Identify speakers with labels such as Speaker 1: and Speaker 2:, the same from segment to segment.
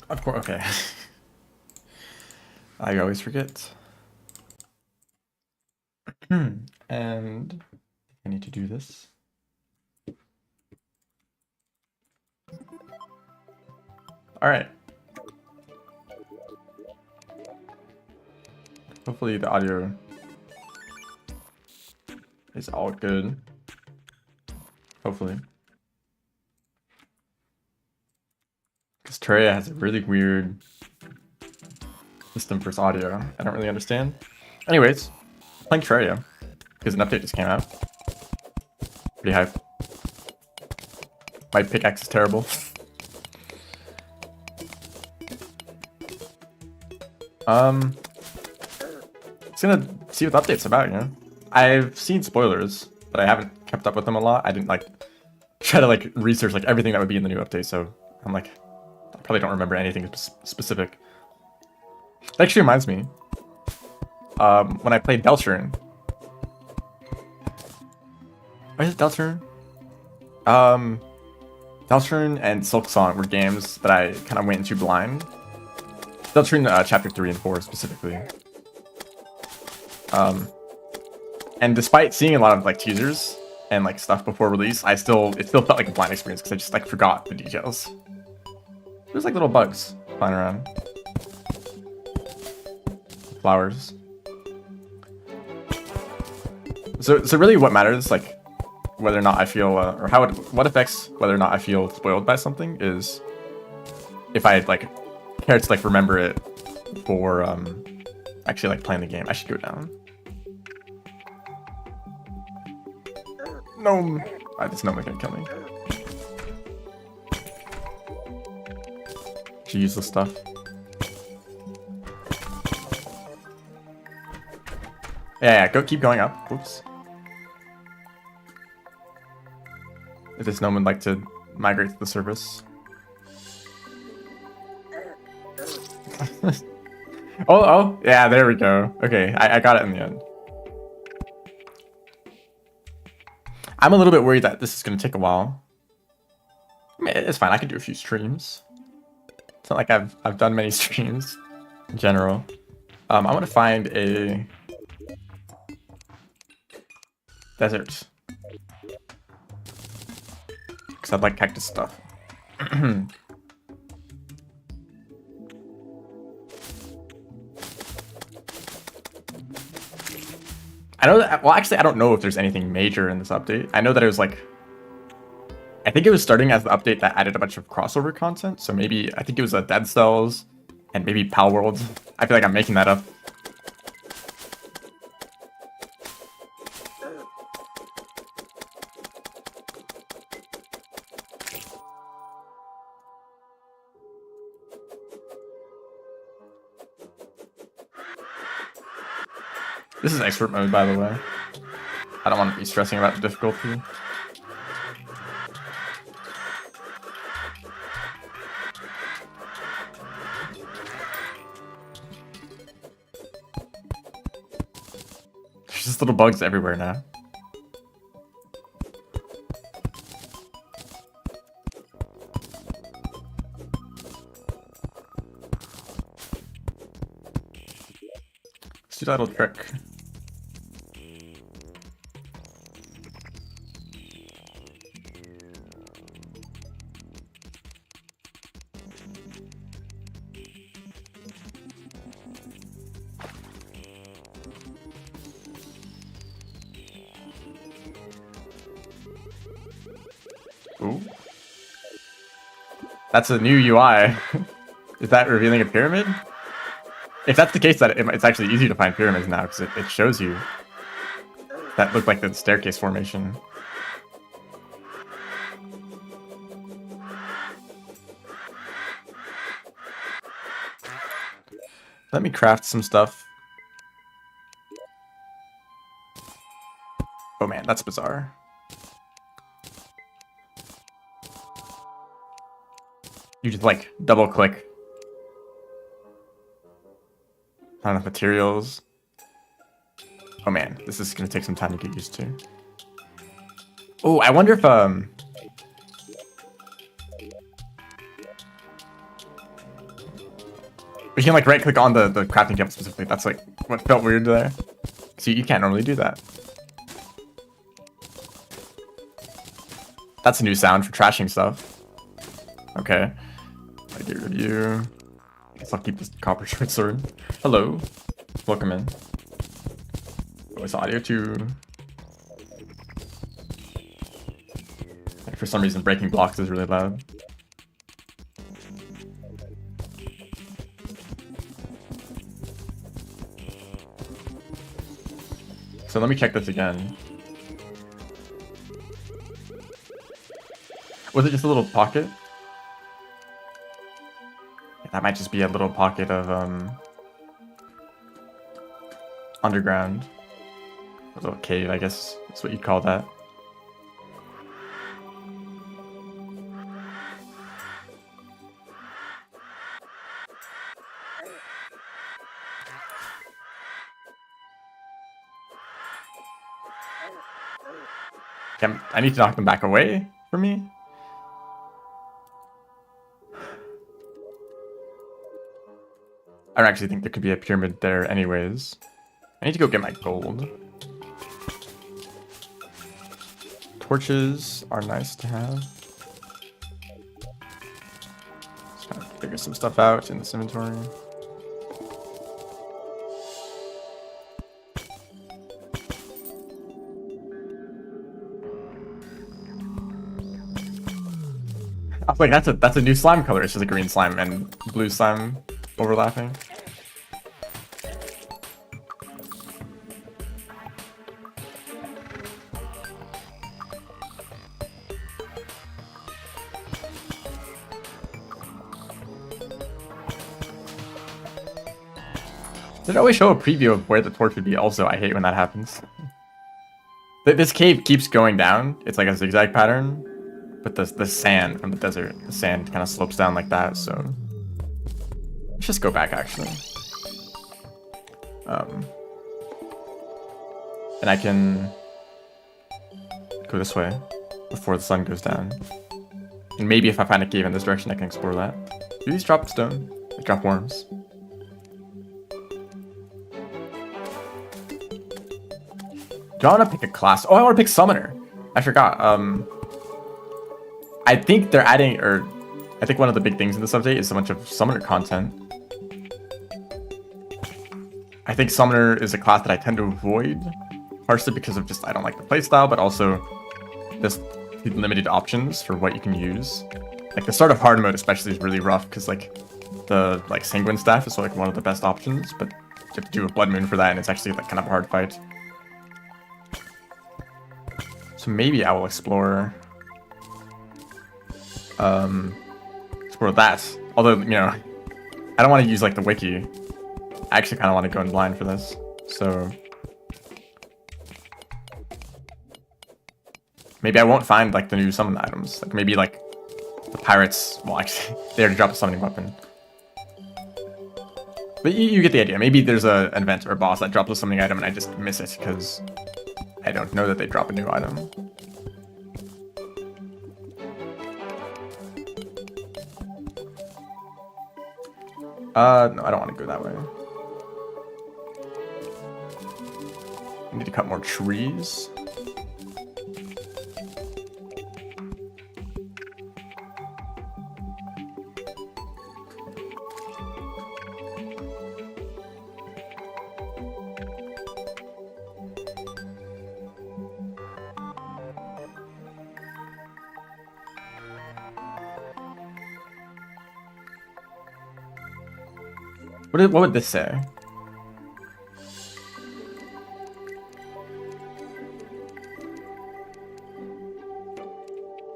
Speaker 1: Of course, okay. I always forget. And I need to do this. All right. Hopefully the audio is all good. Hopefully. Because Terraria has a really weird system for its audio. I don't really understand. Anyways, playing Terraria because an update just came out. Pretty hype. My pickaxe is terrible. Just gonna see what the update's about, you know? I've seen spoilers, but I haven't kept up with them a lot. I didn't like try to like research like everything that would be in the new update, so I'm like, I probably don't remember anything specific. That actually reminds me, when I played Deltarune. Or is it Deltarune? Deltarune and Silksong were games that I kind of went into blind. Deltarune chapter 3 and 4 specifically. And despite seeing a lot of like teasers and like stuff before release, it still felt like a blind experience because I just like forgot the details. There's like little bugs flying around. Flowers. So really what matters, like whether or not I feel, or what affects whether or not I feel spoiled by something is if I like care to like remember it for actually like playing the game. I should go down. No, this gnome's gonna kill me. Should use this stuff. Yeah, keep going up. Oops. If this gnome would like to migrate to the surface. Oh, yeah, there we go. Okay, I got it in the end. I'm a little bit worried that this is going to take a while. I mean, it's fine. I can do a few streams. It's not like I've done many streams in general. I want to find a desert because I'd like cactus stuff. I know that, well, actually, I don't know if there's anything major in this update. I know that it was like, I think it was starting as the update that added a bunch of crossover content. So maybe, I think it was Dead Cells and maybe Pal Worlds. I feel like I'm making that up. This is expert mode, by the way. I don't want to be stressing about the difficulty. There's just little bugs everywhere now. Let's do that little trick. Ooh. That's a new UI. Is that revealing a pyramid? If that's the case, that it's actually easy to find pyramids now because it shows you. That looked like the staircase formation. Let me craft some stuff. Oh man, that's bizarre. You just like double click on the materials. Oh man, this is gonna take some time to get used to. Oh, I wonder if We can like right click on the crafting table specifically. That's like what felt weird there. See, you can't normally do that. That's a new sound for trashing stuff. Okay. I get rid of you. Guess I'll keep this copper short sword. Hello. Welcome in. Voice audio too. For some reason, breaking blocks is really loud. So let me check this again. Was it just a little pocket? Yeah, that might just be a little pocket of underground. A little cave, I guess that's what you'd call that. Okay, I need to knock them back away from me. I don't actually think there could be a pyramid there anyways. I need to go get my gold. Torches are nice to have. Just kind of figure some stuff out in this inventory. I was like, that's a new slime color. It's just a green slime and blue slime overlapping. Did it always show a preview of where the torch would be? Also, I hate when that happens. This cave keeps going down. It's like a zigzag pattern. But the sand from the desert, the sand kind of slopes down like that, so... Let's just go back, actually. And I can... go this way before the sun goes down. And maybe if I find a cave in this direction, I can explore that. Do these drop stone? They drop worms. Do I want to pick a class? Oh, I want to pick Summoner. I forgot. I think they're adding, or I think one of the big things in this update is a bunch of Summoner content. I think Summoner is a class that I tend to avoid, partially because of just I don't like the playstyle, but also there's limited options for what you can use. Like the start of hard mode especially is really rough because like the Sanguine staff is like one of the best options, but you have to do a Blood Moon for that, and it's actually like kind of a hard fight. So maybe I will explore that. Although, you know, I don't want to use like the wiki. I actually kind of want to go in blind for this. So maybe I won't find like the new summon items. Like maybe like the pirates, well actually they already dropped a summoning weapon. But you get the idea. Maybe there's an event or a boss that drops a summoning item and I just miss it because I don't know that they drop a new item. No, I don't want to go that way. I need to cut more trees. What would this say?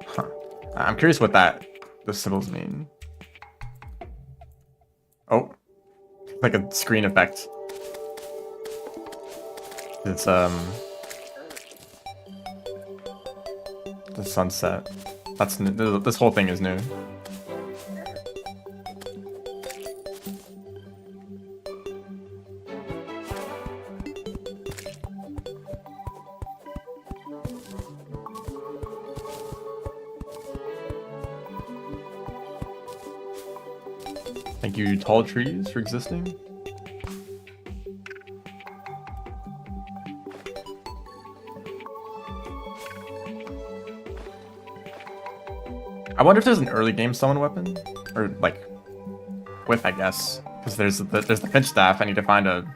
Speaker 1: Huh. I'm curious what the symbols mean. Oh, like a screen effect. It's the sunset. That's new. This whole thing is new. Thank you, tall trees, for existing. I wonder if there's an early game summon weapon, or like whip, I guess, because there's the pinch staff. I need to find a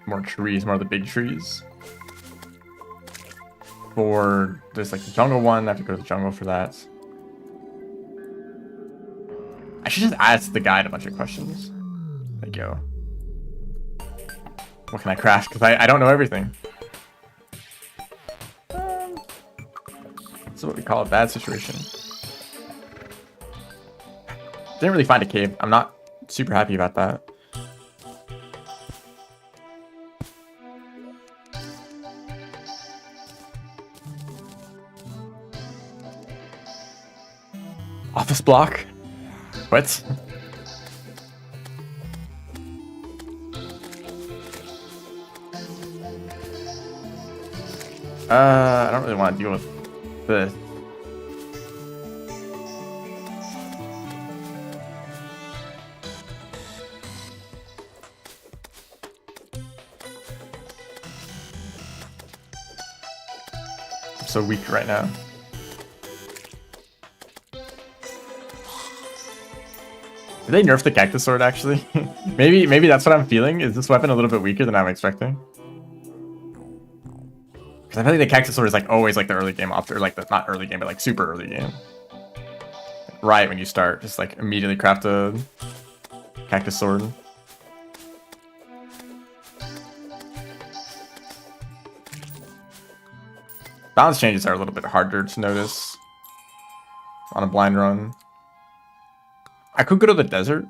Speaker 1: more trees, more of the big trees. For there's like the jungle one, I have to go to the jungle for that. I should just ask the guide a bunch of questions. There you go. What can I craft? Because I don't know everything. That's what we call a bad situation. Didn't really find a cave. I'm not super happy about that. Office block? What? I don't really want to deal with this. I'm so weak right now. Did they nerf the cactus sword actually? maybe that's what I'm feeling. Is this weapon a little bit weaker than I'm expecting? Because I feel like the cactus sword is like always like the early game option, or like the not early game, but like super early game. Right when you start, just like immediately craft a cactus sword. Balance changes are a little bit harder to notice on a blind run. I could go to the desert.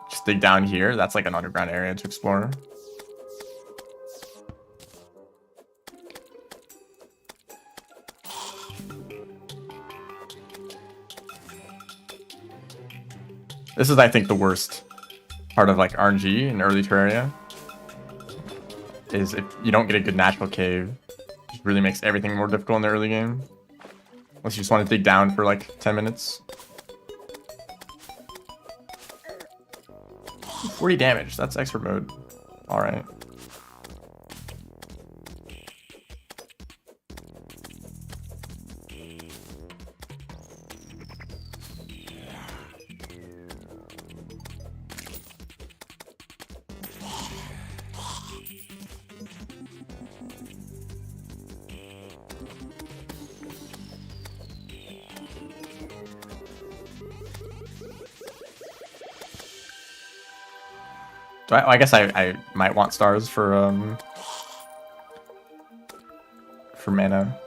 Speaker 1: Just dig down here. That's like an underground area to explore. This is, I think, the worst part of like RNG in early Terraria. Is if you don't get a good natural cave, it just really makes everything more difficult in the early game. Unless you just want to dig down for like 10 minutes. 40 damage, that's expert mode. Alright. I guess I might want stars for mana.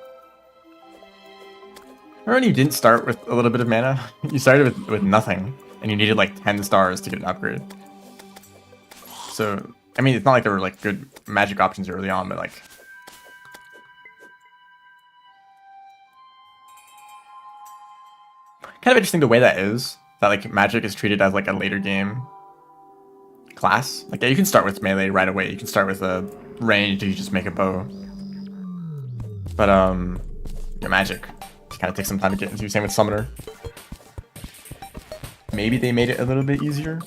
Speaker 1: Remember when you didn't start with a little bit of mana? You started with nothing, and you needed like 10 stars to get an upgrade. So, I mean, it's not like there were like good magic options early on, but like... Kind of interesting the way that is. That like magic is treated as like a later game class. Like, yeah, you can start with melee right away. You can start with a range if you just make a bow. But, your magic kind of takes some time to get into. Same with summoner. Maybe they made it a little bit easier.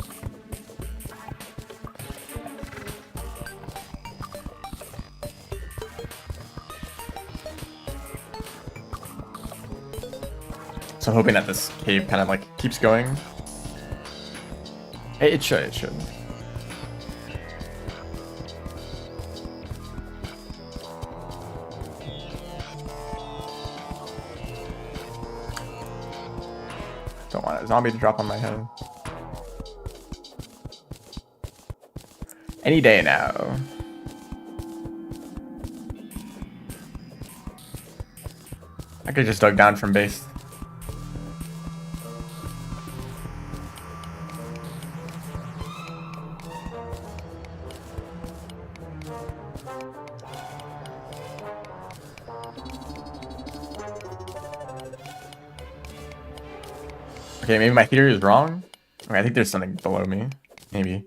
Speaker 1: So I'm hoping that this cave kind of like keeps going. It should. Don't want a zombie to drop on my head. Any day now. I could just dug down from base. Okay, maybe my theory is wrong. Okay, I think there's something below me. Maybe.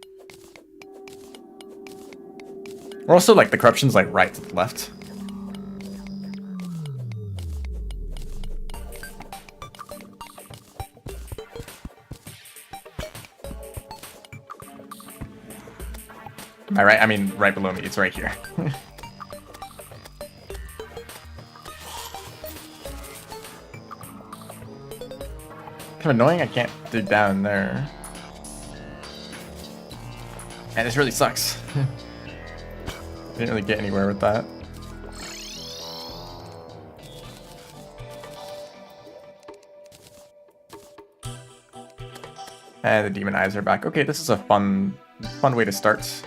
Speaker 1: Or also, like, the corruption's, like, right to the left. Am I right? I mean, right below me. It's right here. Kind of annoying. I can't dig down there. And this really sucks. Didn't really get anywhere with that. And the demon eyes are back. Okay, this is a fun way to start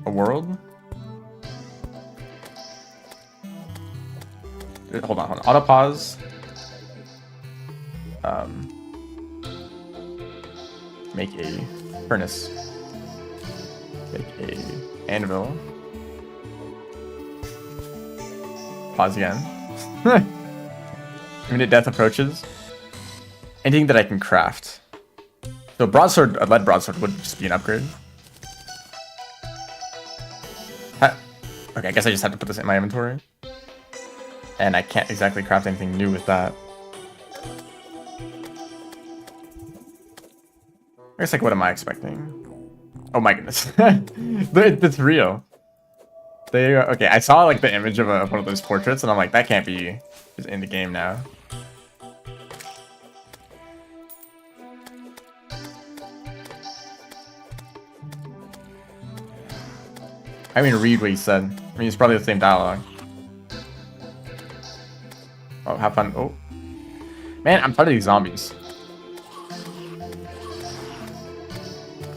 Speaker 1: a world. Hold on. Auto pause. Make a furnace. Make a anvil. Pause again. Imminent death approaches. Anything that I can craft. So broadsword, a lead broadsword would just be an upgrade. Okay, I guess I just have to put this in my inventory. And I can't exactly craft anything new with that. I guess, like, what am I expecting? Oh my goodness. It's real. Okay, I saw, like, the image of one of those portraits, and I'm like, that can't be just in the game now. I mean, read what he said. I mean, it's probably the same dialogue. Oh, have fun. Oh. Man, I'm tired of these zombies.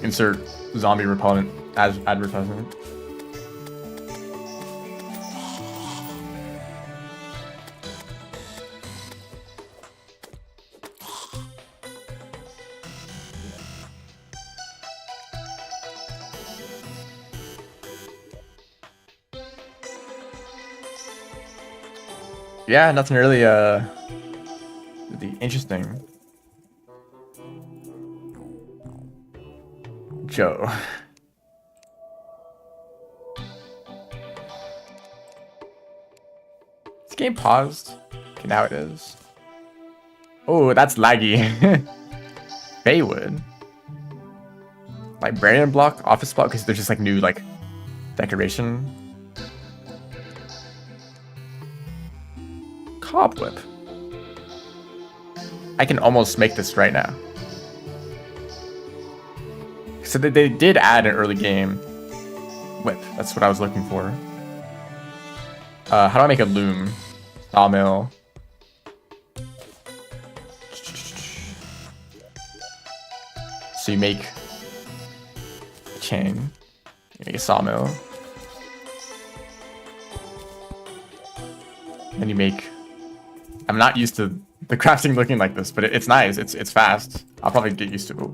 Speaker 1: Insert zombie repellent as advertisement. Yeah, nothing really interesting. Joe. This game paused. Okay, now it is. Oh, that's laggy. Baywood. Librarian block, office block, because there's just like new like decoration. Cobweb. I can almost make this right now. So they did add an early game whip. That's what I was looking for. How do I make a loom? Sawmill. So you make a chain. You make a sawmill. Then you make... I'm not used to the crafting looking like this, but it's nice. It's fast. I'll probably get used to it.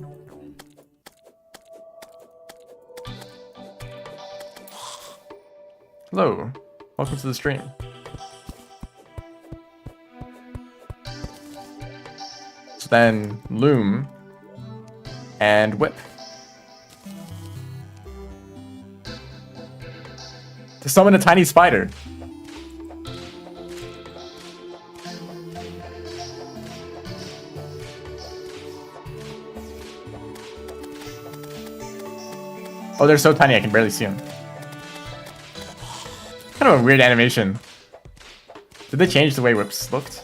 Speaker 1: Hello, welcome to the stream. So then loom and whip. To summon a tiny spider. Oh, they're so tiny I can barely see them. Kind of a weird animation. Did they change the way whips looked?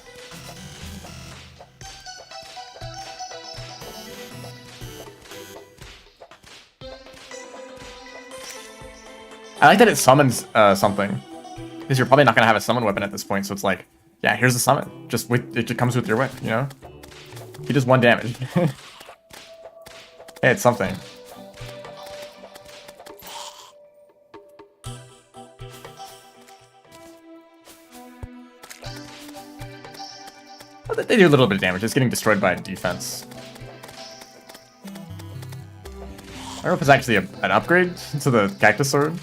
Speaker 1: I like that it summons something. Because you're probably not going to have a summon weapon at this point, so it's like, yeah, here's the summon. Just with it just comes with your whip, you know? He does 1 damage. Hey, it's something. They do a little bit of damage. It's getting destroyed by defense. I don't know if it's actually an upgrade to the cactus sword,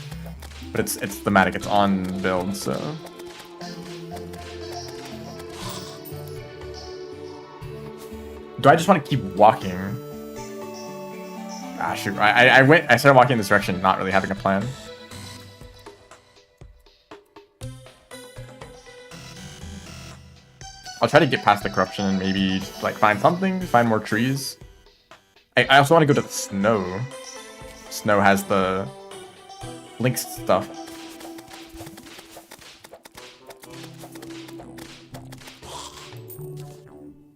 Speaker 1: but it's thematic. It's on build, so. Do I just want to keep walking? Ah, shoot. I started walking in this direction, not really having a plan. I'll try to get past the corruption and maybe like find something, find more trees. I also want to go to the snow. Snow has the links stuff.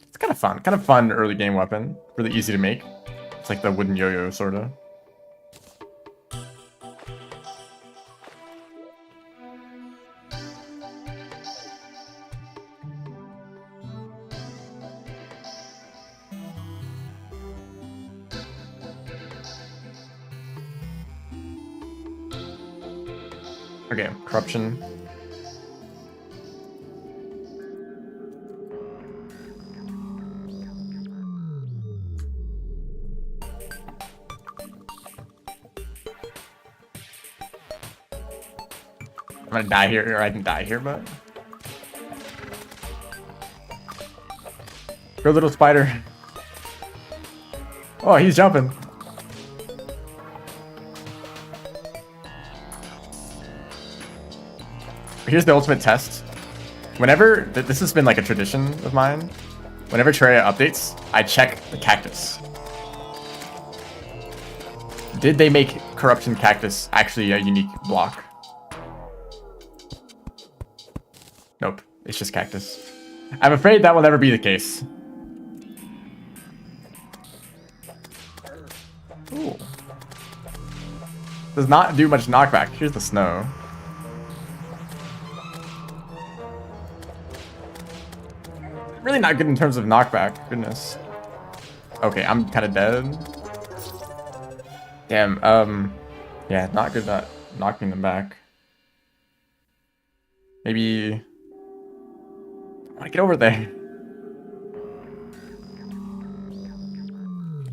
Speaker 1: It's kind of fun early game weapon. Really easy to make. It's like the wooden yo-yo, sorta. Okay, corruption. I'm gonna die here, or I can die here, but... Go, little spider. Oh, he's jumping. Here's the ultimate test. Whenever, this has been like a tradition of mine, whenever Terraria updates, I check the cactus. Did they make corruption cactus actually a unique block? Nope, it's just cactus. I'm afraid that will never be the case. Ooh. Does not do much knockback. Here's the snow. Really not good in terms of knockback. Goodness. Okay, I'm kind of dead. Damn. Yeah, not good at knocking them back. Maybe. I want to get over there.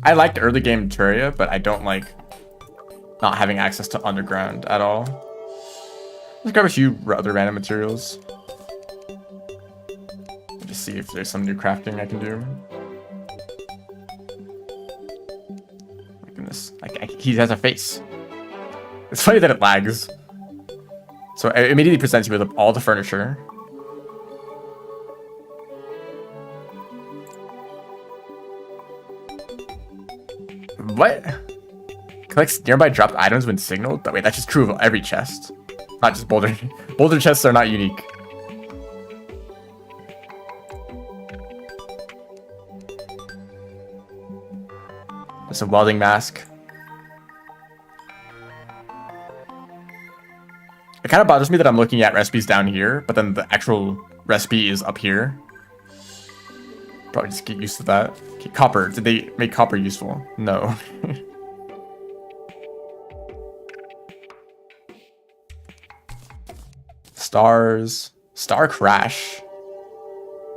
Speaker 1: I liked early game Terraria, but I don't like not having access to underground at all. Let's grab a few other random materials. Just see if there's some new crafting I can do. My goodness, he has a face. It's funny that it lags. So it immediately presents you with all the furniture. What? Collects nearby dropped items when signaled? But wait, that's just true of every chest. Not just boulder. Boulder chests are not unique. There's a welding mask. It kind of bothers me that I'm looking at recipes down here, but then the actual recipe is up here. Probably just get used to that. Okay, copper. Did they make copper useful? No. Stars. Star crash.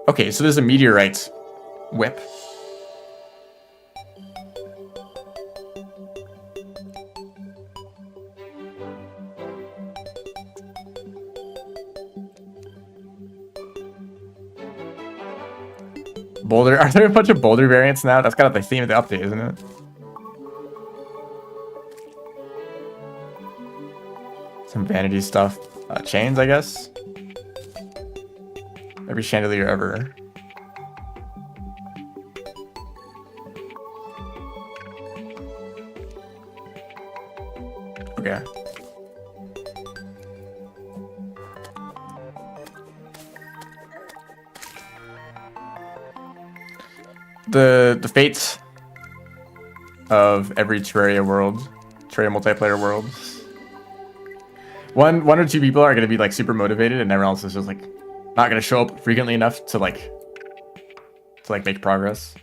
Speaker 1: Okay, so there's a meteorite whip. Boulder. Are there a bunch of boulder variants now? That's kind of the theme of the update, isn't it? Some vanity stuff. Chains, I guess. Every chandelier ever. Okay. The fates of every Terraria world, Terraria multiplayer world. One or two people are gonna be like super motivated, and everyone else is just like not gonna show up frequently enough to like make progress.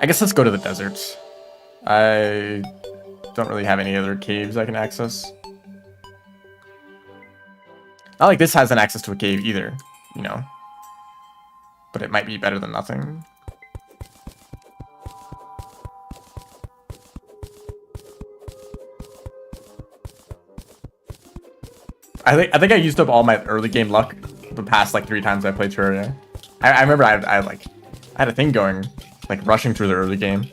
Speaker 1: I guess let's go to the deserts. I don't really have any other caves I can access. Not like this has an access to a cave either, you know. But it might be better than nothing. I think I used up all my early game luck the past like 3 times I played Terraria. I remember I had a thing going, like rushing through the early game.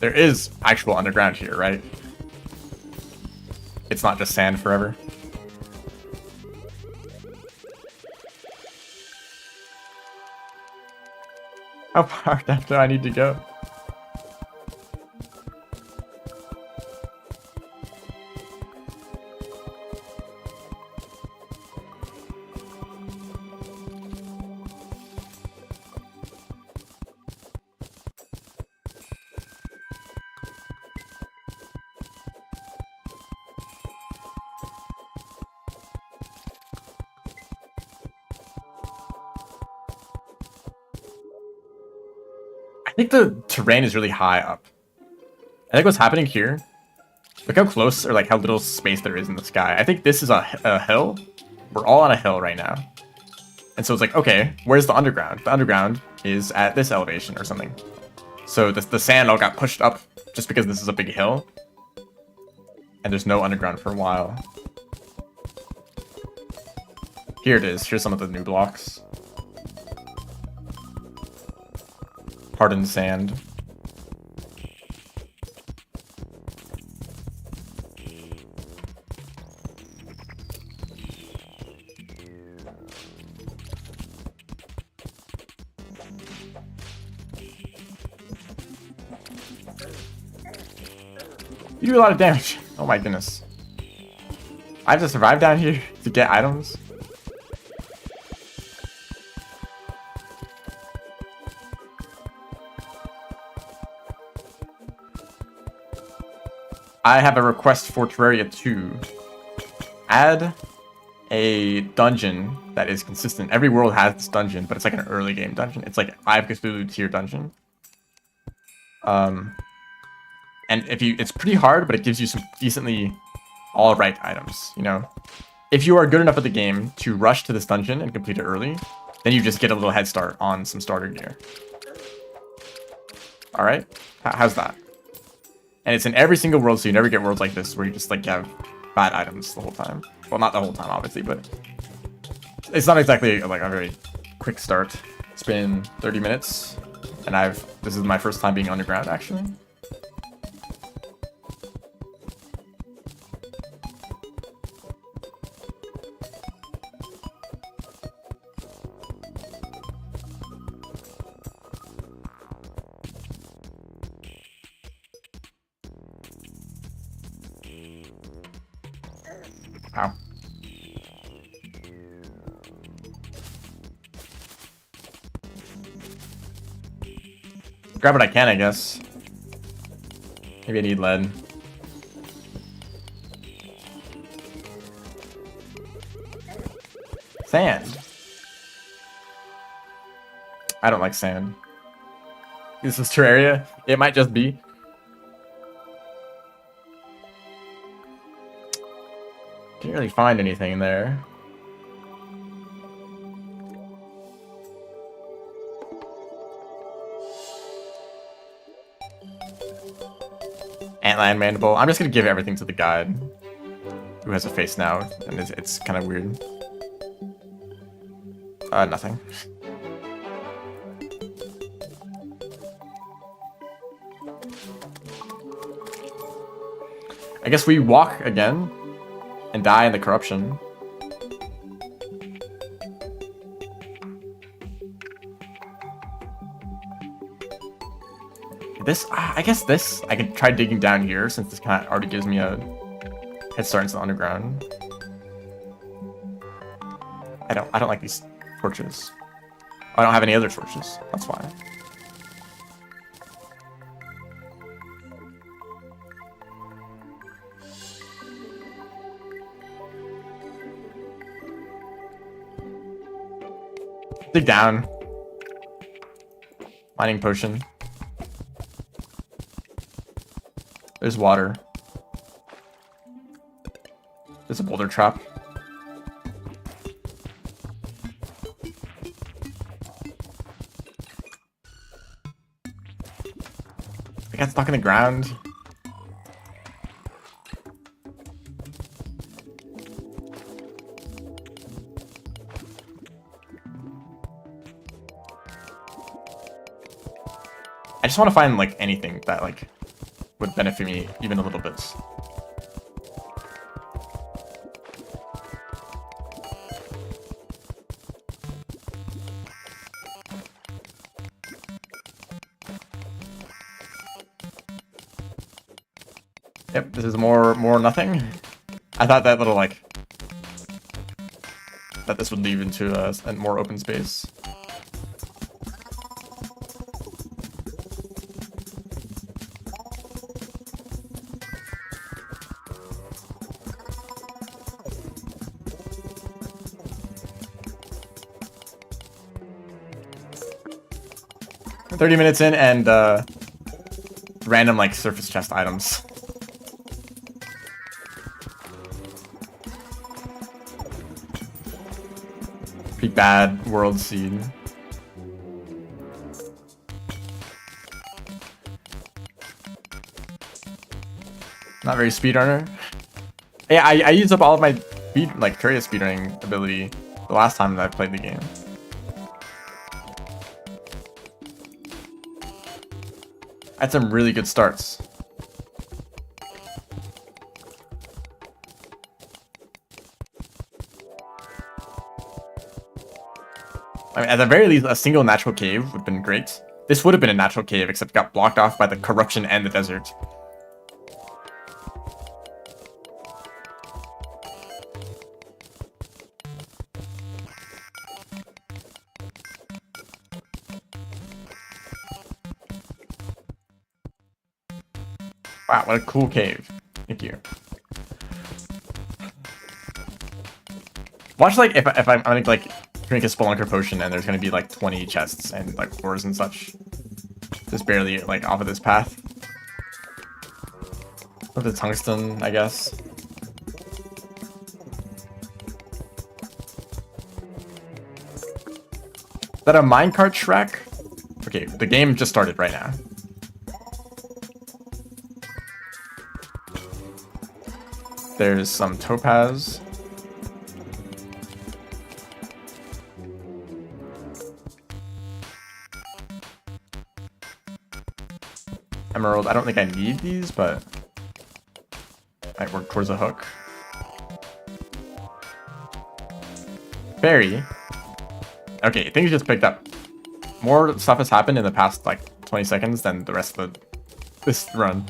Speaker 1: There is actual underground here, right? It's not just sand forever. How far down do I need to go? I think the terrain is really high up. I think what's happening here, look how close or like how little space there is in the sky. I think this is a hill. We're all on a hill right now. And so it's like, okay, where's the underground? The underground is at this elevation or something. So the sand all got pushed up just because this is a big hill. And there's no underground for a while. Here it is. Here's some of the new blocks. Hardened sand. You do a lot of damage. Oh my goodness. I have to survive down here to get items. I have a request for Terraria 2. Add a dungeon that is consistent. Every world has this dungeon, but it's like an early game dungeon. It's like 5 Cthulhu tier dungeon. And it's pretty hard, but it gives you some decently all right items, you know? If you are good enough at the game to rush to this dungeon and complete it early, then you just get a little head start on some starter gear. All right, how's that? And it's in every single world, so you never get worlds like this where you just like have bad items the whole time. Well, not the whole time, obviously, but it's not exactly like a very quick start. It's been 30 minutes, and this is my first time being underground, actually. Ow. Grab what I can, I guess. Maybe I need lead. Sand. I don't like sand. This is Terraria. It might just be. Didn't really find anything in there. Antlion mandible. I'm just gonna give everything to the guide, who has a face now, and it's kind of weird. Nothing. I guess we walk again. And die in the corruption. This, I guess this, I can try digging down here since this kind of already gives me a head start into the underground. I don't like these torches. I don't have any other torches. That's why. Dig down. Mining potion. There's water. There's a boulder trap. I got stuck in the ground. I just want to find like anything that like would benefit me even a little bit. Yep, this is more nothing. I thought that little like that this would lead into a more open space. We're 30 minutes in and random like surface chest items. Pretty bad world seed. Not very speedrunner. Yeah, I used up all of my speed, like Terraria speedrunning ability the last time that I played the game. I had some really good starts. I mean, at the very least, a single natural cave would have been great. This would have been a natural cave, except got blocked off by the corruption and the desert. Wow, what a cool cave. Thank you. Watch, like, if I'm gonna, like, drink a Spelunker potion and there's gonna be, like, 20 chests and, like, floors and such. Just barely, like, off of this path. With the tungsten, I guess. Is that a minecart Shrek? Okay, the game just started right now. There's some topaz. Emerald. I don't think I need these, but might work towards a hook. Berry. Okay, things just picked up. More stuff has happened in the past like 20 seconds than the rest of this run.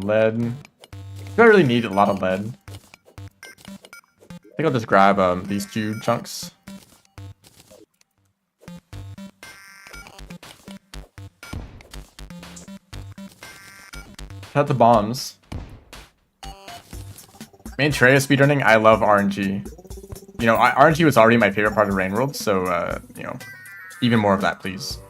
Speaker 1: Lead. Don't really need a lot of lead. I think I'll just grab these 2 chunks. Cut the bombs. Main Terraria speedrunning, I love RNG. You know, RNG was already my favorite part of Rain World, so, you know, even more of that, please.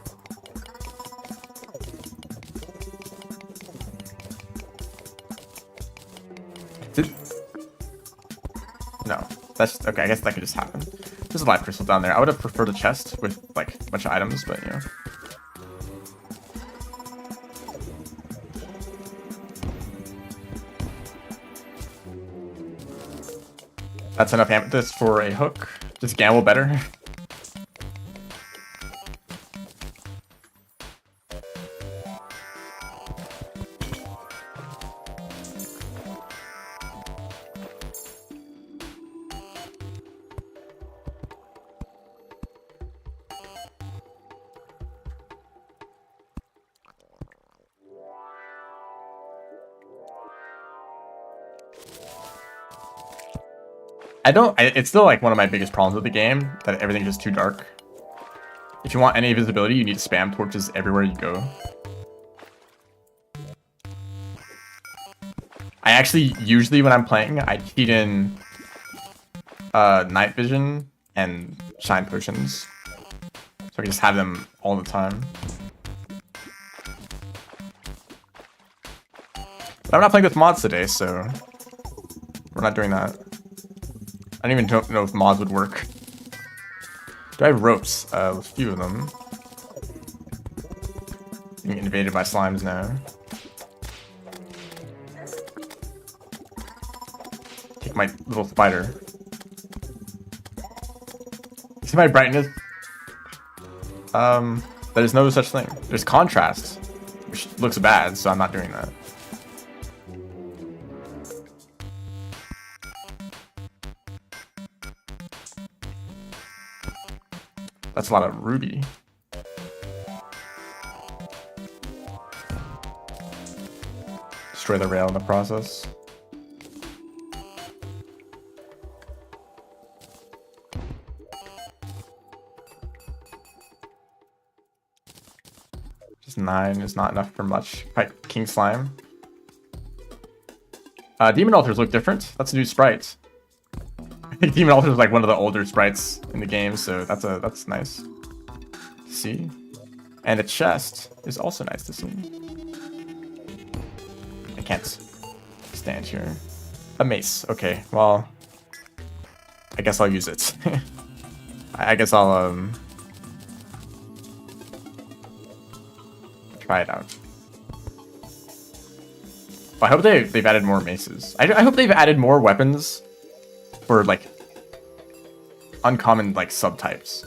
Speaker 1: No, that's okay. I guess that could just happen. There's a live crystal down there. I would have preferred a chest with like a bunch of items, but you know. That's enough amethyst for a hook. Just gamble better. It's still like one of my biggest problems with the game, that everything's just too dark. If you want any visibility, you need to spam torches everywhere you go. I actually, usually when I'm playing, I cheat in night vision and shine potions. So I can just have them all the time. But I'm not playing with mods today, so we're not doing that. I don't even know if mods would work. Do I have ropes? A few of them. Being invaded by slimes now. Take my little spider. You see my brightness? There's no such thing. There's contrast, which looks bad, so I'm not doing that. That's a lot of ruby. Destroy the rail in the process. Just 9 is not enough for much. Fight King Slime. Demon Altars look different. That's a new sprite. I think Demon Altars is like one of the older sprites in the game, so that's nice to see. And the chest is also nice to see. I can't stand here. A mace. Okay, well, I guess I'll use it. I guess I'll try it out. I hope they've added more maces. I hope they've added more weapons for like uncommon like subtypes.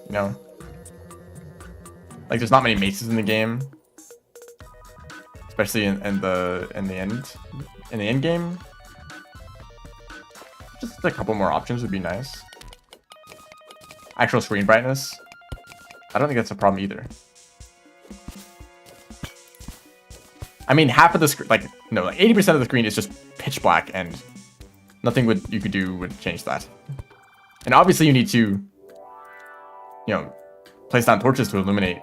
Speaker 1: You know? Like there's not many maces in the game. Especially in the end game. Just a couple more options would be nice. Actual screen brightness. I don't think that's a problem either. I mean, half of the screen, like, no, like 80% of the screen is just pitch black, and nothing you could do would change that. And obviously you need to, you know, place down torches to illuminate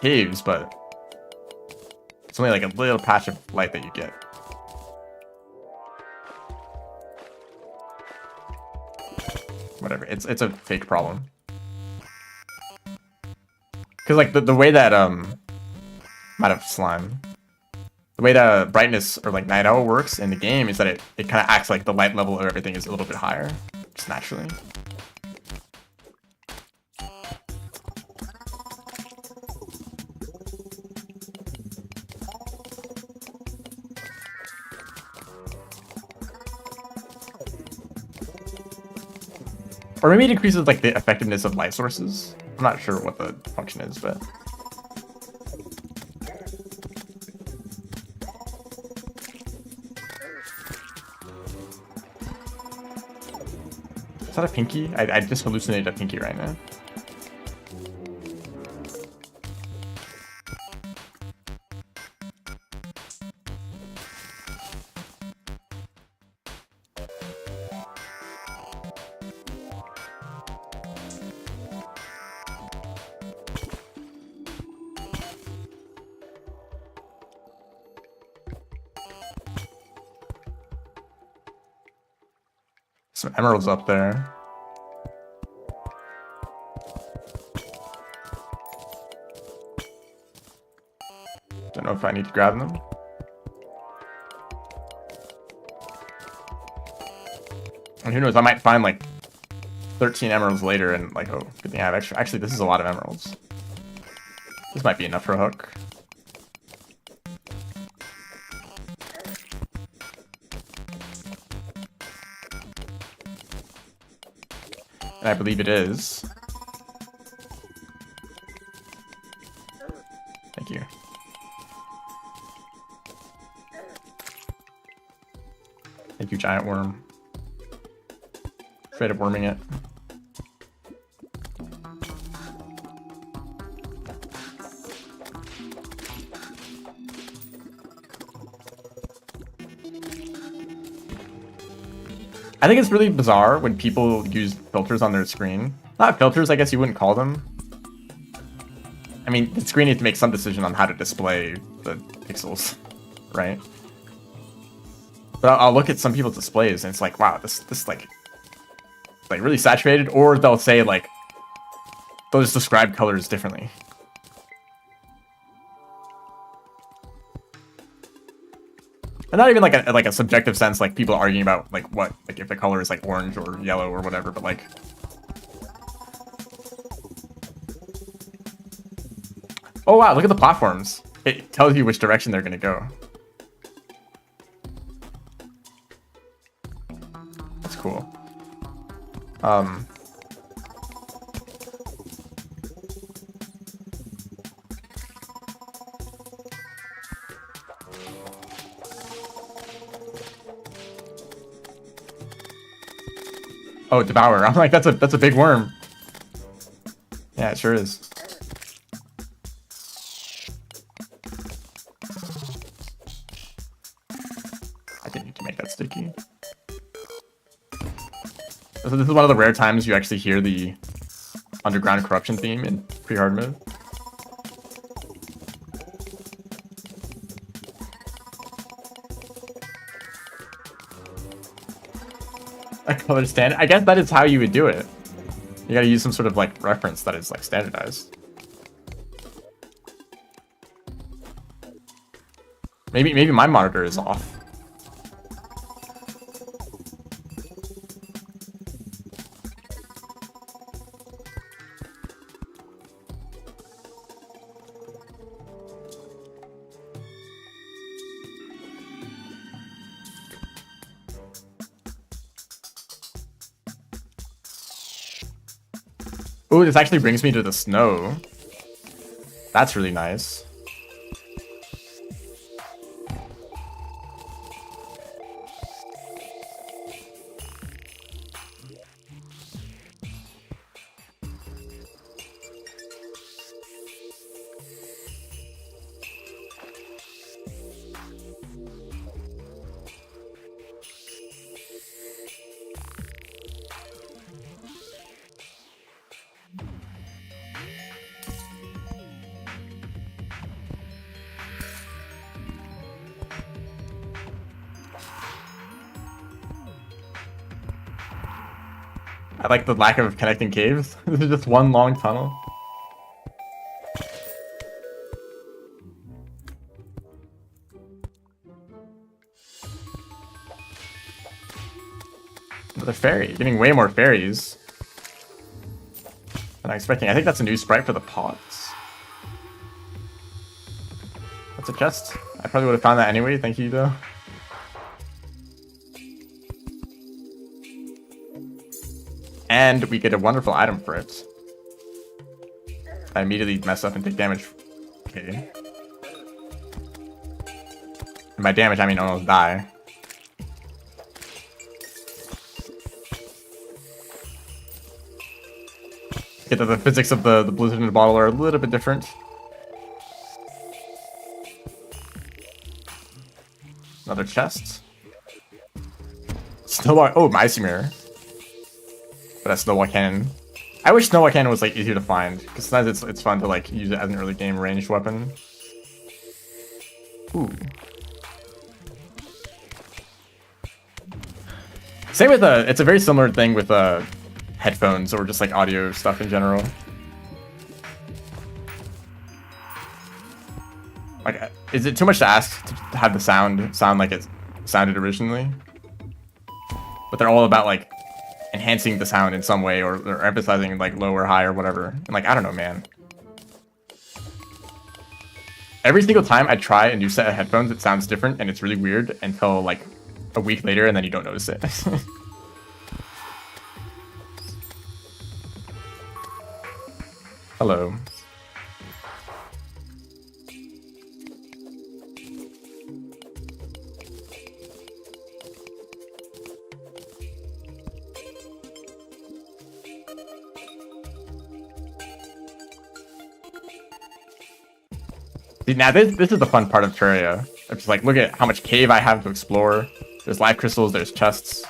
Speaker 1: caves, but it's only like a little patch of light that you get. Whatever, it's a fake problem. Because like the way that might have slime. The way that brightness or like night owl works in the game is that it kind of acts like the light level of everything is a little bit higher, just naturally. Or maybe it increases like the effectiveness of light sources. I'm not sure what the function is, but is that a pinky? I just hallucinated a pinky right now. Some emeralds up there. Don't know if I need to grab them. And who knows, I might find like 13 emeralds later and like, oh, good thing I have extra. Actually, this is a lot of emeralds. This might be enough for a hook. And I believe it is. Thank you. Thank you, giant worm. Afraid of worming it. I think it's really bizarre when people use filters on their screen. Not filters, I guess you wouldn't call them. I mean, the screen needs to make some decision on how to display the pixels, right? But I'll look at some people's displays and it's like, wow, this like really saturated, or they'll say like, they'll just describe colors differently. And not even like a subjective sense, like people arguing about like what, like if the color is like orange or yellow or whatever, but like Oh wow, look at the platforms. It tells you which direction they're gonna go. That's cool. Oh, devour. I'm like, that's a big worm. Yeah, it sure is. I didn't need to make that sticky. So this is one of the rare times you actually hear the underground corruption theme in pre-hard mode. A color standard? I guess that is how you would do it. You gotta use some sort of like reference that is like standardized. Maybe my monitor is off. Ooh, this actually brings me to the snow. That's really nice. I like the lack of connecting caves. This is just one long tunnel. Another fairy. Getting way more fairies than I'm expecting. I think that's a new sprite for the pots. That's a chest. I probably would have found that anyway. Thank you, though. And we get a wonderful item for it. I immediately mess up and take damage. Okay. And by damage, I mean almost die. Get that the physics of the blizzard in the bottle are a little bit different. Another chest. Snowball. Oh, my icy mirror. But a snowball cannon. I wish snowball cannon was like easier to find, because sometimes it's fun to like use it as an early game ranged weapon. Ooh. Same with it's a very similar thing with headphones or just like audio stuff in general. Like, is it too much to ask to have the sound like it sounded originally? But they're all about like enhancing the sound in some way or emphasizing like low or high or whatever. And like, I don't know, man. Every single time I try a new set of headphones, it sounds different and it's really weird until like a week later and then you don't notice it. Hello. See, now this is the fun part of Terraria. It's just like, look at how much cave I have to explore. There's life crystals, there's chests.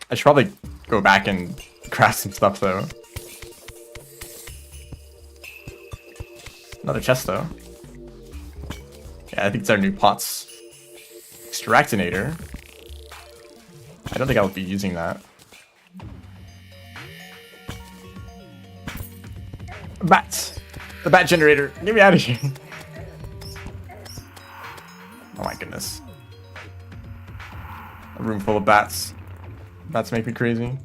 Speaker 1: I should probably go back and craft some stuff though. Another chest though. Yeah, I think it's our new pots. Extractinator. I don't think I'll be using that. Bats! The bat generator! Get me out of here! Oh my goodness. A room full of bats. That's make me crazy.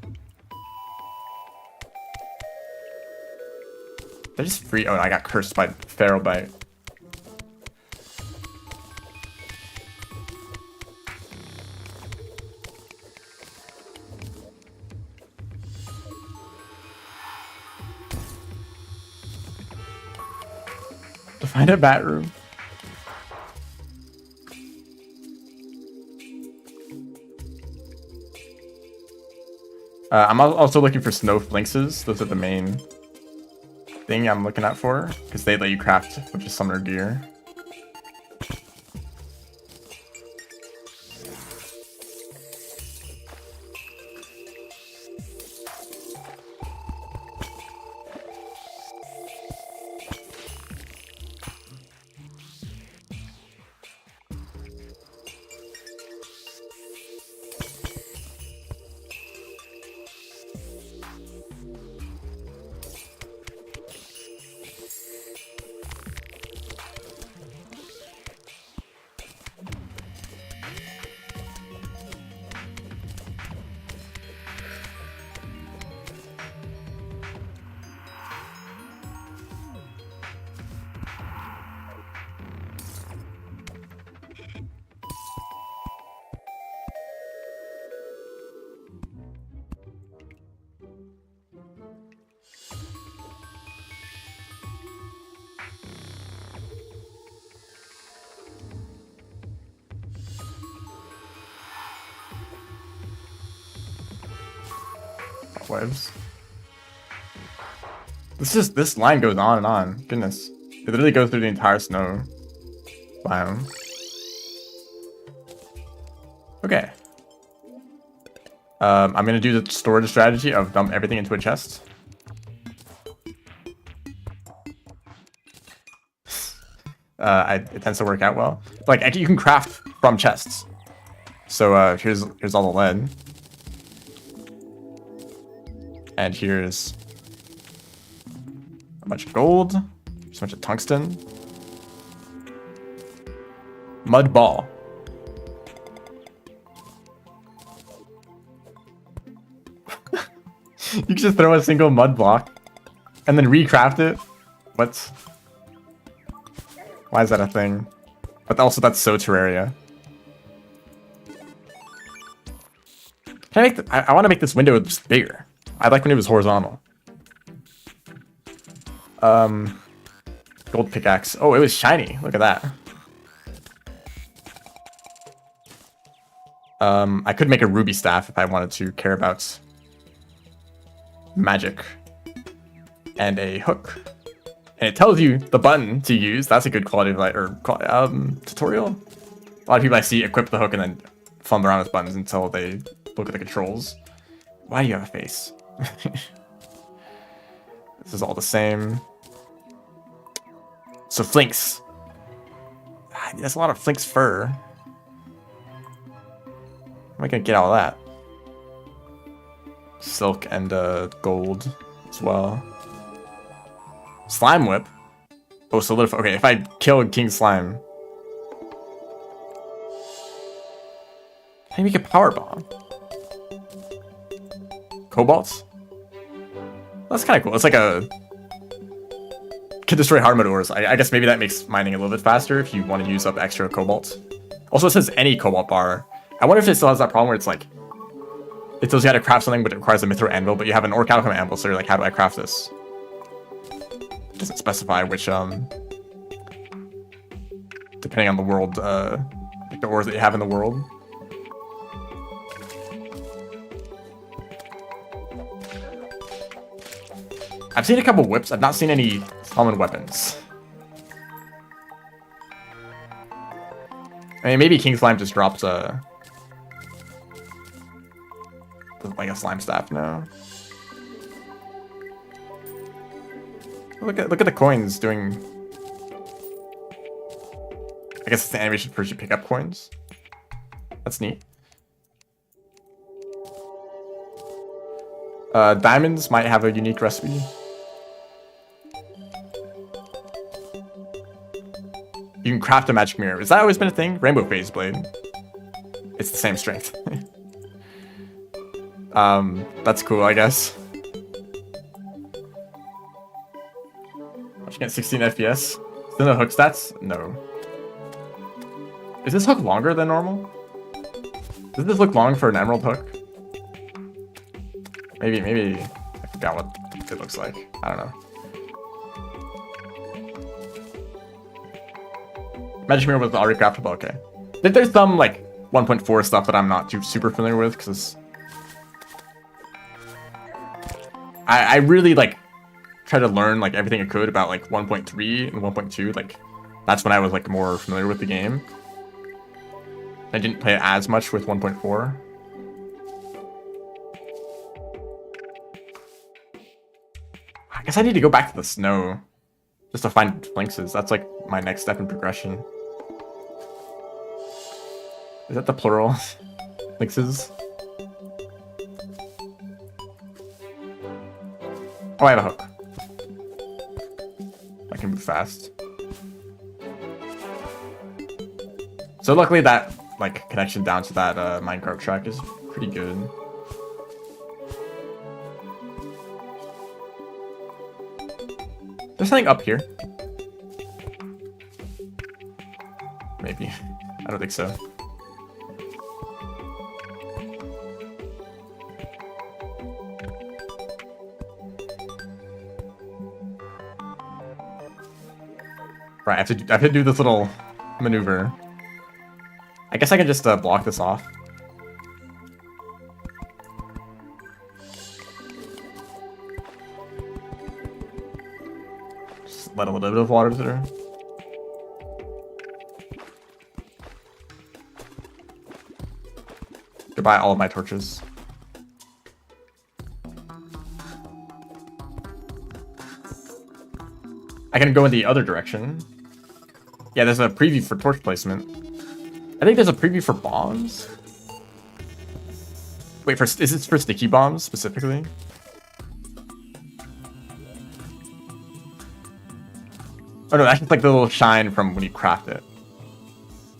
Speaker 1: They're just free. Oh, I got cursed by Feral Bite. To find a bat room. I'm also looking for snow flinxes. Those are the main thing I'm looking out for, because they let you craft a bunch of summoner gear. Waves. This line goes on and on. Goodness. It literally goes through the entire snow biome. Okay. I'm gonna do the storage strategy of dump everything into a chest. It tends to work out well. Like you can craft from chests. So here's all the lead. And here's a bunch of gold. Here's a bunch of tungsten. Mud ball. You can just throw a single mud block and then recraft it. What? Why is that a thing? But also that's so Terraria. Can I want to make this window just bigger. I like when it was horizontal. Gold pickaxe. Oh, it was shiny. Look at that. I could make a ruby staff if I wanted to care about magic. And a hook. And it tells you the button to use. That's a good quality of life tutorial. A lot of people I see equip the hook and then fumble around with buttons until they look at the controls. Why do you have a face? This is all the same. So flinks. That's a lot of flinks fur. How am I gonna get all that? Silk and gold as well. Slime whip. Oh, solidify. Okay, if I kill King Slime, how do you make a power bomb? Cobalt? That's kind of cool. It's like a... Can destroy hard mode ores. I guess maybe that makes mining a little bit faster if you want to use up extra cobalt. Also, it says any cobalt bar. I wonder if it still has that problem where it's like... It tells you how to craft something, but it requires a mithril anvil, but you have an orichalcum anvil, so you're like, how do I craft this? It doesn't specify which, depending on the world, like the ores that you have in the world. I've seen a couple whips. I've not seen any common weapons. I mean, maybe King Slime just drops like a slime staff now. Look at the coins doing. I guess it's the animation first you pick up coins. That's neat. Diamonds might have a unique recipe. You can craft a magic mirror. Has that always been a thing? Rainbow phase blade. It's the same strength. That's cool, I guess. I should get 16 FPS. Still no hook stats? No. Is this hook longer than normal? Does this look long for an emerald hook? Maybe I forgot what it looks like. I don't know. Magic Mirror was already craftable, okay. There's some like 1.4 stuff that I'm not too super familiar with because I really like try to learn like everything I could about like 1.3 and 1.2. Like that's when I was like more familiar with the game. I didn't play it as much with 1.4. I guess I need to go back to the snow just to find flinxes. That's like my next step in progression. Is that the plural? Flinxes? Oh, I have a hook. I can move fast. So luckily that like connection down to that minecart track is pretty good. There's something up here. Maybe. I don't think so. Right, I have to do this little maneuver. I guess I can just block this off. Just let a little bit of water through. Goodbye, all of my torches. I can go in the other direction. Yeah, there's a preview for torch placement. I think there's a preview for bombs. Wait, is this for sticky bombs specifically? Oh no, that's just like the little shine from when you craft it.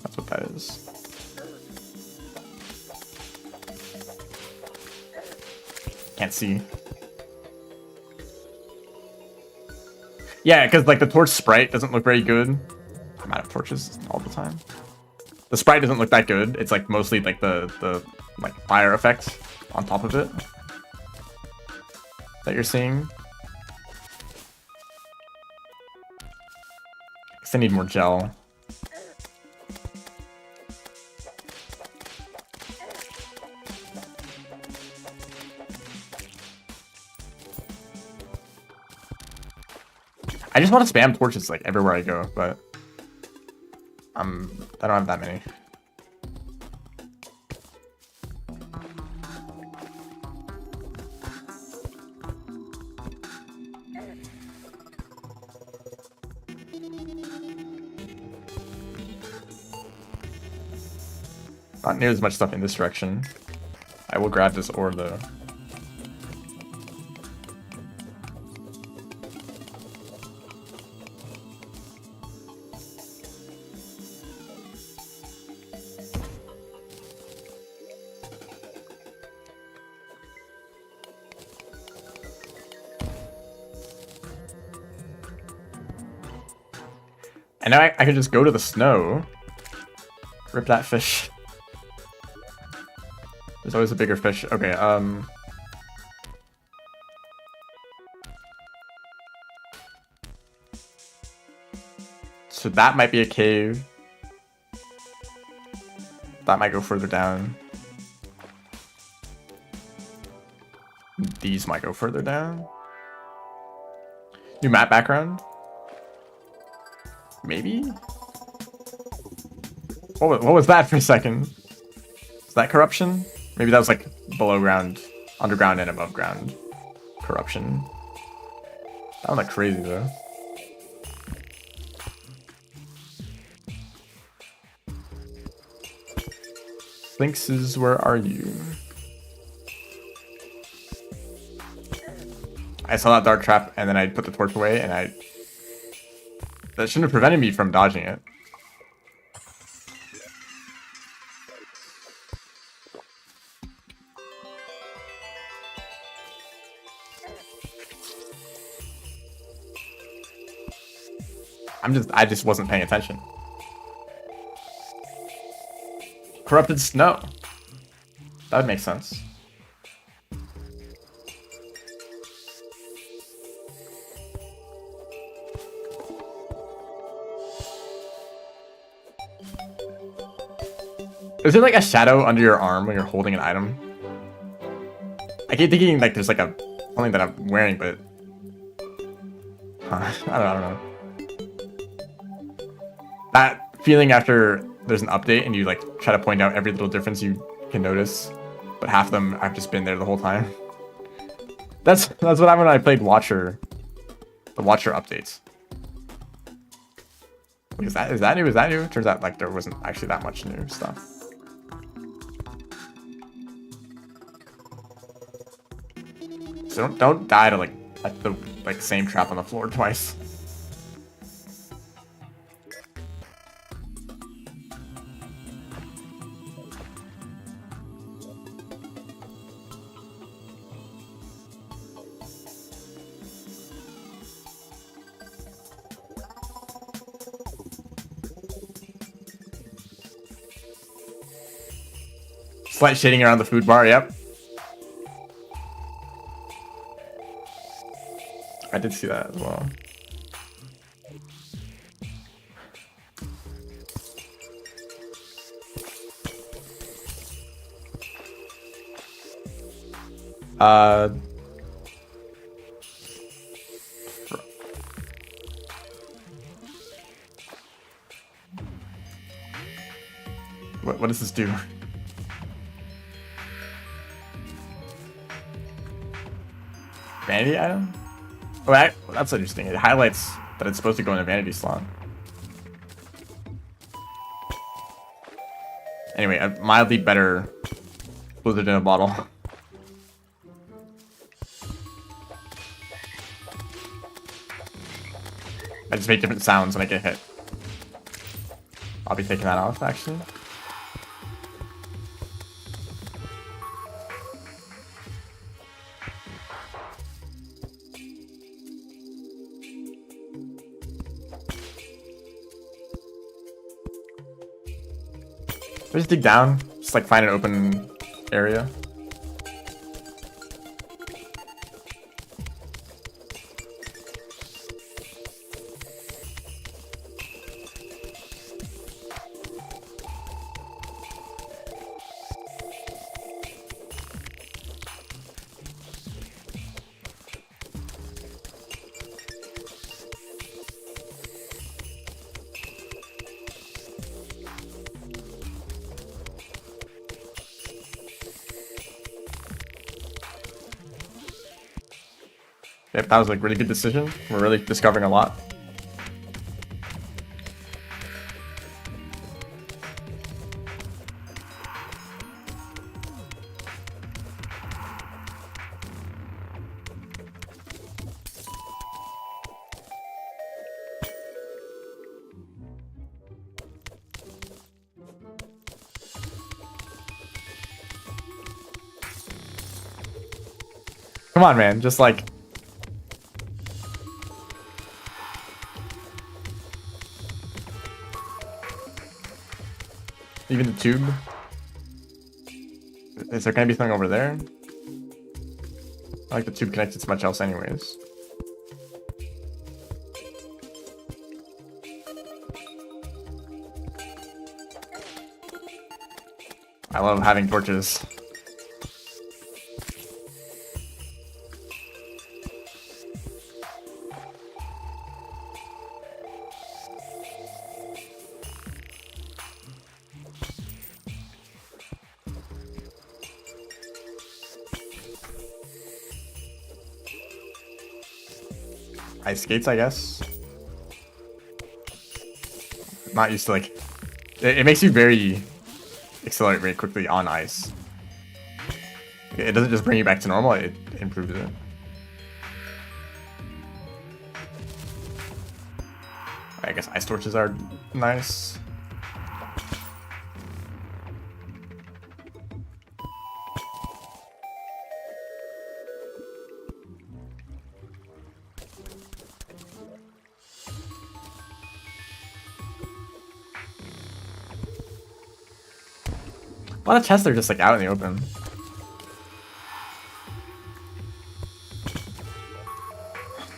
Speaker 1: That's what that is. Can't see. Yeah, because like the torch sprite doesn't look very good. I'm out of torches all the time. The sprite doesn't look that good. It's like mostly like the like fire effect on top of it that you're seeing. Guess I need more gel. I just want to spam torches like everywhere I go, but I don't have that many. Not near as much stuff in this direction. I will grab this ore though. And now I can just go to the snow. Rip that fish. There's always a bigger fish. Okay, so that might be a cave. That might go further down. These might go further down. New map background? Maybe? What was that for a second? Is that corruption? Maybe that was like below ground, underground, and above ground corruption. That one looked crazy though. Lynxes, where are you? I saw that dark trap and then I put the torch away and that shouldn't have prevented me from dodging it. I just wasn't paying attention. Corrupted snow. That would make sense. Is there like a shadow under your arm when you're holding an item? I keep thinking like there's like a something that I'm wearing, but I don't know. That feeling after there's an update and you like try to point out every little difference you can notice, but half of them I've just been there the whole time. That's what happened when I played Watcher, the Watcher updates. Is that new? Is that new? Turns out like there wasn't actually that much new stuff. So don't die to like the same trap on the floor twice. Slight shading around the food bar, yep. I did see that as well. What does this do? Vanity item? Oh, that's interesting. It highlights that it's supposed to go in a vanity slot. Anyway, a mildly better blizzard in a bottle. I just make different sounds when I get hit. I'll be taking that off, actually. Just dig down, just like find an open area. Yep, that was a really good decision. We're really discovering a lot. Come on, man. Just like... Even the tube? Is there gonna be something over there? I like the tube connected to much else anyways. I love having torches. Ice skates, I guess. Not used to like... It makes you accelerate very quickly on ice. It doesn't just bring you back to normal, it improves it. I guess ice torches are nice. A lot of chests are just like out in the open.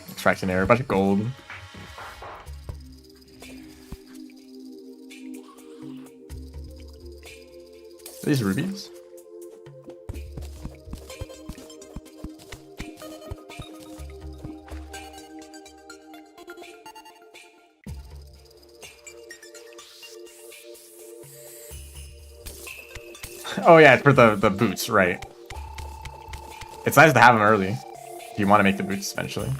Speaker 1: Extraction error, a bunch of gold. Are these rubies? Oh yeah, for the boots, right. It's nice to have them early if you want to make the boots eventually.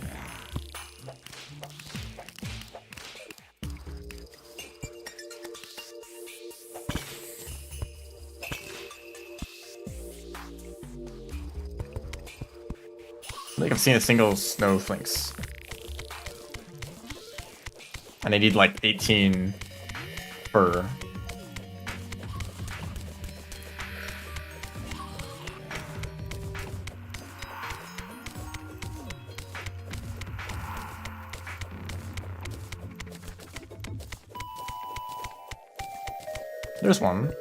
Speaker 1: I think I've seen a single snow flinks. And they need like 18 fur. There's one.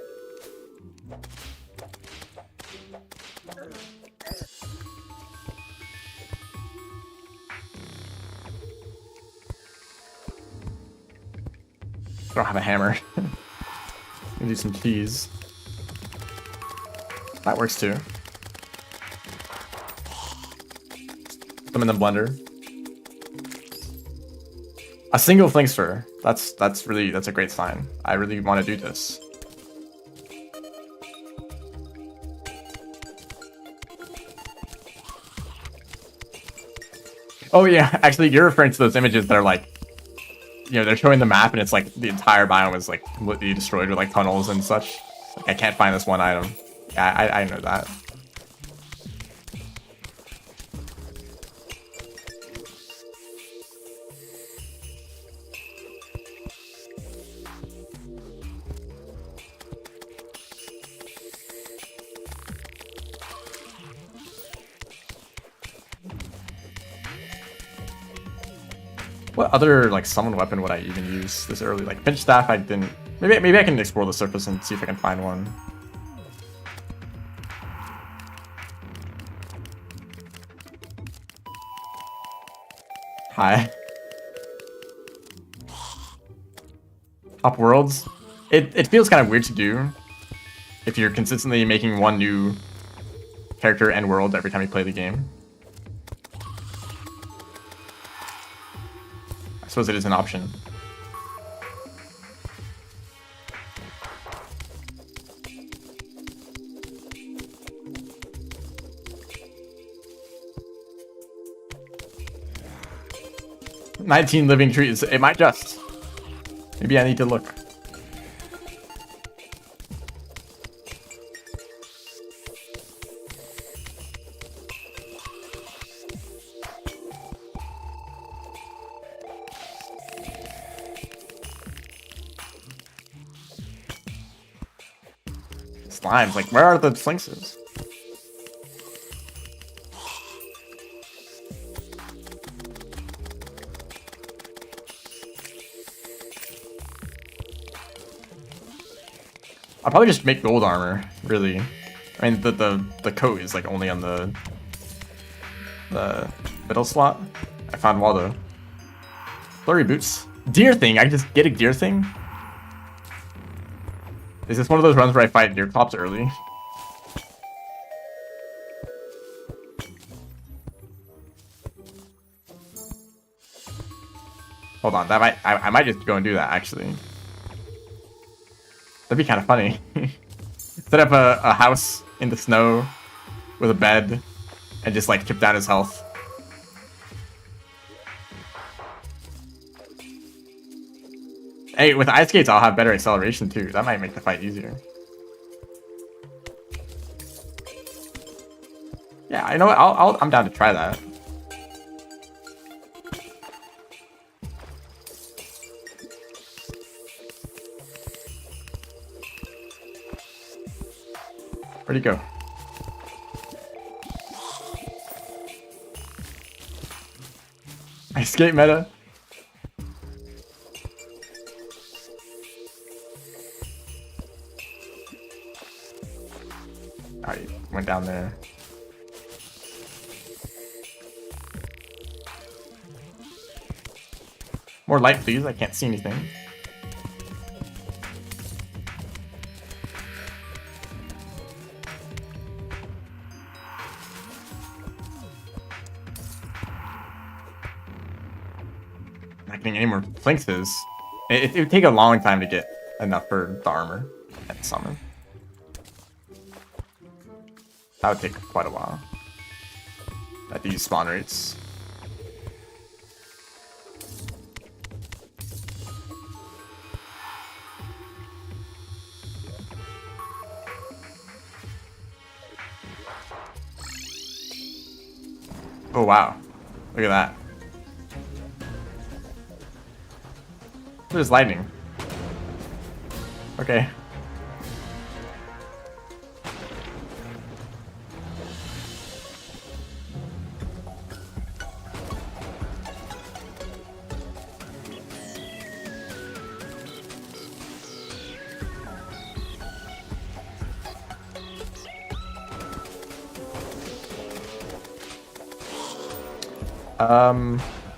Speaker 1: I don't have a hammer. Do some cheese. That works too. Put them in the blender. A single flinkster. That's a great sign. I really want to do this. Oh yeah, actually you're referring to those images that are like, you know, they're showing the map and it's like the entire biome is like completely destroyed with like tunnels and such. Like I can't find this one item. Yeah, I know that. What other like summoned weapon would I even use this early? Like pinch staff, I didn't. Maybe I can explore the surface and see if I can find one. Hi. Top worlds. It feels kind of weird to do if you're consistently making one new character and world every time you play the game. I suppose it is an option. "19 living trees." It might just. Maybe I need to look. Slimes, like where are the flinkses? I'll probably just make gold armor, really. I mean, the coat is like only on the middle slot. I found Waldo. Flurry boots. Deer thing. I can just get a deer thing. Is this one of those runs where I fight deer clops early? Hold on, that I might just go and do that actually. That'd be kind of funny. Set up a house in the snow with a bed and just like chip down his health. Hey, with ice skates, I'll have better acceleration too. That might make the fight easier. Yeah, I know what, I'm down to try that. Where'd he go? Ice skate meta. Alright, went down there. More light, please. I can't see anything. Not getting any more flinxes. It would take a long time to get enough for the armor and summon. That would take quite a while at these spawn rates. Oh wow, look at that. There's lightning. Okay.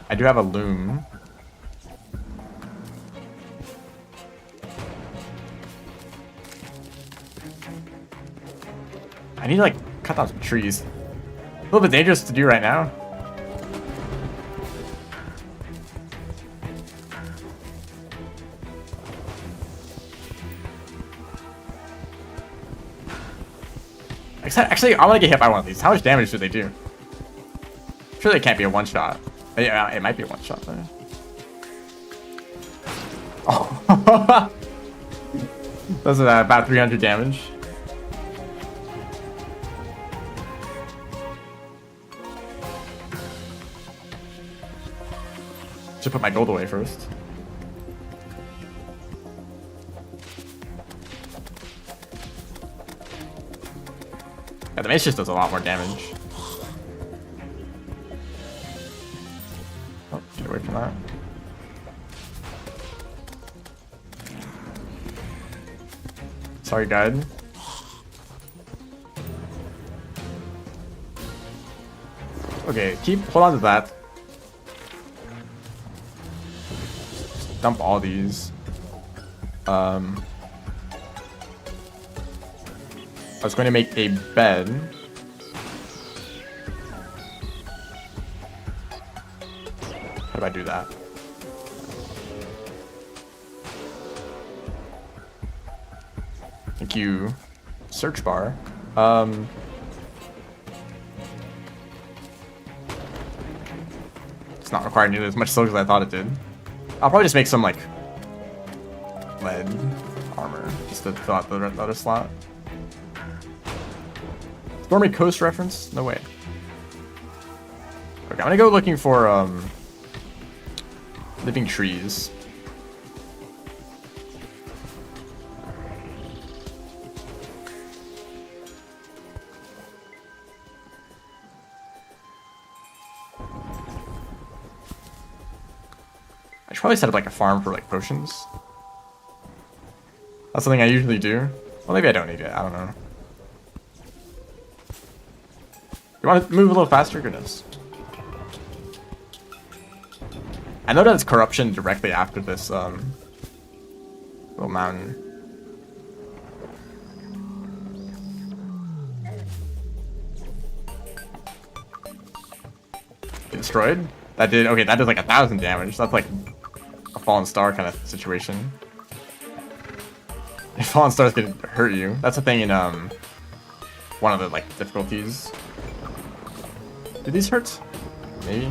Speaker 1: I do have a loom. I need to like cut down some trees. A little bit dangerous to do right now. Actually, I want to get hit by one of these. How much damage do they do? Sure, they can't be a one-shot. Yeah, it might be a one-shot though. Oh, that's about 300 damage. Should put my gold away first. Yeah, the mace just does a lot more damage. Oh, get away from that. Sorry, guide. Okay, hold on to that. Dump all these. I was going to make a bed. How do I do that? Thank you. Search bar. It's not requiring nearly as much silk as I thought it did. I'll probably just make some like lead armor just to fill out the other slot. Stormy Coast reference? No way. Okay, I'm gonna go looking for living trees. I should probably set up like a farm for like potions. That's something I usually do. Well, maybe I don't need it. I don't know. You want to move a little faster? Goodness. I know that it's corruption directly after this little mountain. Destroyed? That did, okay, that did like 1,000 damage. That's like a fallen star kind of situation. If fallen stars can hurt you. That's a thing in one of the like difficulties. Do these hurt? Maybe.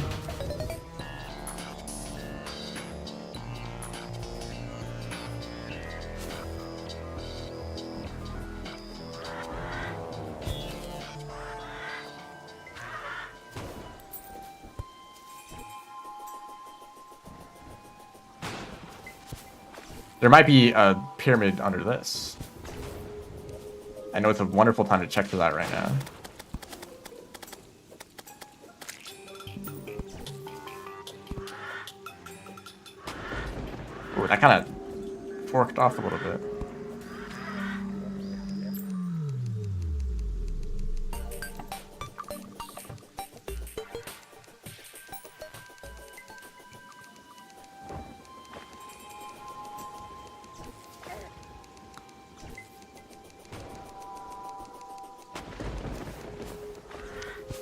Speaker 1: There might be a pyramid under this. I know it's a wonderful time to check for that right now. Oh, that kind of forked off a little bit.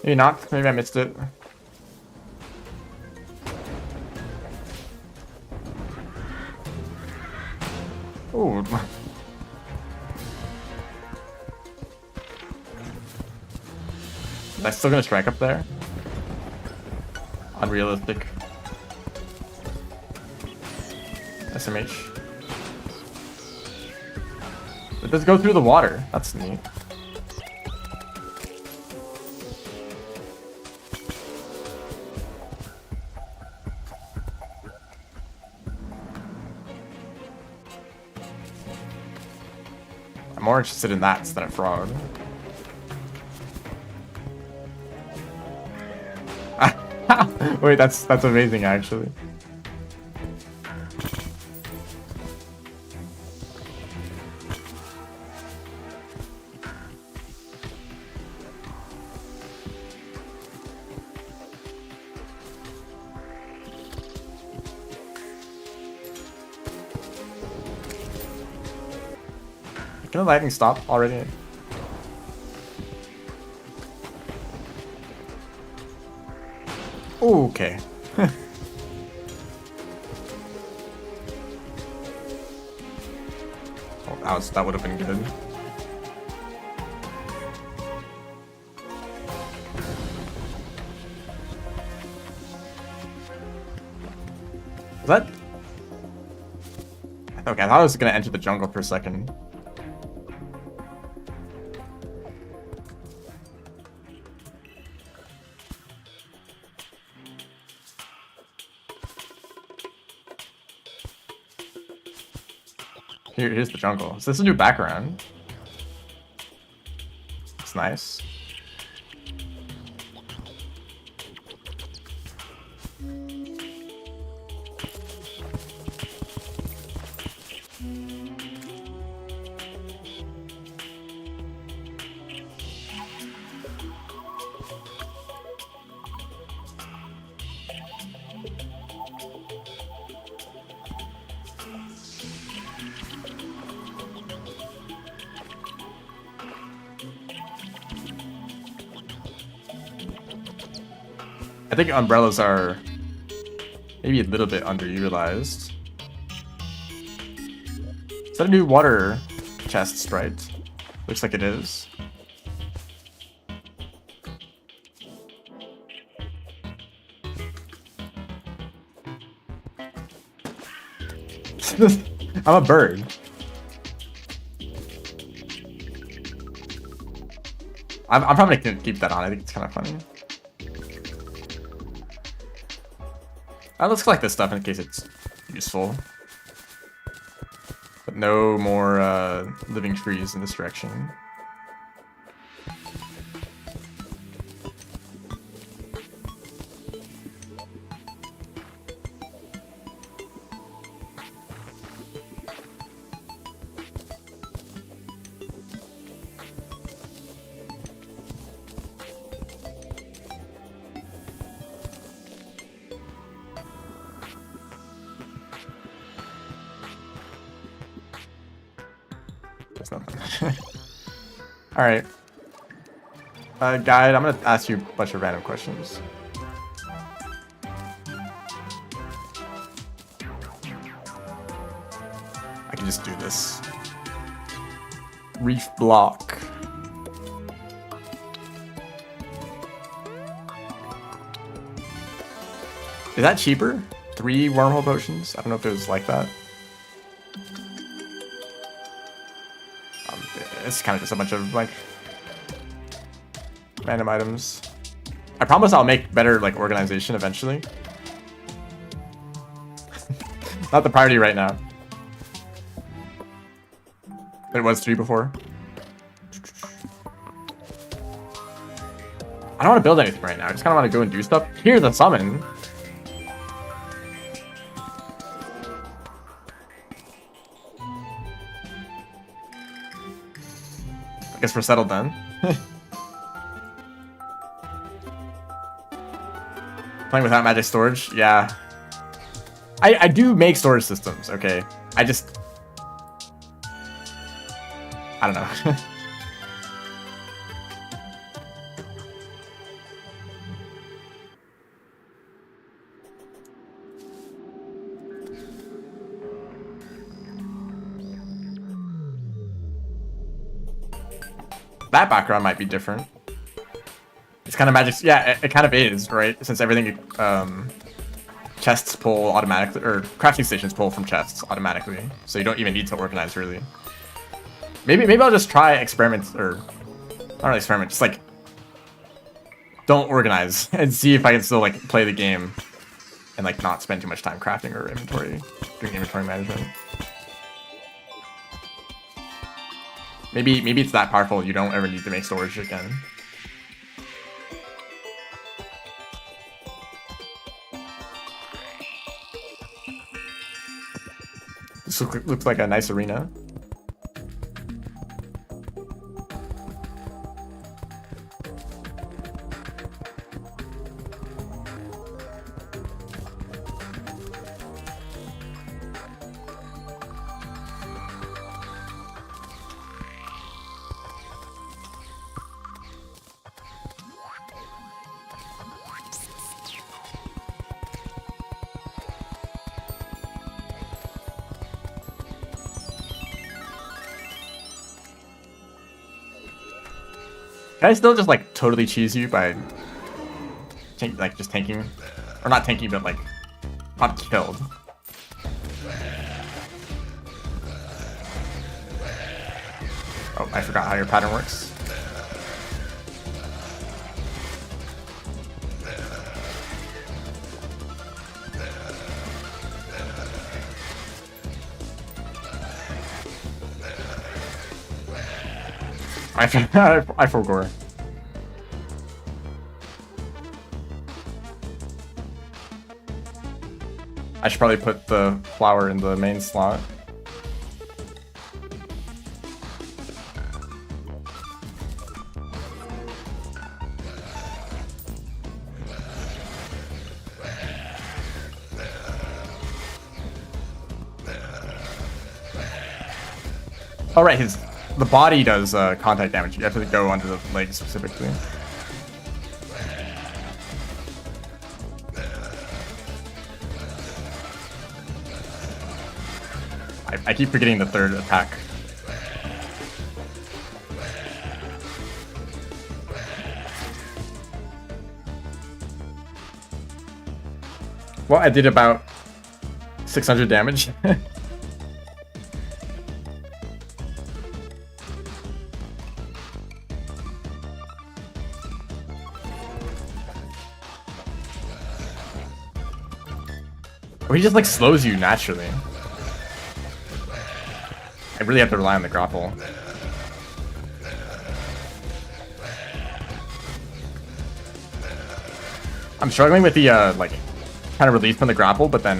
Speaker 1: Maybe not. Maybe I missed it. Ooh. Am I still gonna strike up there? Unrealistic. SMH. It does go through the water. That's neat. I'm more interested in that than a frog. Wait, that's amazing actually. Can the lightning stop already? Ooh, okay. Oh, that would have been good. Is that? Okay, I thought I was gonna enter the jungle for a second. Here's the jungle. Is this a new background? It's nice. I think umbrellas are maybe a little bit underutilized. Is that a new water chest sprite? Looks like it is. I'm a bird. I'm probably gonna keep that on. I think it's kind of funny. Let's collect this stuff in case it's useful. But no more living trees in this direction. There's nothing. Alright. Guide, I'm gonna ask you a bunch of random questions. I can just do this. Reef block. Is that cheaper? 3 wormhole potions? I don't know if it was like that. It's kind of just a bunch of like random items. I promise I'll make better like organization eventually. Not the priority right now. It was 3 before. I don't want to build anything right now. I just kind of want to go and do stuff. Here's a summon. I guess we're settled then. Playing without magic storage? Yeah. I do make storage systems, okay? I just... I don't know. that background might be different. It's kind of magic. Yeah, it kind of is, right? Since everything, chests pull automatically, or crafting stations pull from chests automatically, so you don't even need to organize really. Maybe I'll just try experiment, or not really experiment, just like don't organize and see if I can still like play the game and like not spend too much time crafting or doing inventory management. Maybe it's that powerful you don't ever need to make storage again. This looks like a nice arena. Can I still just like totally cheese you by just tanking? Or not tanking, but like not killed. Oh, I forgot how your pattern works. I forgot. I should probably put the flower in the main slot. Oh right, the body does contact damage. You have to go under the legs specifically. I keep forgetting the third attack. Well, I did about 600 damage. Or he just like slows you naturally. I really have to rely on the grapple. I'm struggling with the like kind of release from the grapple, but then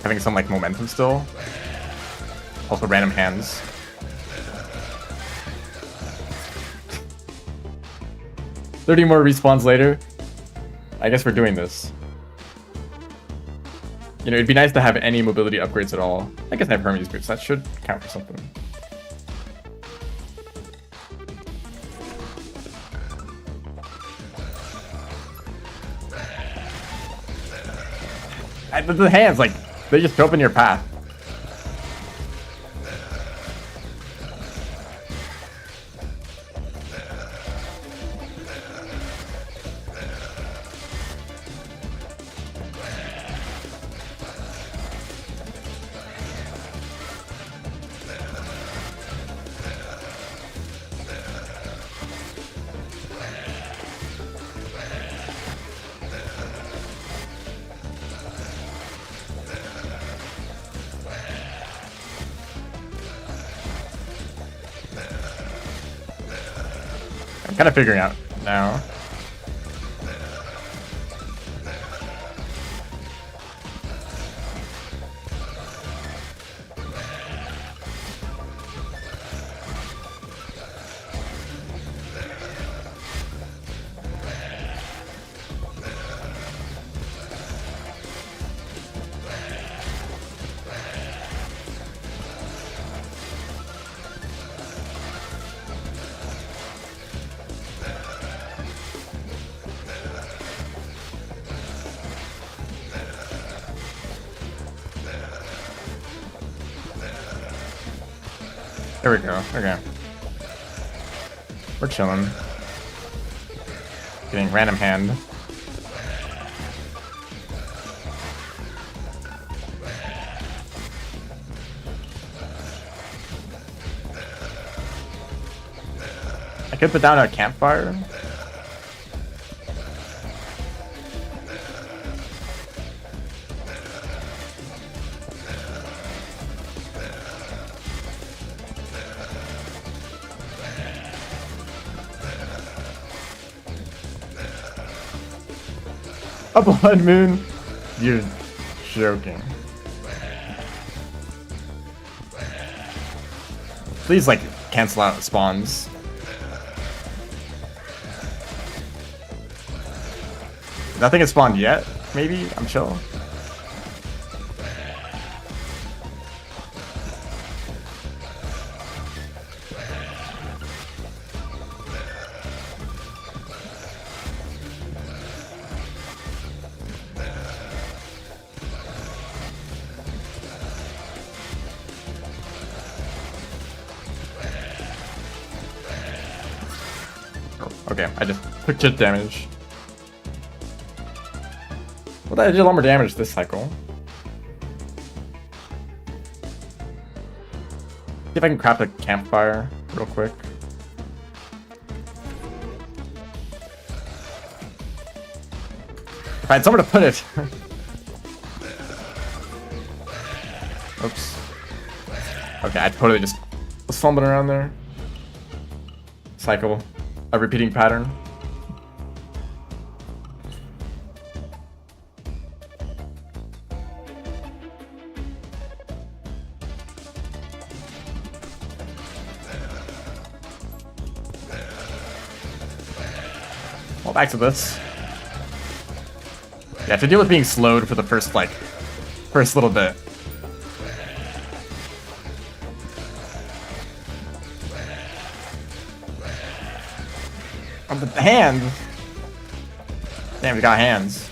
Speaker 1: having some like momentum still. Also random hands. "30 more respawns later." I guess we're doing this. You know, it'd be nice to have any mobility upgrades at all. I guess I have Hermes boots. That should count for something. The hands, like, they just open your path. I'm kind of figuring out now. There we go. Okay. We're chilling. Getting random hand. I could put down a campfire. A blood moon? You're joking. Please, like, cancel out spawns. Nothing has spawned yet, maybe? I'm chill. Okay, I just took chip damage. Well, that did a lot more damage this cycle. See if I can craft a campfire real quick. If I had somewhere to put it. Oops. Okay, I totally just fumbled around there. Cycle. A repeating pattern. Well, back to this. You have to deal with being slowed for the first little bit. Oh, the hand! Damn, we got hands.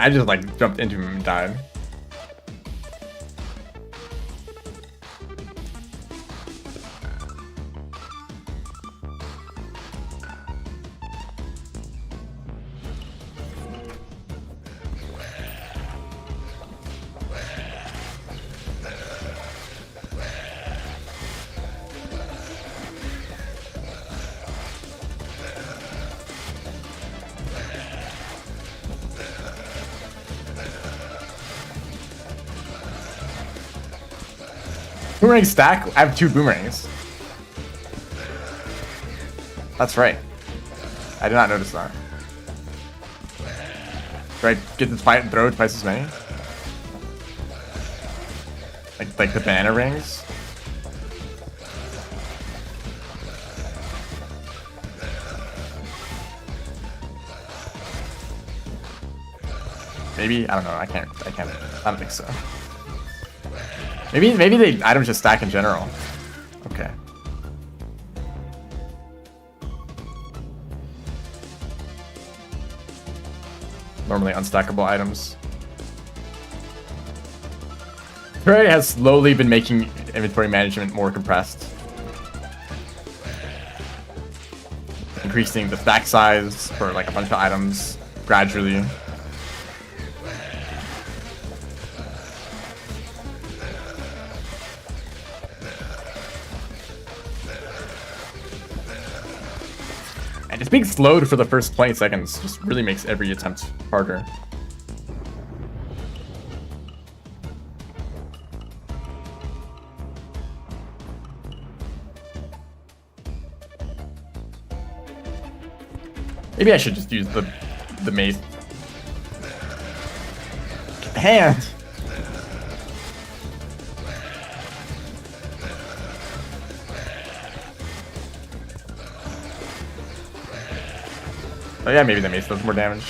Speaker 1: I just like jumped into him and died. Boomerang stack? I have 2 boomerangs. That's right. I did not notice that. Do I get this fight and throw twice as many? Like the banana rings? Maybe? I don't know. I can't. I don't think so. Maybe the items just stack in general. Okay. Normally unstackable items. Terraria has slowly been making inventory management more compressed. Increasing the stack size for like a bunch of items gradually. And just being slowed for the first 20 seconds just really makes every attempt harder. Maybe I should just use the mace. Hand. Oh yeah, maybe the mace does more damage.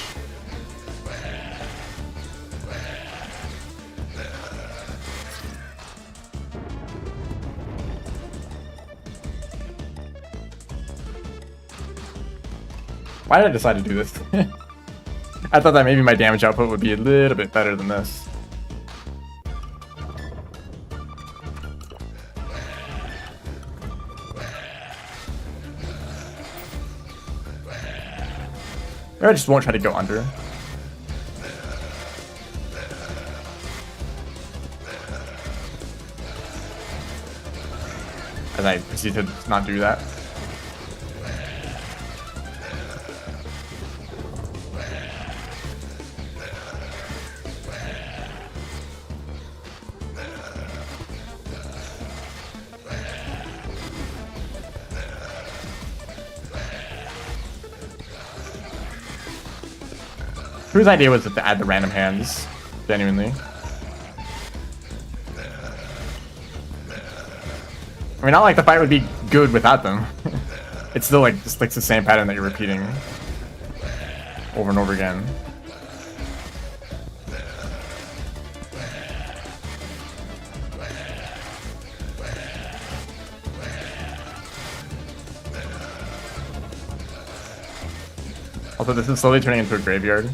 Speaker 1: Why did I decide to do this? I thought that maybe my damage output would be a little bit better than this. Or I just won't try to go under. As I proceed to not do that. Whose idea was it to add the random hands? Genuinely. I mean, not like the fight would be good without them. It's still like just like the same pattern that you're repeating over and over again. Also, this is slowly turning into a graveyard.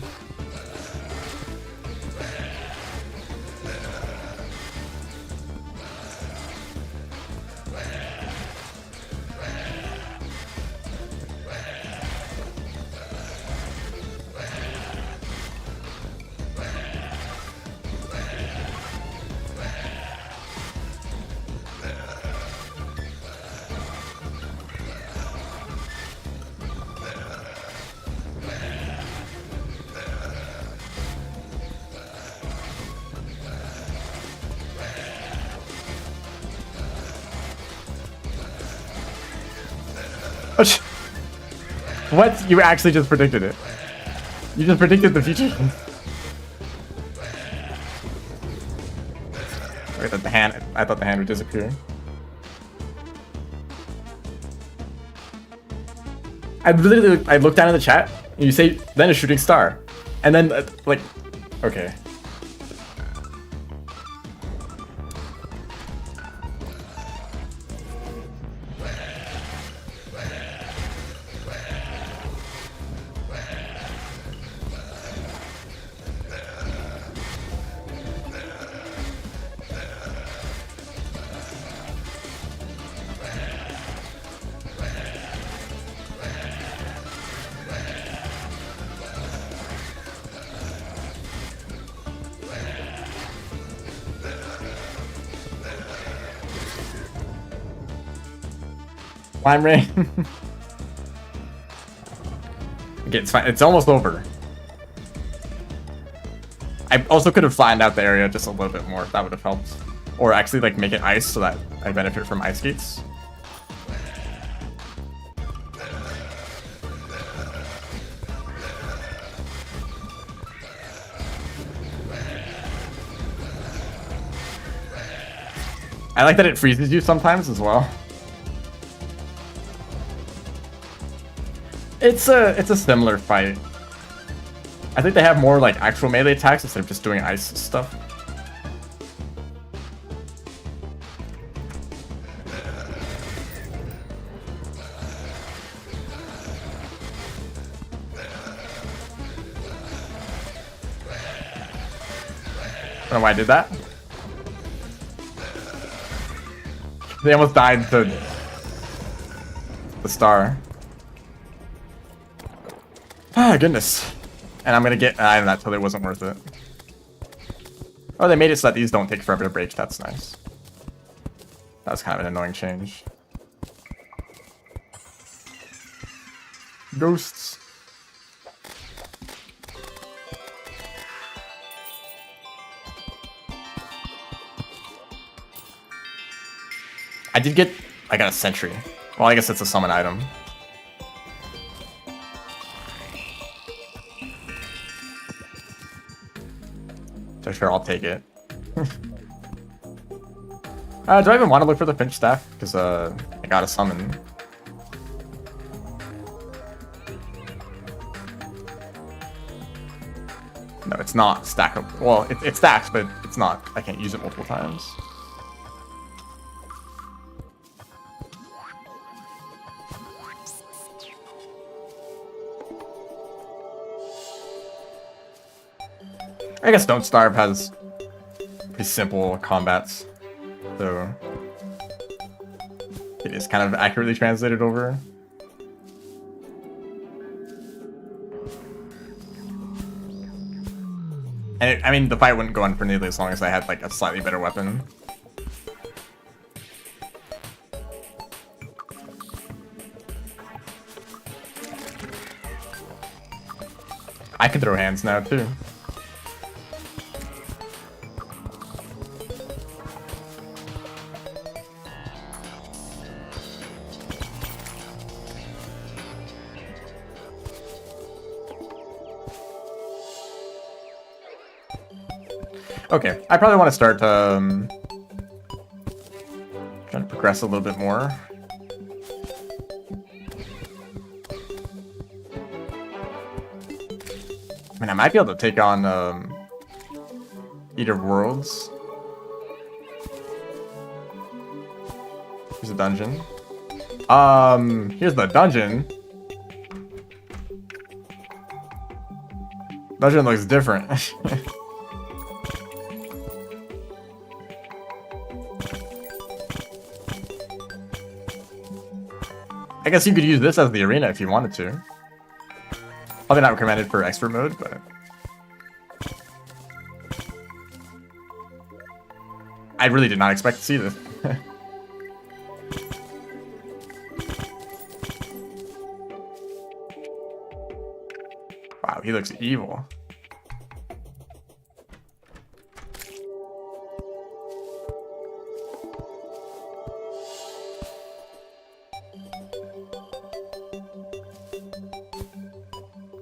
Speaker 1: What? You actually just predicted it. You just predicted the future. I thought the hand would disappear. I looked down in the chat, and you say, then a shooting star. And then, like, okay. Slime rain. Okay, it's fine. It's almost over. I also could have flattened out the area just a little bit more. That would have helped. Or actually, like, make it ice so that I benefit from ice skates. I like that it freezes you sometimes as well. It's a similar fight. I think they have more like actual melee attacks instead of just doing ice stuff. I don't know why I did that. They almost died to the star. Ah, goodness. And I'm gonna get an item that totally wasn't worth it. Oh, they made it so that these don't take forever to break. That's nice. That was kind of an annoying change. Ghosts. I did get, I got a sentry. Well, I guess it's a summon item. So sure, I'll take it. Do I even want to look for the Finch staff? Because I got a summon. No, it's not stackable. Well, it stacks, but it's not. I can't use it multiple times. I guess Don't Starve has pretty simple combats, so it is kind of accurately translated over. And I mean, the fight wouldn't go on for nearly as long as I had like a slightly better weapon. I can throw hands now too. Okay, I probably want to start trying to progress a little bit more. I mean, I might be able to take on Eater of Worlds. Here's a dungeon. Here's the dungeon. Dungeon looks different. I guess you could use this as the arena if you wanted to. Probably not recommended for expert mode, but I really did not expect to see this. Wow, he looks evil.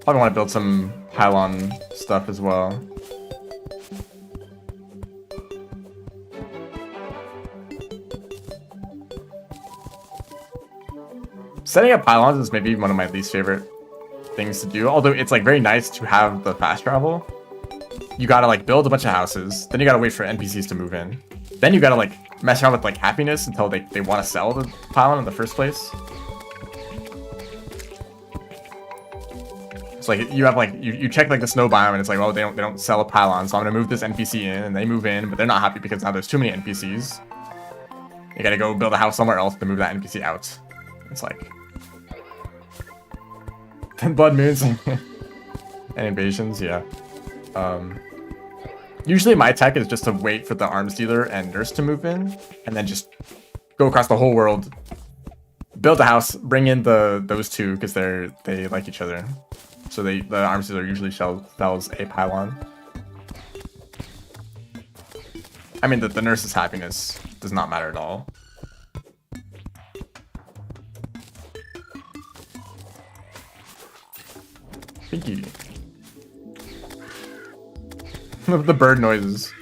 Speaker 1: Probably want to build some pylon stuff as well. Setting up pylons is maybe one of my least favorite things to do, although it's like very nice to have the fast travel. You gotta like build a bunch of houses, then you gotta wait for NPCs to move in. Then you gotta like mess around with like happiness until they want to sell the pylon in the first place. Like you have like you check like the snow biome and it's like, well, they don't sell a pylon, so I'm gonna move this NPC in, and they move in, but they're not happy because now there's too many NPCs. You gotta go build a house somewhere else to move that NPC out. It's like 10 blood moons and invasions, yeah. Usually my tech is just to wait for the arms dealer and nurse to move in, and then just go across the whole world, build a house, bring in those two because they like each other. So the arms dealer usually sells a pylon. I mean, the nurse's happiness does not matter at all. Pinky. The bird noises.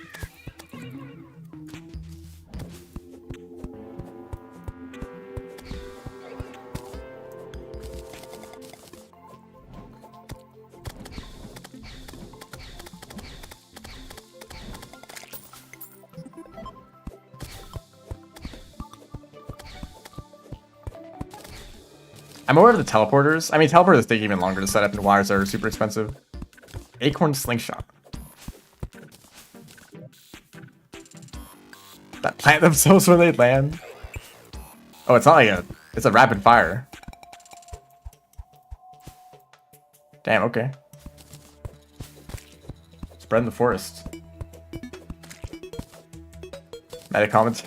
Speaker 1: I'm aware of the teleporters. I mean, teleporters take even longer to set up, and wires are super expensive. Acorn slingshot. That plant themselves when they land. Oh, it's not like it's a rapid fire. Damn, okay. Spread in the forest. Meta comments.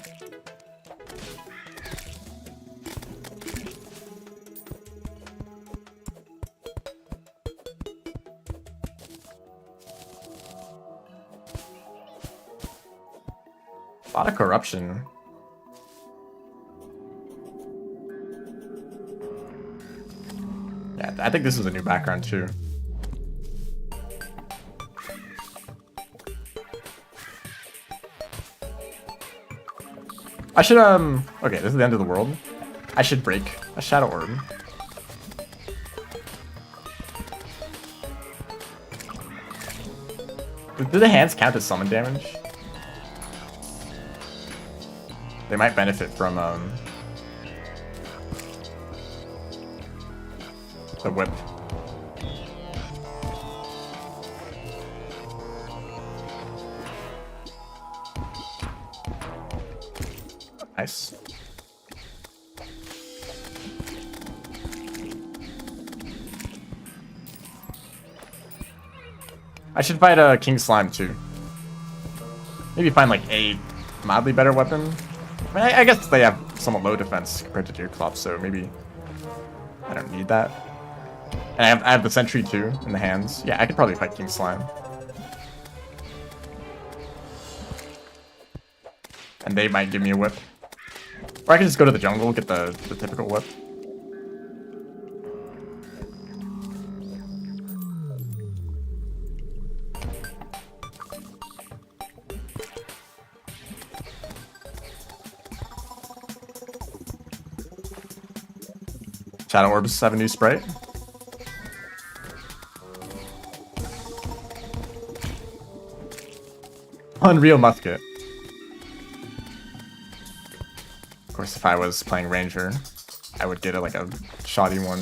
Speaker 1: A lot of corruption. Yeah, I think this is a new background too. I should, okay, this is the end of the world. I should break a shadow orb. Do the hands count as summon damage? They might benefit from, the whip. Nice. I should fight a King Slime too. Maybe find like a mildly better weapon. I mean, I guess they have somewhat low defense compared to Deerclops, so maybe I don't need that. And I have the Sentry too in the hands. Yeah, I could probably fight King Slime. And they might give me a whip. Or I can just go to the jungle, get the typical whip. Shadow Orbs have a new sprite. Unreal Musket. Of course, if I was playing Ranger, I would get like a shoddy one.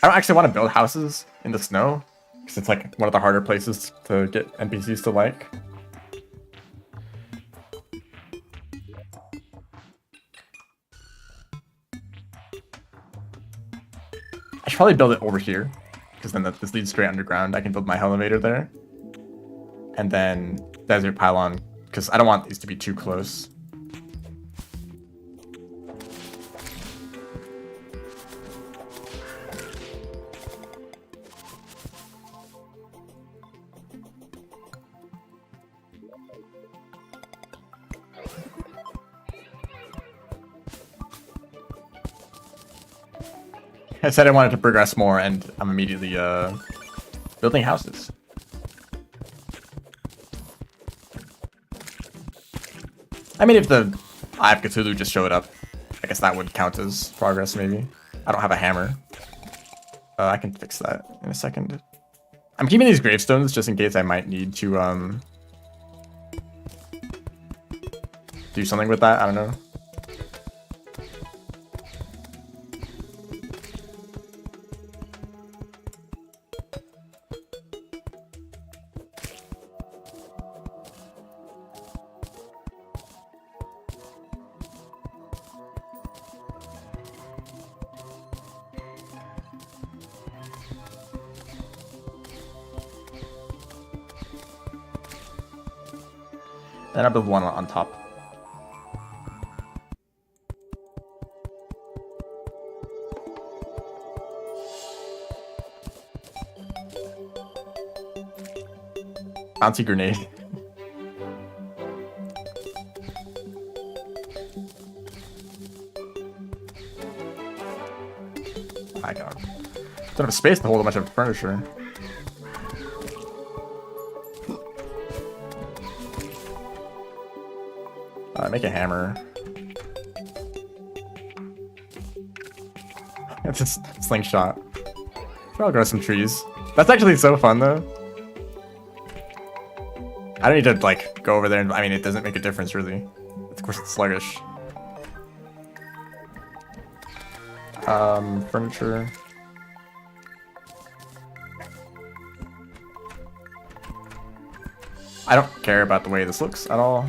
Speaker 1: I don't actually want to build houses in the snow, because it's like one of the harder places to get NPCs to like. I should probably build it over here, because then this leads straight underground. I can build my elevator there. And then desert pylon, because I don't want these to be too close. I said I wanted to progress more, and I'm immediately building houses. I mean, if the Eye of Cthulhu just showed up, I guess that would count as progress, maybe. I don't have a hammer. I can fix that in a second. I'm keeping these gravestones just in case I might need to do something with that. I don't know. And I build one on top. Bouncy grenade. My god. Don't have space to hold a bunch of furniture. Make a hammer. It's just slingshot. Sure, I'll grow some trees. That's actually so fun though. I don't need to like go over there and I mean it doesn't make a difference really. Of course it's sluggish. Furniture. I don't care about the way this looks at all.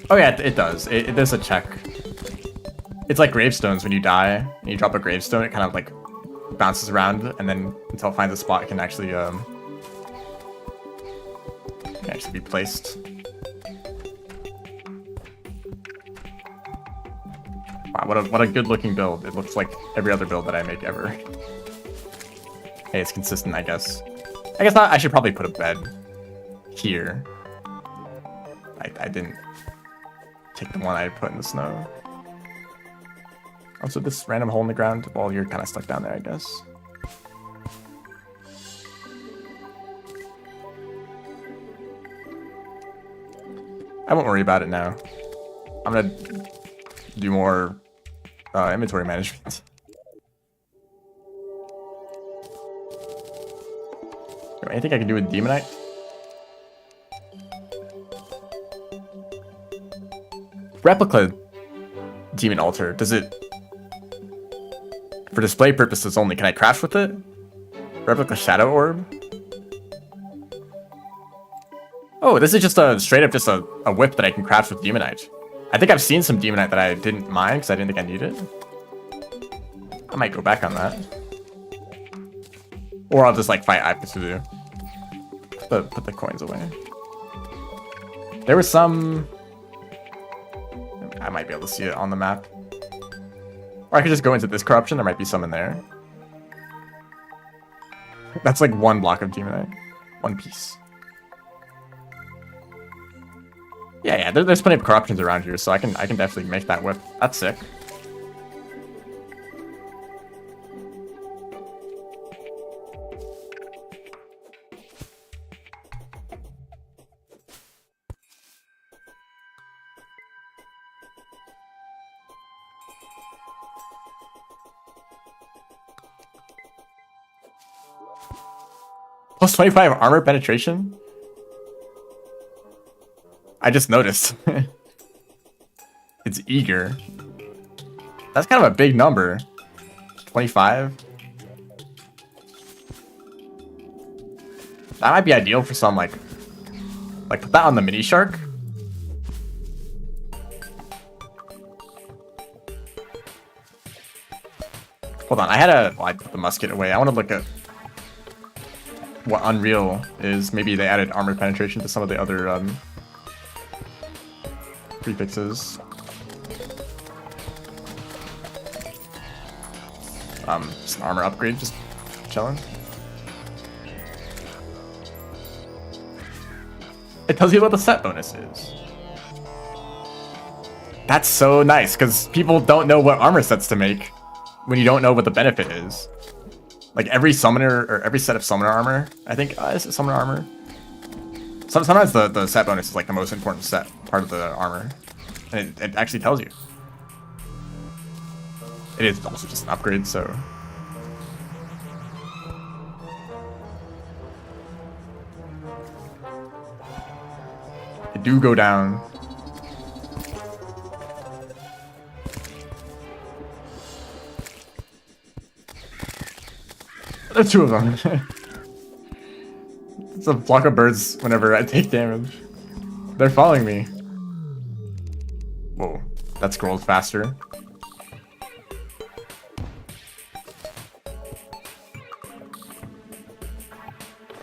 Speaker 1: Oh yeah, it does. There's a check. It's like gravestones. When you die and you drop a gravestone, it kind of like bounces around and then until it finds a spot, it can actually Can actually be placed. Wow, what a good looking build. It looks like every other build that I make ever. Hey, it's consistent, I guess. I guess not. I should probably put a bed here. I didn't take the one I put in the snow. Also, this random hole in the ground, well, you're kind of stuck down there, I guess. I won't worry about it now. I'm gonna do more inventory management. Anything I can do with Demonite? Replica Demon Altar, does it... For display purposes only, can I craft with it? Replica Shadow Orb? Oh, this is just a straight up just a whip that I can craft with Demonite. I think I've seen some Demonite that I didn't mine because I didn't think I needed it. I might go back on that. Or I'll just like fight Ipasudu. Put the coins away. There was some... I might be able to see it on the map. Or I could just go into this corruption. There might be some in there. That's like one block of Demonite. One piece. Yeah, there's plenty of corruptions around here, so I can definitely make that whip. That's sick. Plus 25 armor penetration? I just noticed. It's eager. That's kind of a big number. 25? That might be ideal for some, like put that on the mini shark. Hold on, well, I put the musket away. I want to look at what Unreal is. Maybe they added armor penetration to some of the other prefixes. Just an armor upgrade, just chilling. It tells you what the set bonus is. That's so nice, because people don't know what armor sets to make when you don't know what the benefit is. Like every summoner, or every set of summoner armor, I think, is it summoner armor? Sometimes the set bonus is like the most important set part of the armor. And it actually tells you. It is also just an upgrade, so... They do go down. There's two of them. It's a flock of birds whenever I take damage. They're following me. Whoa, that scrolls faster.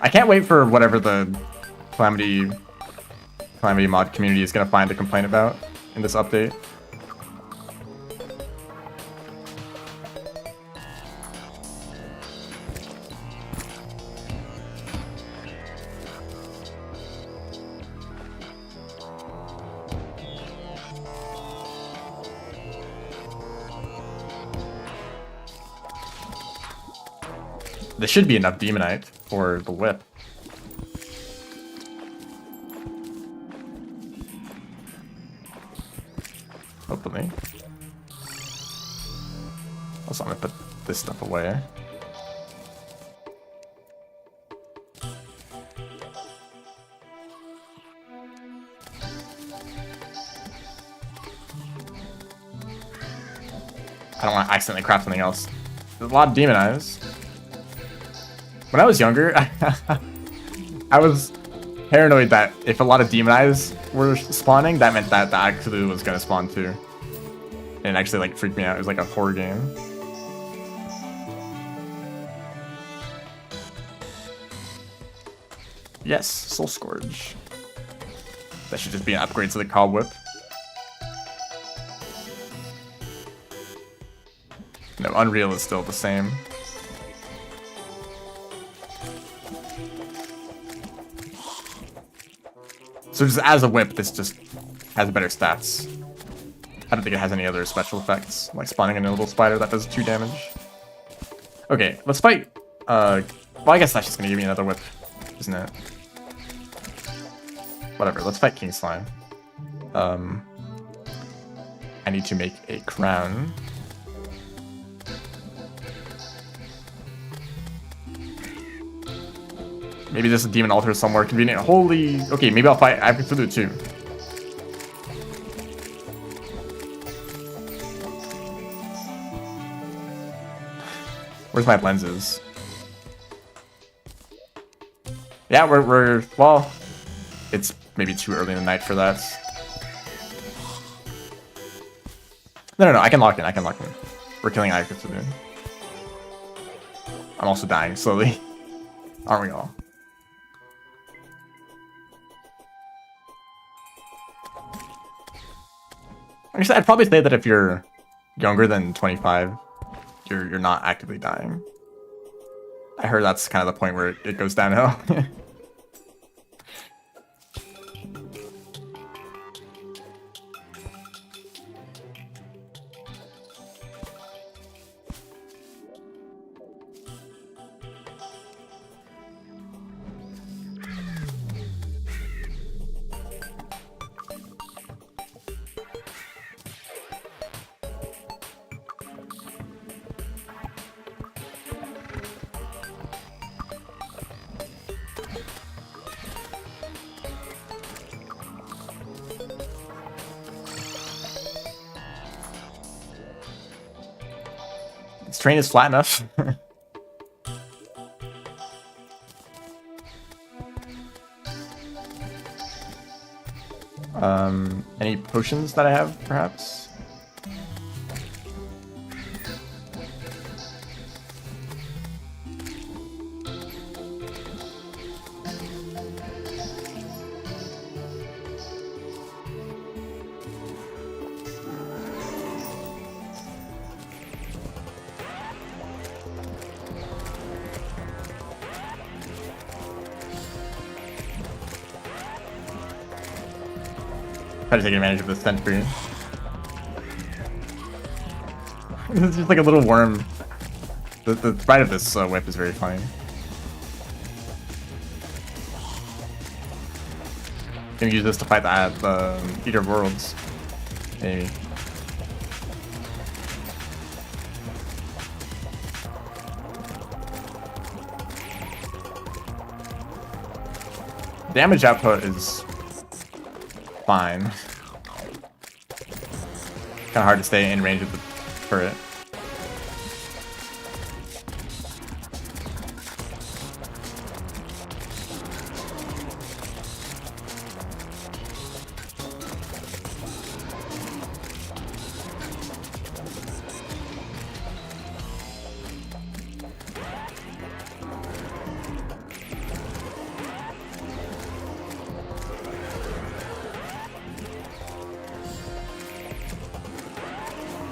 Speaker 1: I can't wait for whatever the Calamity mod community is gonna find to complain about in this update. There should be enough Demonite for the whip. Hopefully. Also, I'm gonna put this stuff away. I don't want to accidentally craft something else. There's a lot of demon eyes. When I was younger, I was paranoid that if a lot of demon eyes were spawning, that meant that the Ipasudu was gonna spawn too. And it actually like freaked me out. It was like a horror game. Yes, Soul Scourge. That should just be an upgrade to the Cob Whip. No, Unreal is still the same. So just as a whip, this just has better stats. I don't think it has any other special effects, like spawning in a little spider that does 2 damage. Okay, let's fight. Well, I guess that's just gonna give me another whip, isn't it? Whatever, let's fight King Slime. I need to make a crown. Maybe there's a demon altar somewhere convenient. Holy... Okay, maybe I'll fight Ivory Cthulhu too. Where's my lenses? Yeah, we're... Well, it's maybe too early in the night for that. No, I can lock in. We're killing Ivory Cthulhu. I'm also dying slowly. Aren't we all? Actually, I'd probably say that if you're younger than 25, you're not actively dying. I heard that's kind of the point where it goes downhill. This train is flat enough. Any potions that I have, perhaps? Try to take advantage of this sentry. It's just like a little worm. The sprite of this whip is very funny. Can use this to fight the Eater of Worlds. Maybe. Damage output is fine. Kind of hard to stay in range of the turret.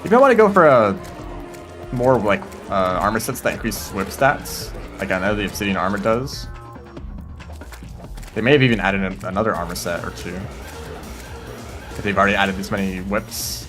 Speaker 1: If I want to go for a more like armor sets that increase whip stats, like I know the Obsidian armor does, they may have even added another armor set or two. If they've already added this many whips.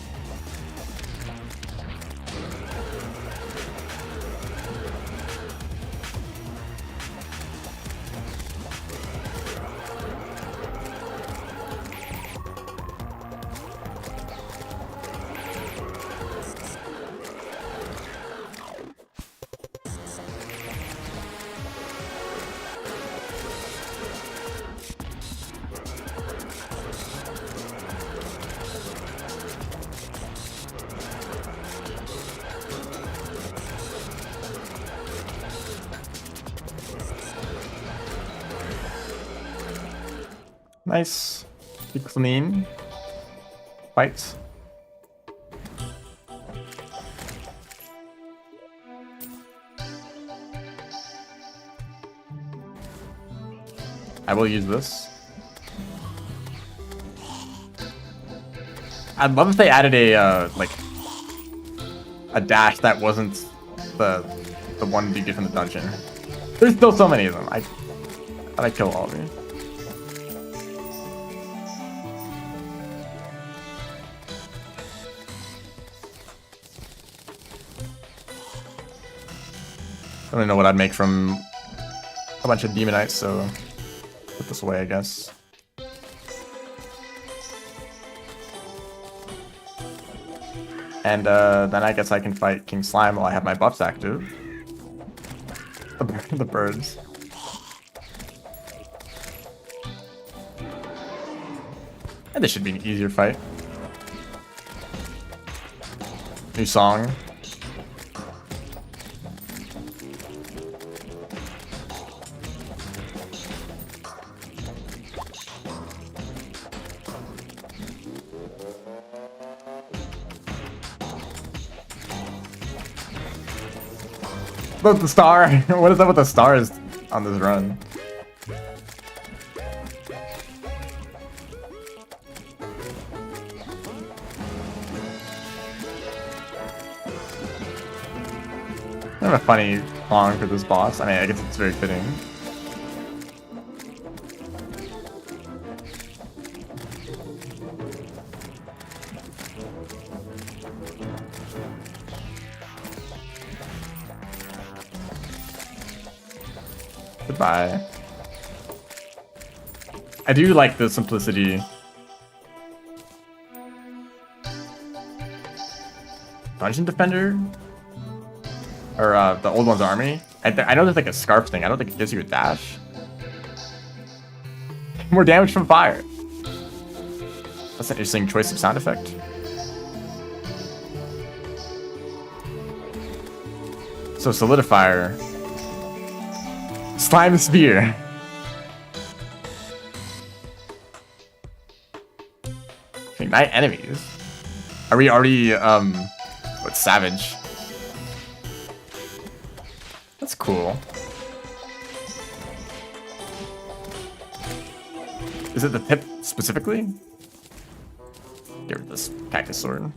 Speaker 1: Nice. Be clean. Fight. I will use this. I'd love if they added a like a dash that wasn't the one you get from the dungeon. There's still so many of them. I kill all of you. I don't know what I'd make from a bunch of demonites, so put this away, I guess. And then I guess I can fight King Slime while I have my buffs active. The birds. And this should be an easier fight. New song. Look, the star. What is up with the stars on this run? I have a funny song for this boss. I mean, I guess it's very fitting. Goodbye. I do like the simplicity. Dungeon Defender? Or the old one's army? I know there's like a scarf thing. I don't think it gives you a dash. More damage from fire. That's an interesting choice of sound effect. So Solidifier. Slime Spear. Ignite enemies. Are we already, what, Savage? That's cool. Is it the tip specifically? Get rid of this cactus sword.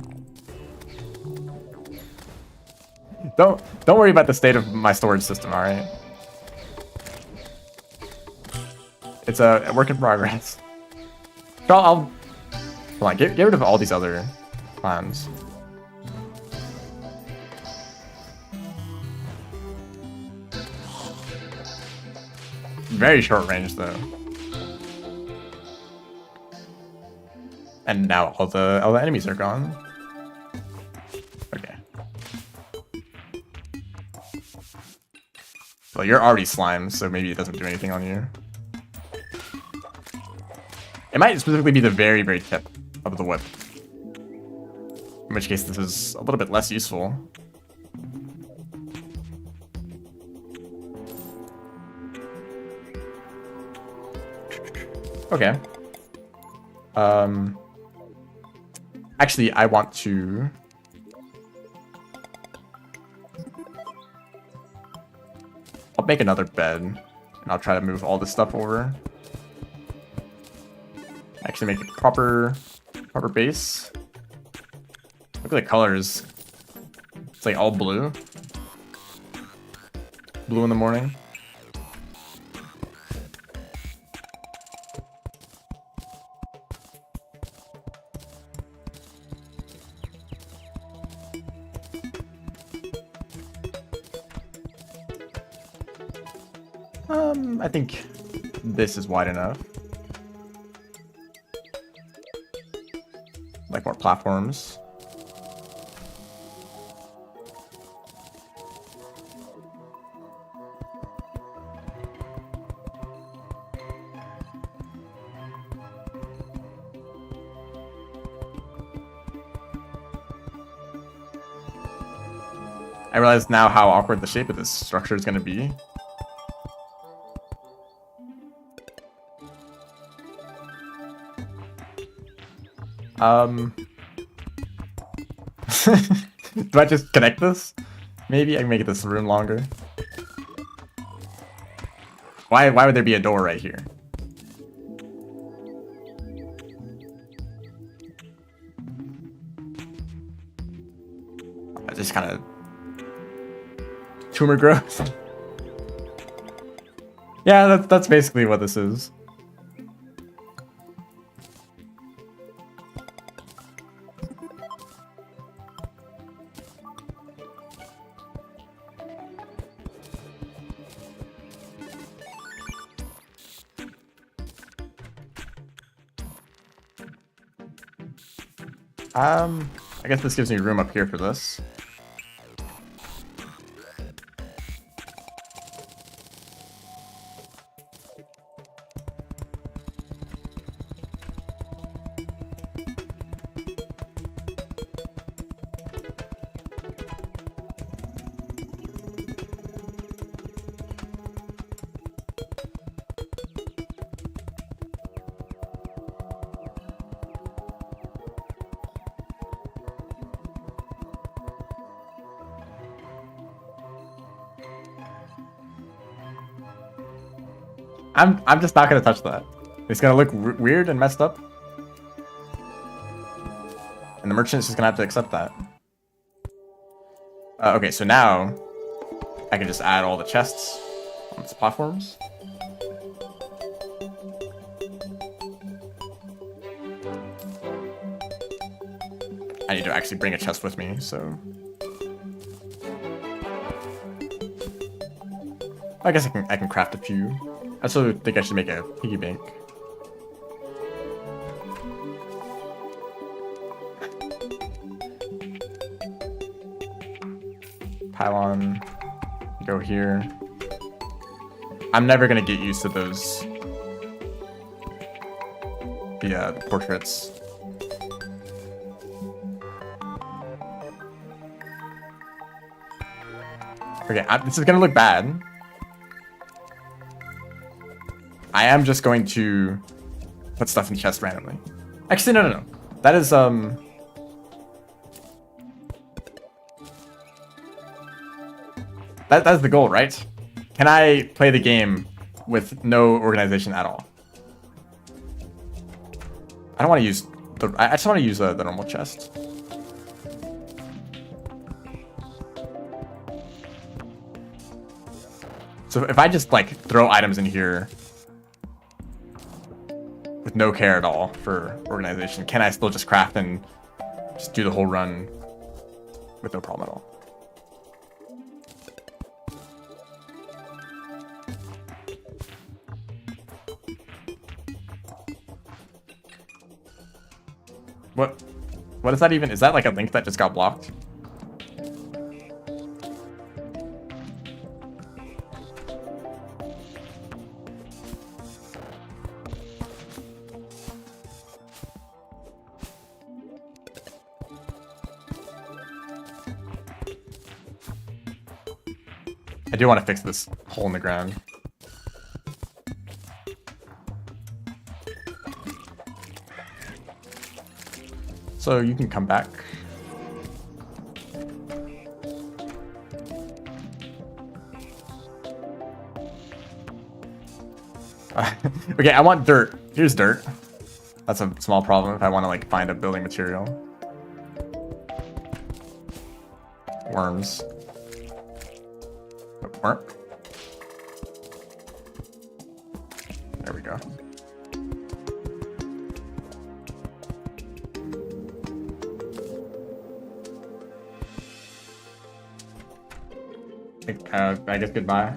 Speaker 1: Don't worry about the state of my storage system, alright? It's a work in progress. I'll hold on, get rid of all these other plans. Very short range though. And now all the enemies are gone. Okay. Well, you're already slime, so maybe it doesn't do anything on you. It might specifically be the very, very tip of the whip. In which case this is a little bit less useful. Okay. Actually, I want to... I'll make another bed, and I'll try to move all this stuff over. Actually make a proper base. Look at the colors. It's like all blue. Blue in the morning. I think this is wide enough. Like more platforms. I realize now how awkward the shape of this structure is going to be. Do I just connect this? Maybe I can make this room longer. Why would there be a door right here? Just kind of tumor growth. Yeah, that's basically what this is. I guess this gives me room up here for this. I'm just not gonna touch that. It's gonna look weird and messed up, and the merchant's just gonna have to accept that. Okay, so now I can just add all the chests on these platforms. I need to actually bring a chest with me, so I guess I can craft a few. I also think I should make a piggy bank. Pylon, go here. I'm never gonna get used to those. The portraits. Okay, this is gonna look bad. I am just going to put stuff in chest randomly. Actually, no. That is, That's the goal, right? Can I play the game with no organization at all? I don't want to use I just want to use the normal chest. So if I just like throw items in here with no care at all for organization, can I still just craft and just do the whole run with no problem at all? What is that even? Is that like a link that just got blocked? I do want to fix this hole in the ground. So you can come back. Okay, I want dirt. Here's dirt. That's a small problem if I want to like find a building material. Worms. Worm. There we go. I guess goodbye.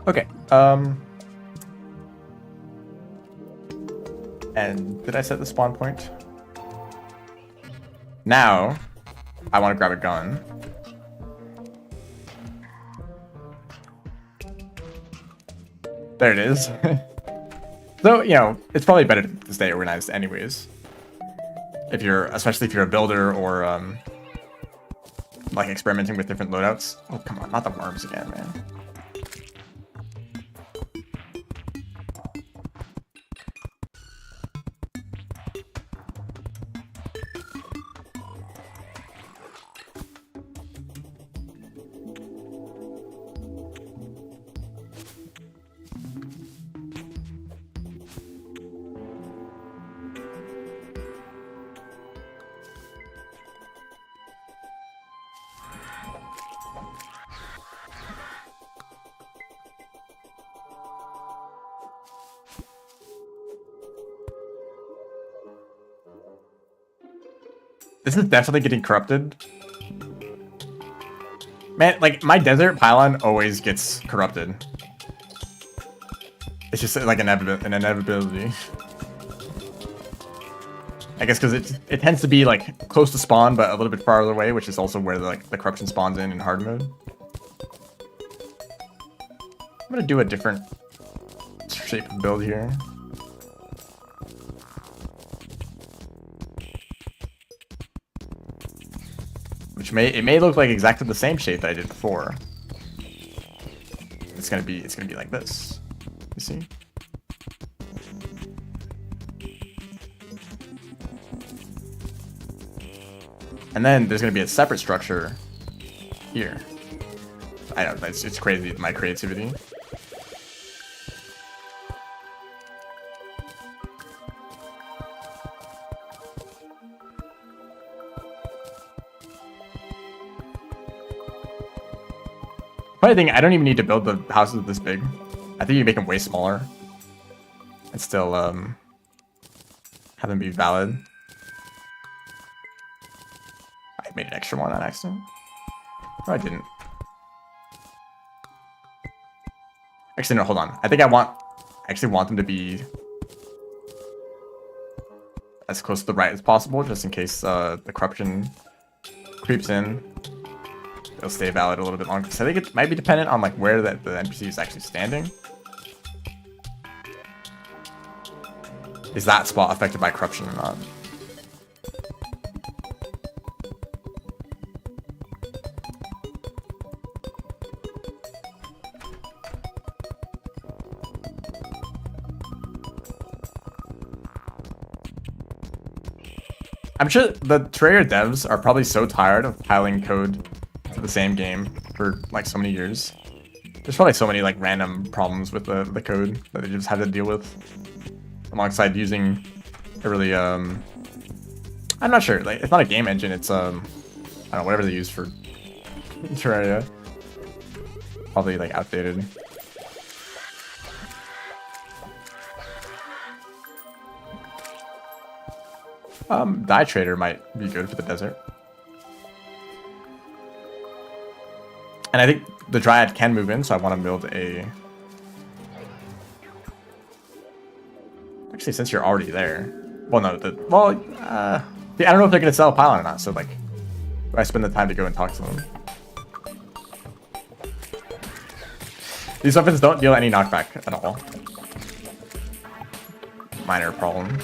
Speaker 1: Okay. And did I set the spawn point? Now, I want to grab a gun. There it is. Though, you know, it's probably better to stay organized anyways. Especially if you're a builder or, like experimenting with different loadouts. Oh, come on, not the worms again, man. This is definitely getting corrupted. Man, like, my desert pylon always gets corrupted. It's just like an inevitability. I guess because it tends to be like close to spawn, but a little bit farther away, which is also where the corruption spawns in hard mode. I'm gonna do a different shape of build here. Which may look like exactly the same shape that I did before. It's gonna be like this. You see? And then there's gonna be a separate structure here. I know, it's crazy, my creativity. Funny thing, I don't even need to build the houses this big. I think you make them way smaller and still have them be valid. I made an extra one on accident. No, I didn't. Actually, no, hold on. I think I actually want them to be as close to the right as possible, just in case the corruption creeps in. It'll stay valid a little bit longer. So I think it might be dependent on like where the NPC is actually standing. Is that spot affected by corruption or not? I'm sure the Terraria devs are probably so tired of piling code to the same game for like so many years. There's probably so many like random problems with the code that they just have to deal with, alongside using a really I'm not sure, like it's not a game engine, it's I don't know, whatever they use for Terraria. Probably like outdated. Dye Trader might be good for the desert. And I think the Dryad can move in, so I want to build a... Actually, since you're already there... Well, no, I don't know if they're going to sell a pylon or not, so like... I spend the time to go and talk to them. These weapons don't deal any knockback at all. Minor problem.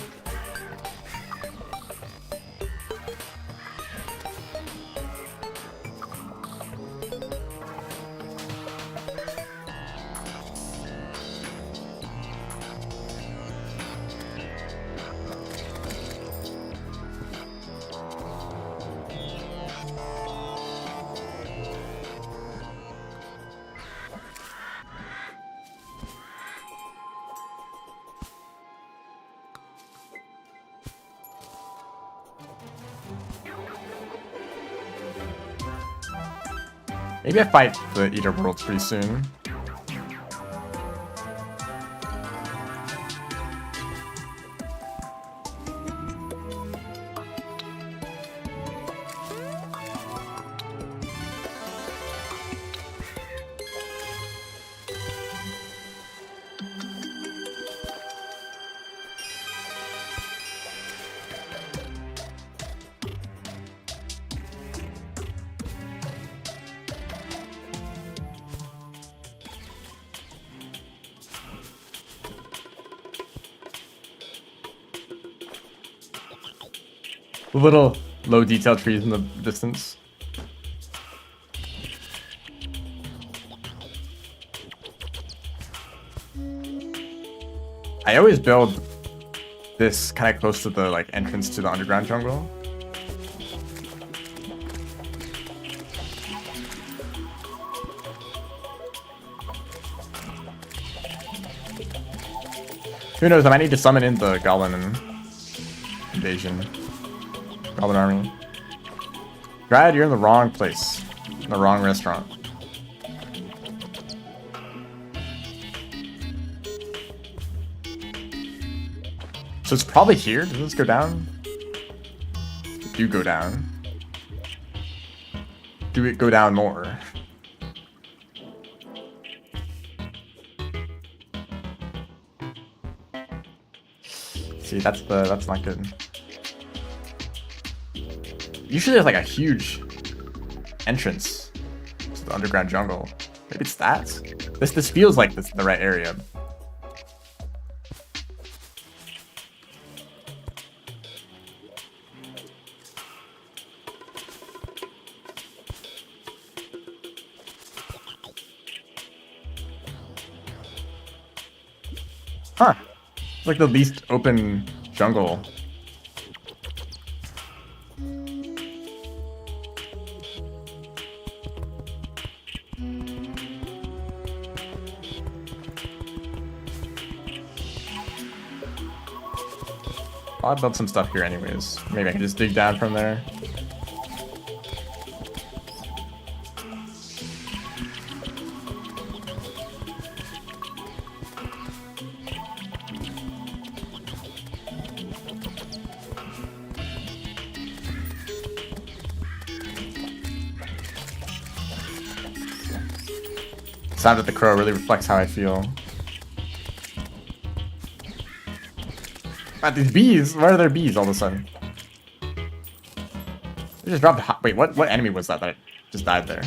Speaker 1: Maybe I fight the Eater Worlds pretty soon. The little low detail trees in the distance. I always build this kind of close to the like entrance to the underground jungle. Who knows, I might need to summon in the goblin invasion. Goblin army. Dryad, you're in the wrong place. In the wrong restaurant. So it's probably here. Does this go down? do go down. Do it go down more? See, that's not good. Usually there's like a huge entrance to the underground jungle. Maybe it's that? This feels like this is the right area. Huh. It's like the least open jungle. I'll build some stuff here anyways. Maybe I can just dig down from there. Sound of the crow really reflects how I feel. Wow, these bees! Why are there bees all of a sudden? They just dropped. Wait, what enemy was that just died there?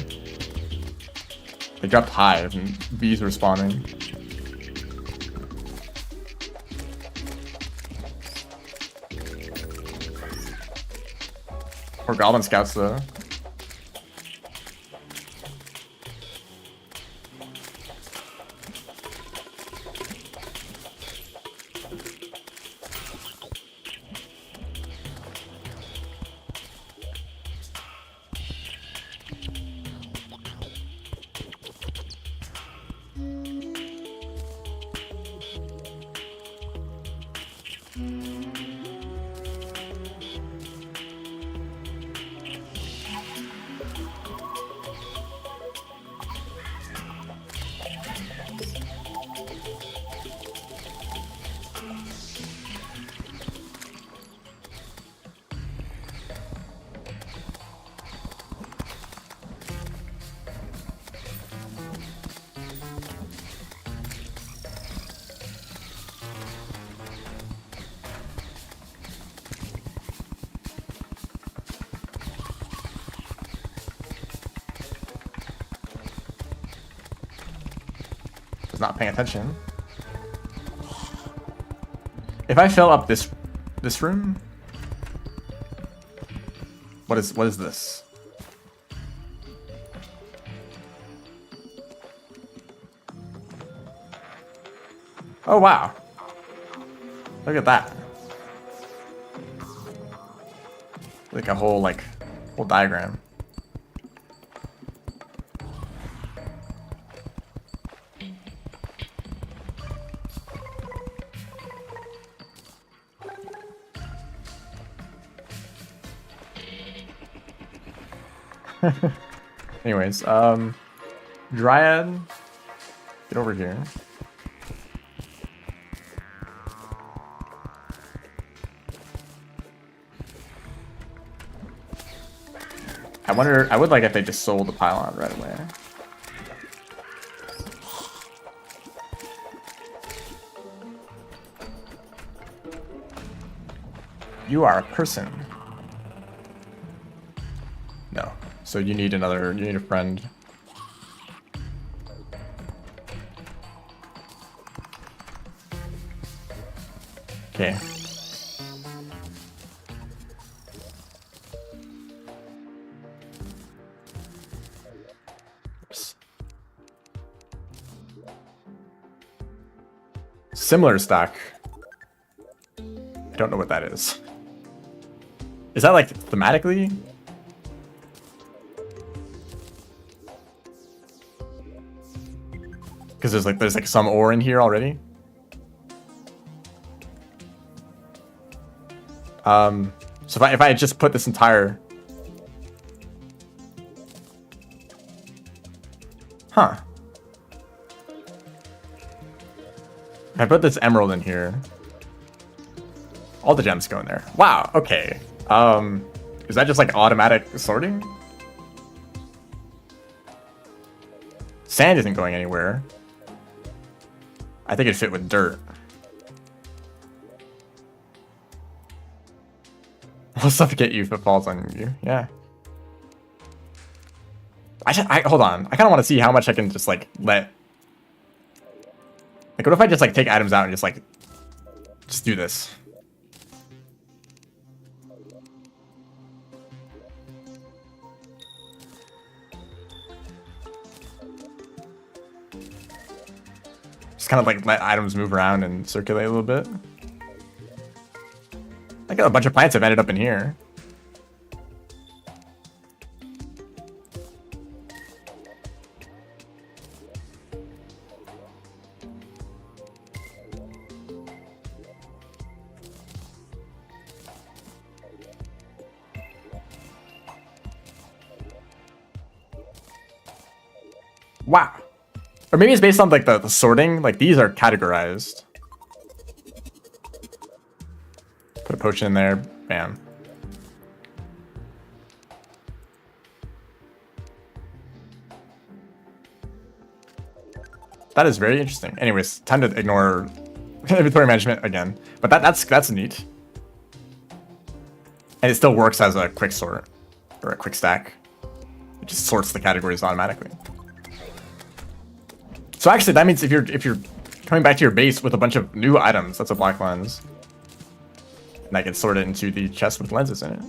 Speaker 1: They dropped hive and bees were spawning. Or goblin scouts though. Not paying attention. If I fill up this room, what is this? Oh wow. Look at that. Like a whole diagram. Anyways, Dryad, get over here. I would like if they just sold the pylon right away. You are a person. No. So you need a friend. Okay. Oops. Similar stack. I don't know what that is. Is that like thematically? Because there's like some ore in here already. So if I just put this entire, huh? If I put this emerald in here, all the gems go in there. Wow. Okay. Is that just like automatic sorting? Sand isn't going anywhere. I think it fit with dirt. I'll suffocate you if it falls on you. Yeah. Hold on. I kind of want to see how much I can just like let. Like, what if I just like take items out and just do this? Just kind of like let items move around and circulate a little bit. I got a bunch of plants have ended up in here. Wow. Or maybe it's based on like the sorting. Like these are categorized. Put a potion in there. Bam. That is very interesting. Anyways, time to ignore inventory management again. But that's neat. And it still works as a quick sort or a quick stack. It just sorts the categories automatically. So actually, that means if you're coming back to your base with a bunch of new items, that's a black lens, and that gets sorted into the chest with lenses in it.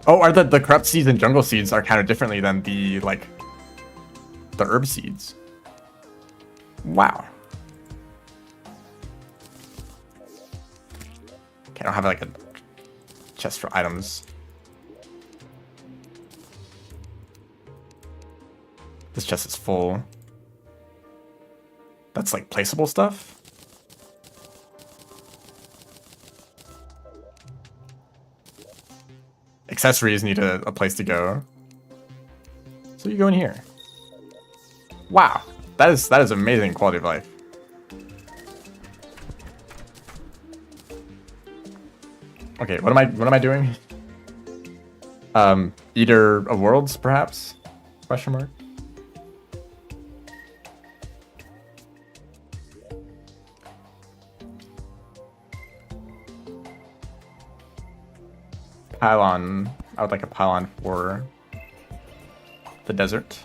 Speaker 1: Oh, are the corrupt seeds and jungle seeds are counted differently than the herb seeds? Wow. Okay, I don't have like a chest for items. This chest is full. That's like placeable stuff. Accessories need a place to go. So you go in here. Wow, that is amazing quality of life. Okay, what am I doing? Eater of Worlds, perhaps? Question mark. Pylon. I would like a pylon for the desert.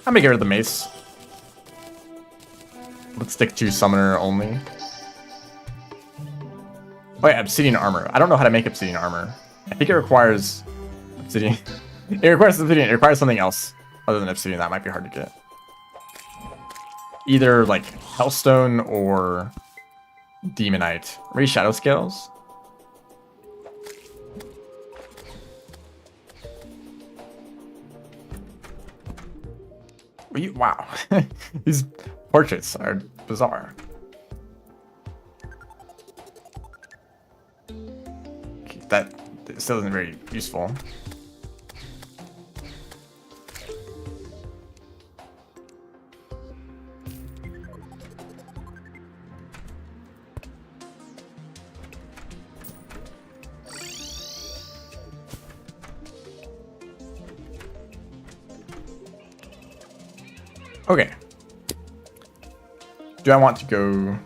Speaker 1: I'm gonna get rid of the mace. Let's stick to summoner only. Oh yeah, obsidian armor. I don't know how to make obsidian armor. I think it requires obsidian. It requires obsidian. It requires something else other than obsidian. That might be hard to get. Either like hellstone or demonite. Maybe shadow scales. Wow, these portraits are bizarre. Okay, that still isn't very useful. Okay. Do I want to go...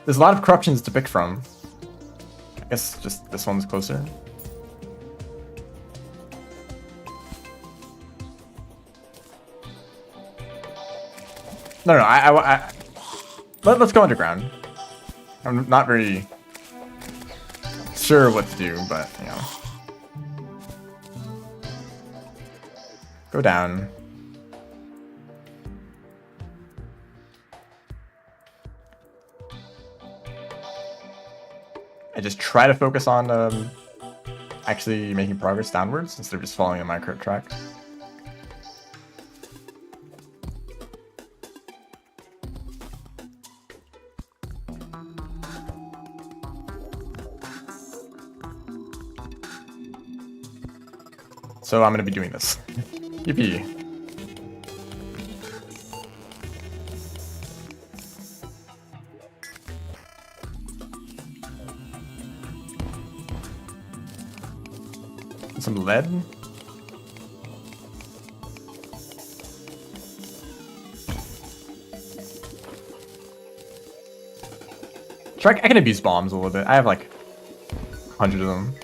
Speaker 1: There's a lot of corruptions to pick from. I guess just this one's closer. No, let's go underground. I'm not very sure what to do, but, you know. Go down. I just try to focus on actually making progress downwards instead of just following a minecart track. So I'm gonna be doing this. Yippee. Some lead. Sure, I can abuse bombs a little bit. I have like 100 of them.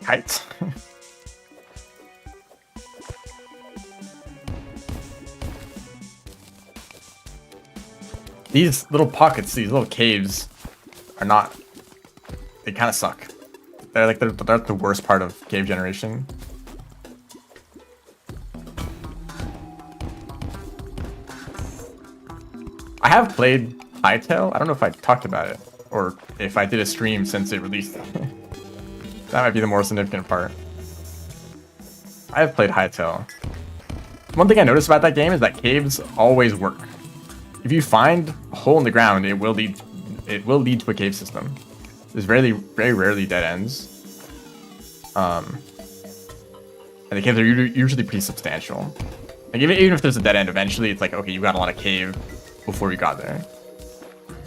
Speaker 1: Kite. These little pockets, these little caves, are not. They kind of suck. They're like they're the worst part of cave generation. I have played Hytale. I don't know if I talked about it or if I did a stream since it released. That might be the more significant part. I have played Hytale. One thing I noticed about that game is that caves always work. If you find a hole in the ground, it will lead to a cave system. There's very rarely dead ends. And the caves are usually pretty substantial. Like even if there's a dead end, eventually it's like, okay, you got a lot of cave before you got there.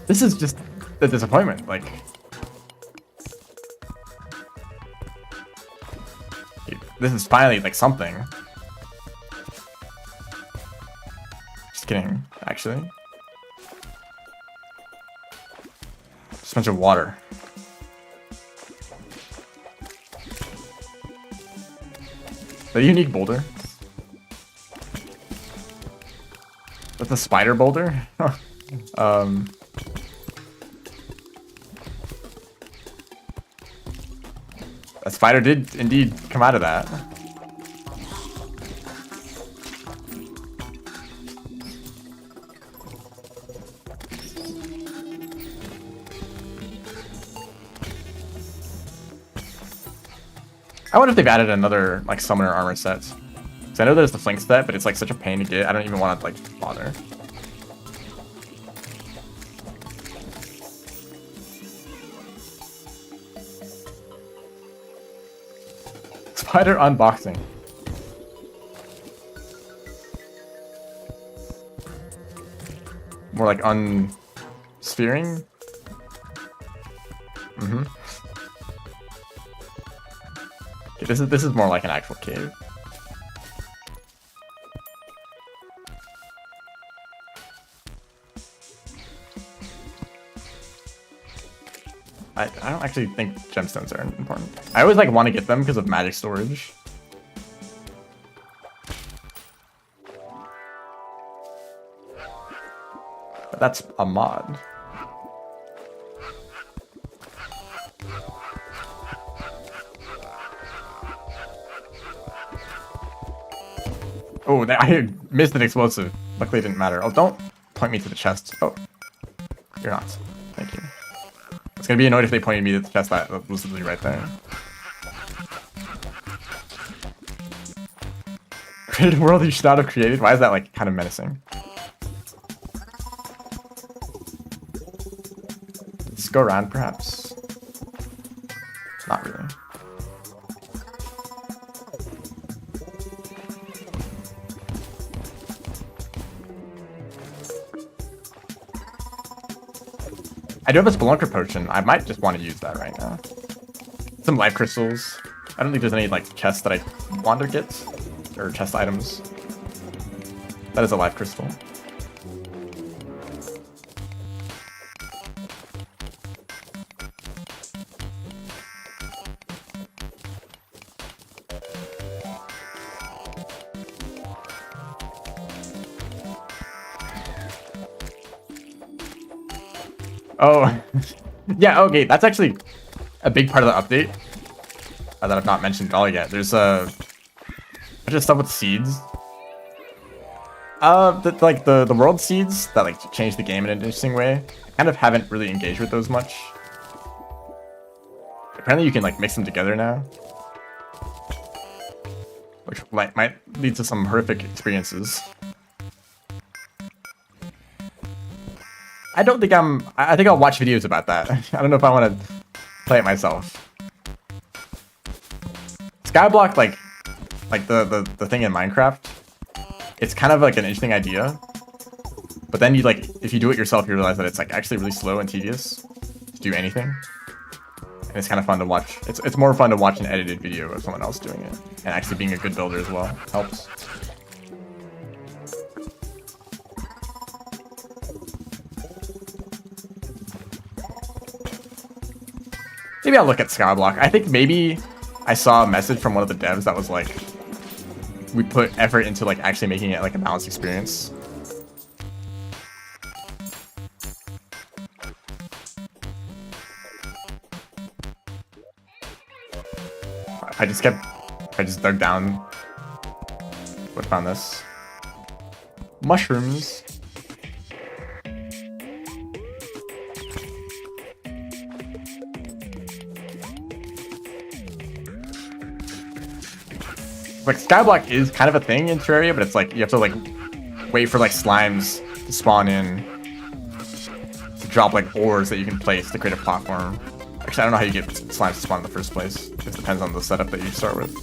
Speaker 1: This is just a disappointment. Like, this is finally like something. Just kidding, actually. Just a bunch of water. The unique boulder. That's a spider boulder. A spider did indeed come out of that. I wonder if they've added another like summoner armor set. So I know there's the flank set, but it's like such a pain to get. I don't even want to like bother. Spider unboxing. More like unsphering. Mm-hmm. Okay, this is more like an actual cave. I don't actually think gemstones are important. I always like want to get them because of magic storage. But that's a mod. Oh, I missed an explosive. Luckily it didn't matter. Oh, don't point me to the chest. Oh, you're not. Thank you. It's gonna be annoyed if they pointed me to the chest that was literally right there. Created world you should not have created? Why is that like kind of menacing? Let's go around perhaps. Not really. I do have a Spelunker potion. I might just want to use that right now. Some life crystals. I don't think there's any like chests that I want to get. Or chest items. That is a life crystal. Oh, yeah, okay, that's actually a big part of the update that I've not mentioned at all yet. There's a bunch of stuff with seeds. The world seeds that like change the game in an interesting way. I kind of haven't really engaged with those much. Apparently you can like mix them together now, which might lead to some horrific experiences. I don't think I think I'll watch videos about that. I don't know if I want to play it myself. Skyblock, like the thing in Minecraft, it's kind of like an interesting idea. But then you like, if you do it yourself, you realize that it's like actually really slow and tedious to do anything. And it's kind of fun to watch. It's more fun to watch an edited video of someone else doing it. And actually being a good builder as well helps. Maybe I'll look at Skyblock. I think maybe I saw a message from one of the devs that was like, we put effort into like actually making it like a balanced experience. I just dug down. What found this? Mushrooms. Like Skyblock is kind of a thing in Terraria, but it's like you have to like wait for like slimes to spawn in to drop like ores that you can place to create a platform. Actually, I don't know how you get slimes to spawn in the first place. It depends on the setup that you start with.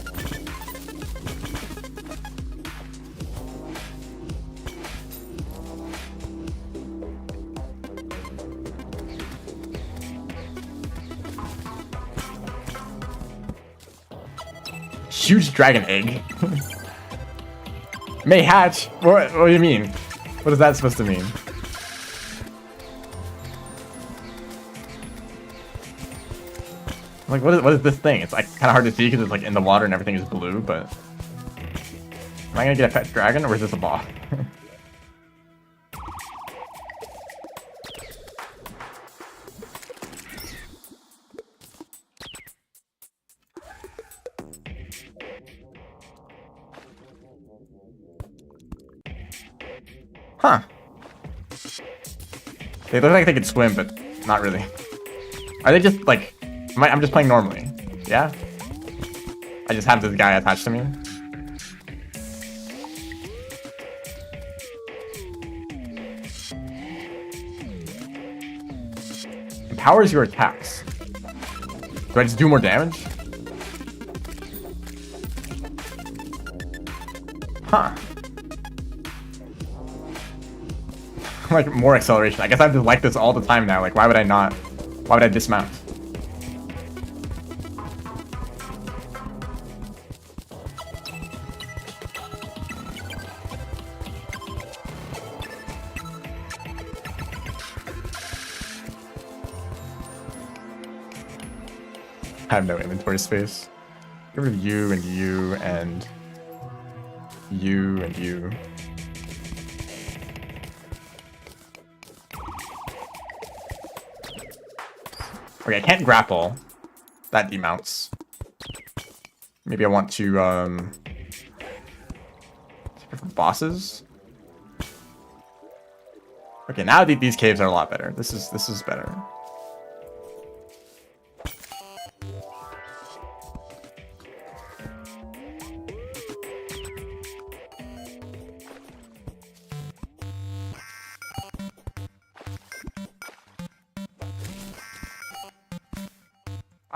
Speaker 1: Huge dragon egg. May hatch? What do you mean? What is that supposed to mean? Like, what is this thing? It's like kind of hard to see because it's like in the water and everything is blue, but... Am I gonna get a pet dragon or is this a boss? Huh. They look like they could swim, but not really. Are they just like... I'm just playing normally. Yeah? I just have this guy attached to me. Empowers your attacks. Do I just do more damage? Huh. Like more acceleration. I guess I have to like this all the time now. Like why would I not? Why would I dismount? I have no inventory space. Get rid of you and you and you and you. Okay, I can't grapple. That demounts. Maybe I want to bosses. Okay, now these caves are a lot better. This is better.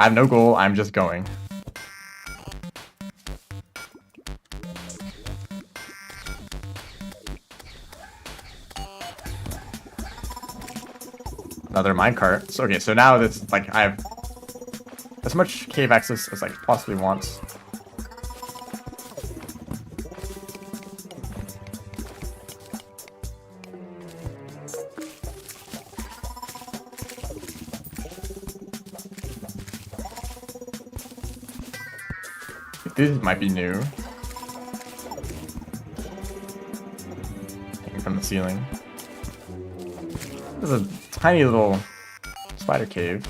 Speaker 1: I have no goal, I'm just going. Another minecart. So, okay, so now it's like I have as much cave access as I possibly want. These might be new. Taken from the ceiling. There's a tiny little spider cave.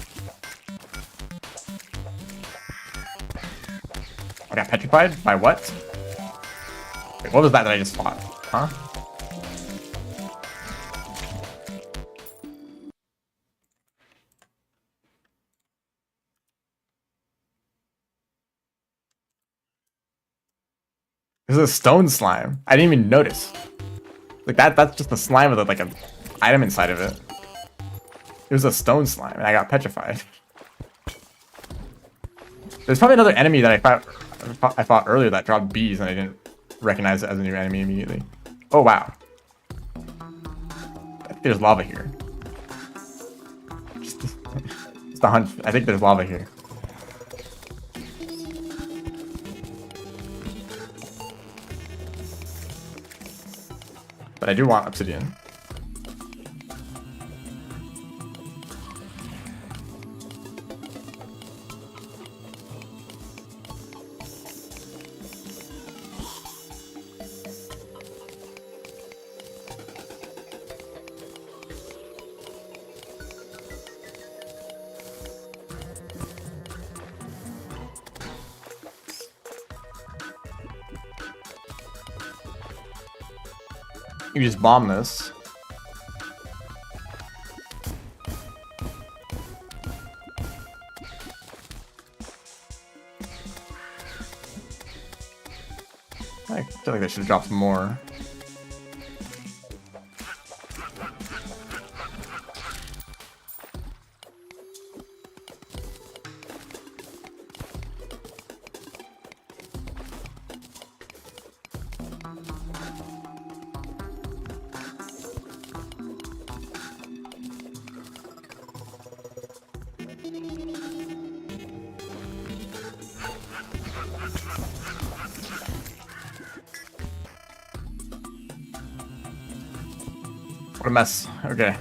Speaker 1: I got petrified? By what? Wait, what was that I just fought? Huh? This is a stone slime. I didn't even notice. Like that's just a slime with like an item inside of it. It was a stone slime, and I got petrified. There's probably another enemy that I fought earlier that dropped bees, and I didn't recognize it as a new enemy immediately. Oh wow. There's lava here. Just a hunch. I think there's lava here. But I do want obsidian. You just bomb this. I feel like they should have dropped more. What a mess. Okay.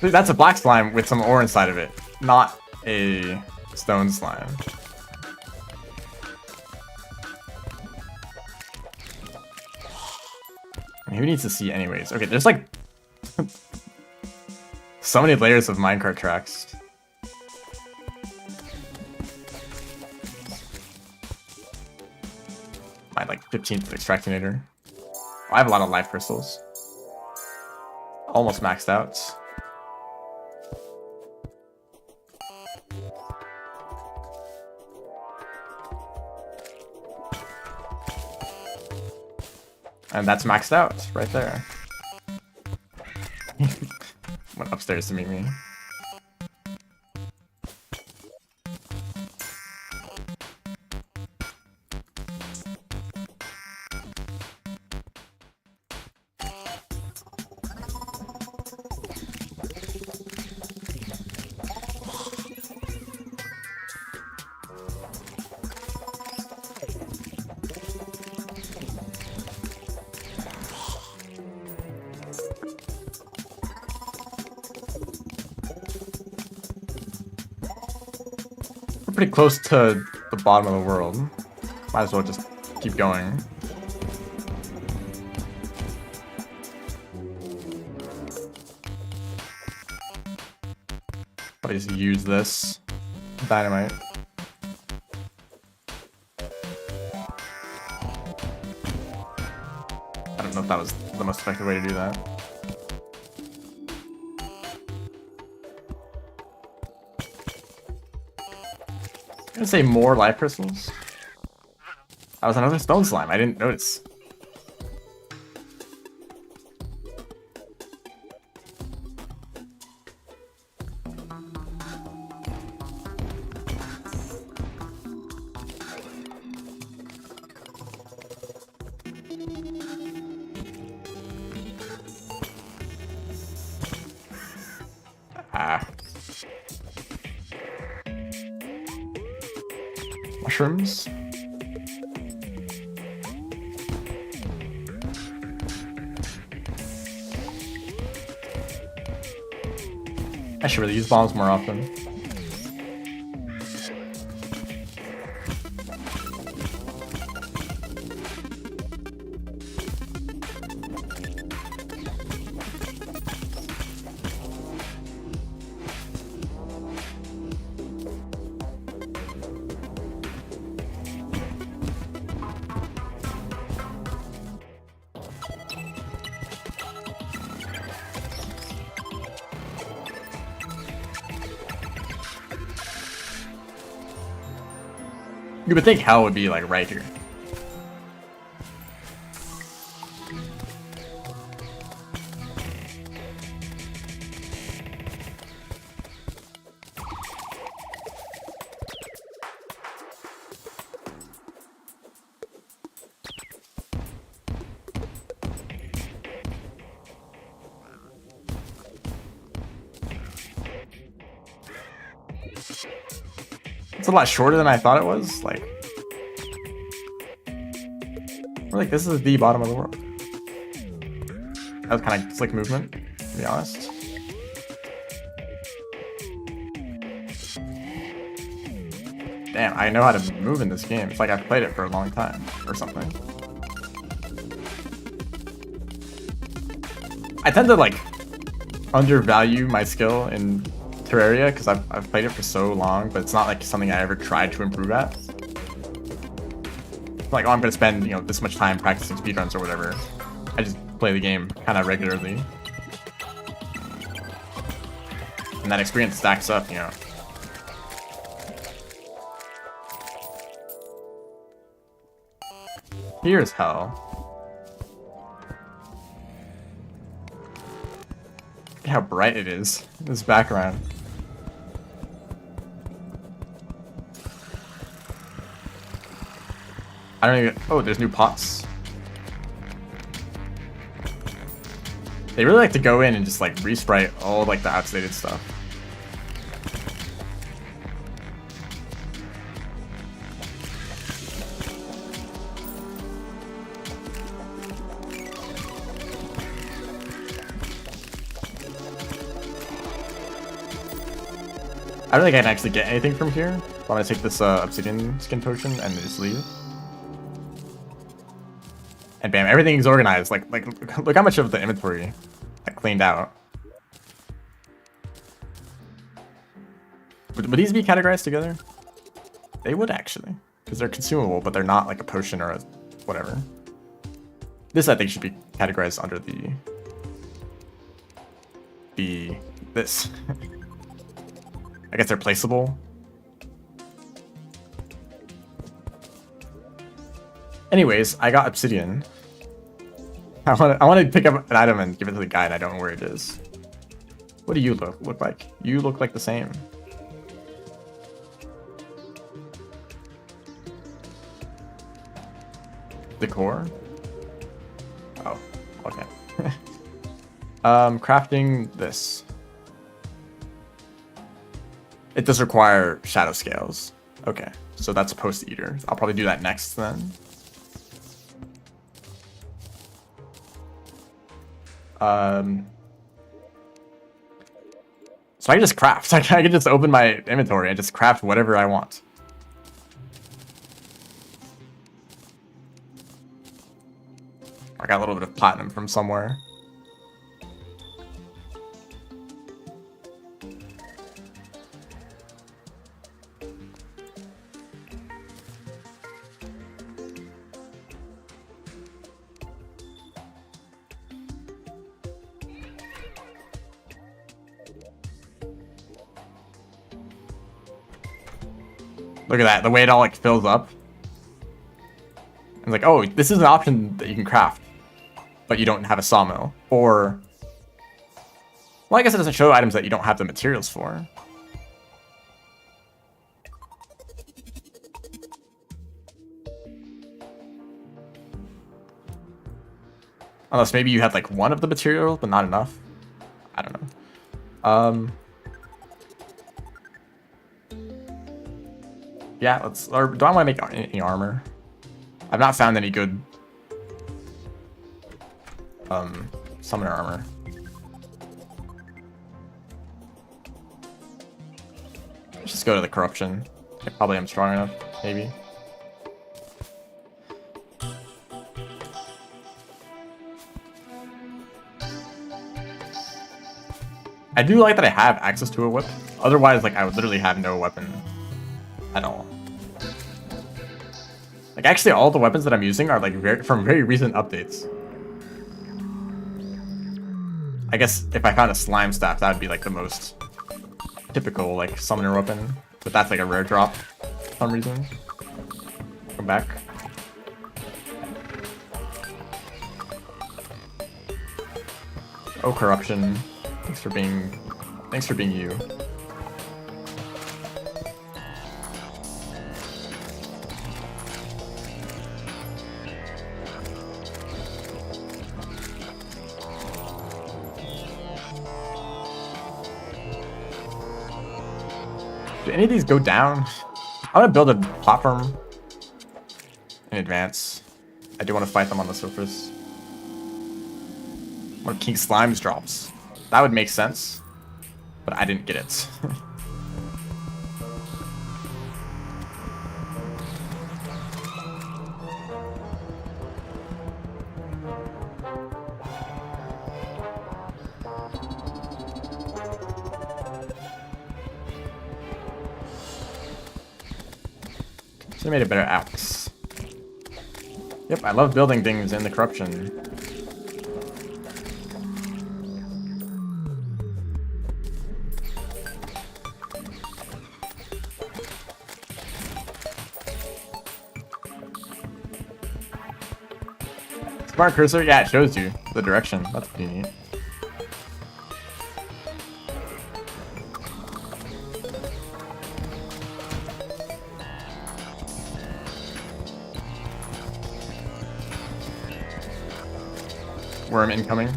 Speaker 1: See, that's a black slime with some ore inside of it, not a stone slime. Who needs to see anyways? Okay, there's like so many layers of minecart tracks. My like 15th extractinator. I have a lot of life crystals. Almost maxed out. And that's maxed out right there. Went upstairs to meet me. Pretty close to the bottom of the world. Might as well just keep going. Probably just use this dynamite. I don't know if that was the most effective way to do that. I'm gonna say more life crystals. That was another stone slime. I didn't notice. Mushrooms. I should really use bombs more often. You would think hell would be like right here. It's a lot shorter than I thought it was. Like this is the bottom of the world. That was kind of slick movement, to be honest. Damn, I know how to move in this game. It's like I've played it for a long time or something. I tend to like undervalue my skill in Terraria because I've played it for so long, but it's not like something I ever tried to improve at. Like, oh, I'm gonna spend, you know, this much time practicing speedruns or whatever. I just play the game kind of regularly. And that experience stacks up, you know. Here's hell. Look how bright it is, this background. I don't even... Oh, there's new pots. They really like to go in and just like resprite all like the outdated stuff. I don't think I can actually get anything from here. I'm gonna take this obsidian skin potion and just leave. And bam, everything's organized. Like look how much of the inventory I cleaned out. Would these be categorized together? They would actually, because they're consumable, but they're not like a potion or a whatever. This I think should be categorized under this. I guess they're placeable. Anyways, I got obsidian. I want to pick up an item and give it to the guy, and I don't know where it is. What do you look like? You look like the same. Decor? Oh, okay. Crafting this. It does require shadow scales. Okay, so that's a post eater. I'll probably do that next then. So I can just craft. I can just open my inventory and just craft whatever I want. I got a little bit of platinum from somewhere. Look at that, the way it all like fills up. It's like, oh, this is an option that you can craft, but you don't have a sawmill. Or, well, I guess it doesn't show items that you don't have the materials for. Unless maybe you had like one of the materials, but not enough. I don't know. Yeah, let's. Or do I want to make any armor? I've not found any good summoner armor. Let's just go to the corruption. I probably am strong enough, maybe. I do like that I have access to a whip. Otherwise, like, I would literally have no weapon at all. Like, actually, all the weapons that I'm using are, like, from very recent updates. I guess if I found a slime staff, that would be, like, the most typical, like, summoner weapon. But that's, like, a rare drop for some reason. knockback. Oh, corruption. Thanks for being you. Do any of these go down? I want to build a platform in advance. I do want to fight them on the surface. When King Slimes drops. That would make sense. But I didn't get it. Should have made a better axe. Yep, I love building things in the corruption. Smart cursor? Yeah, it shows you the direction. That's pretty neat. Worm incoming.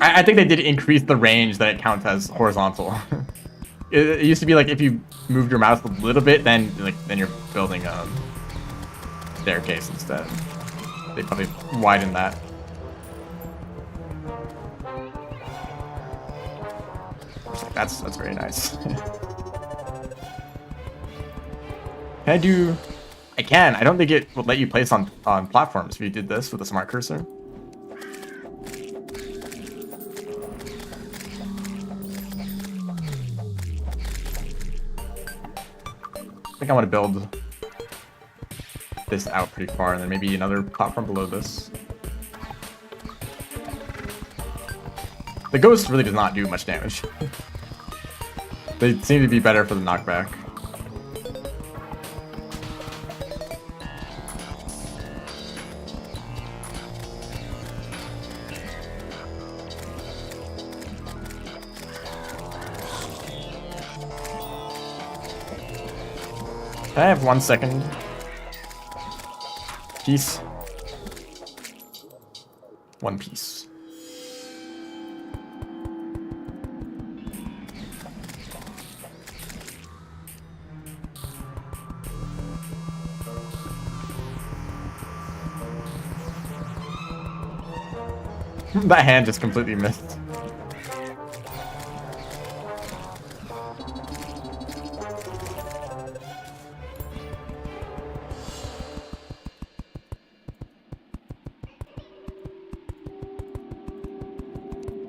Speaker 1: I think they did increase the range that it counts as horizontal. It used to be like if you moved your mouse a little bit, then you're building a staircase instead. They probably widened that. That's very nice. Can I do? I can. I don't think it would let you place on platforms if you did this with a smart cursor. I think I want to build this out pretty far, and then maybe another platform below this. The ghost really does not do much damage. They seem to be better for the knockback. Can I have 1 second? Piece. 1 piece. That hand just completely missed.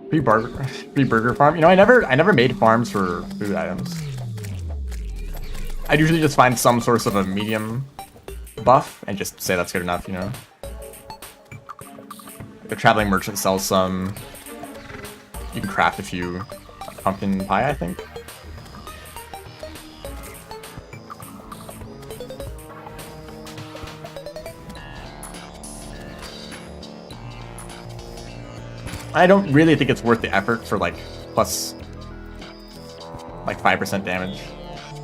Speaker 1: Free burger farm. You know, I never made farms for food items. I'd usually just find some source of a medium buff and just say that's good enough, you know. The traveling merchant sells some. You can craft a few. Pumpkin pie, I think. I don't really think it's worth the effort for like plus like 5% damage,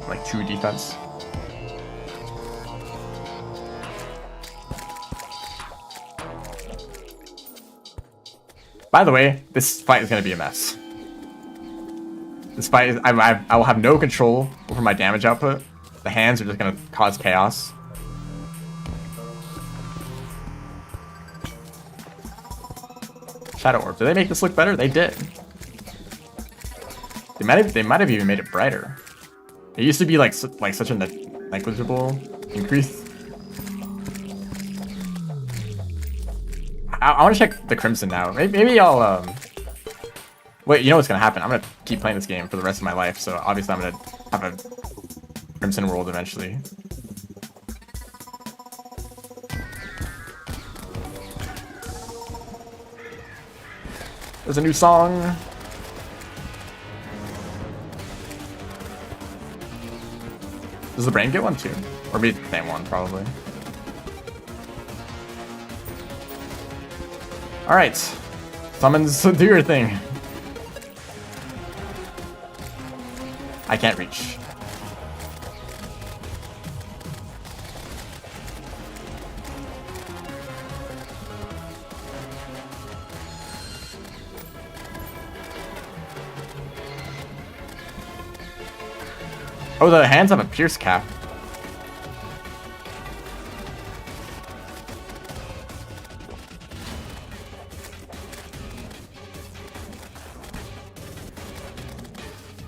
Speaker 1: like 2 defense. By the way, this fight is going to be a mess. This fight is, I will have no control over my damage output. The hands are just going to cause chaos. Shadow Orb. Did they make this look better? They did. They might have even made it brighter. It used to be like such a negligible increase. I want to check the Crimson now. Maybe I'll wait. You know what's gonna happen? I'm gonna keep playing this game for the rest of my life. So obviously I'm gonna have a Crimson world eventually. There's a new song. Does the brain get one too? Or be the same one, probably. Alright. Summons, do your thing. I can't reach. Oh, the hands have a pierce cap.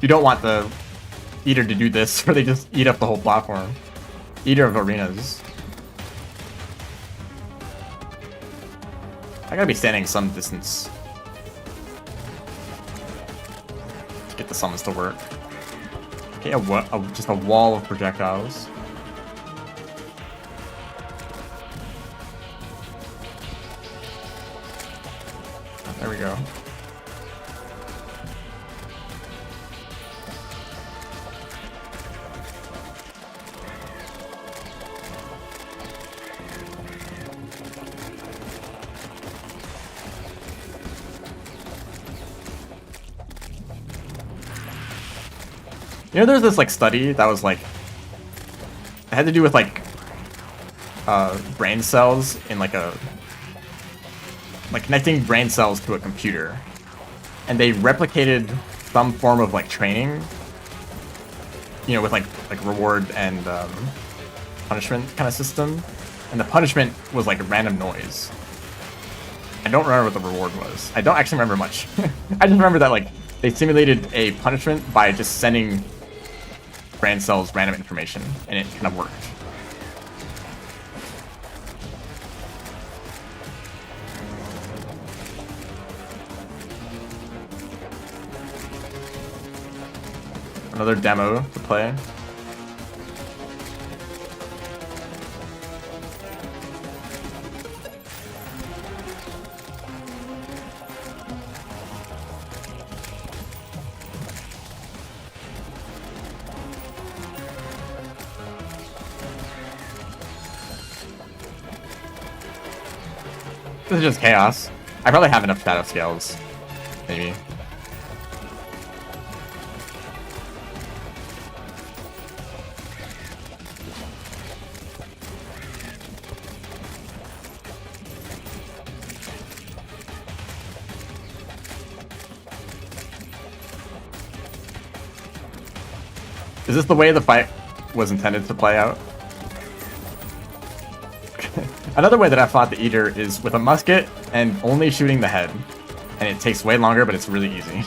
Speaker 1: You don't want the Eater to do this, or they just eat up the whole platform. Eater of arenas. I gotta be standing some distance to get the summons to work. Okay, just a wall of projectiles. There we go. You know, there's this like study that was like, it had to do with like brain cells in like connecting brain cells to a computer, and they replicated some form of like training, you know, with like reward and punishment kind of system, and the punishment was like a random noise. I don't remember what the reward was. I don't actually remember much. I just remember that like they simulated a punishment by just sending brain cells random information, and it kind of worked. Another demo to play. This is just chaos. I probably have enough shadow scales. Maybe. Is this the way the fight was intended to play out? Another way that I fought the Eater is with a musket and only shooting the head. And it takes way longer, but it's really easy.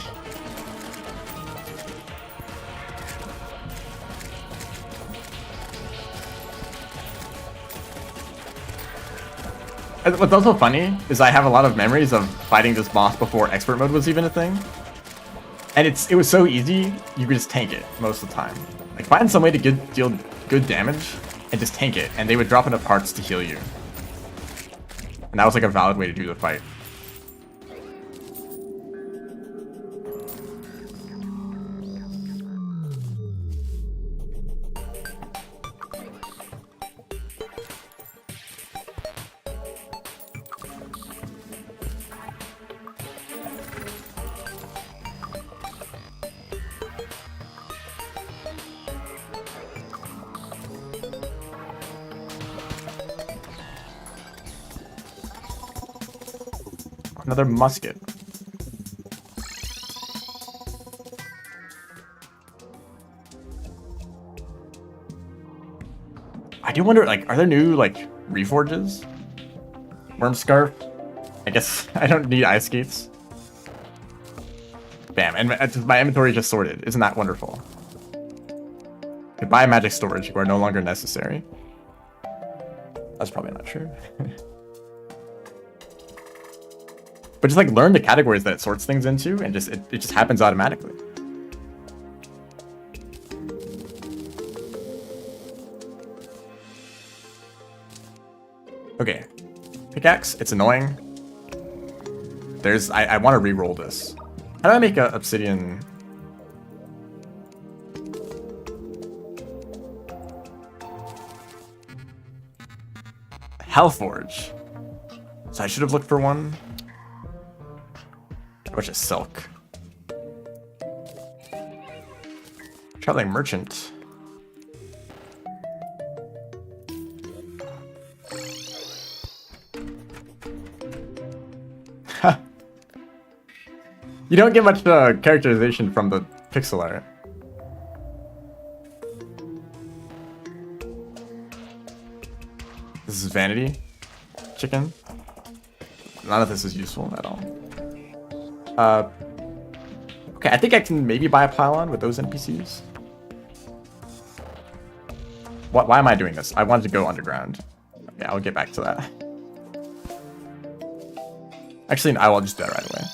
Speaker 1: What's also funny is I have a lot of memories of fighting this boss before expert mode was even a thing. And it was so easy, you could just tank it most of the time. Like find some way to deal good damage and just tank it, and they would drop enough parts to heal you. And that was like a valid way to do the fight. Another musket. I do wonder, like, are there new, like, reforges? Worm Scarf? I guess I don't need ice skates. Bam, and my inventory is just sorted. Isn't that wonderful? Goodbye, magic storage. You are no longer necessary. That's probably not true. But just like learn the categories that it sorts things into, and just it just happens automatically. Okay, pickaxe. It's annoying. There's I want to re-roll this. How do I make a obsidian? Hellforge. So I should have looked for one. Which is silk. Traveling merchant. You don't get much characterization from the pixel art. This is vanity chicken. None of this is useful at all. Okay, I think I can maybe buy a pylon with those NPCs. Why am I doing this? I wanted to go underground. Yeah, I'll get back to that. Actually, I will just do that right away.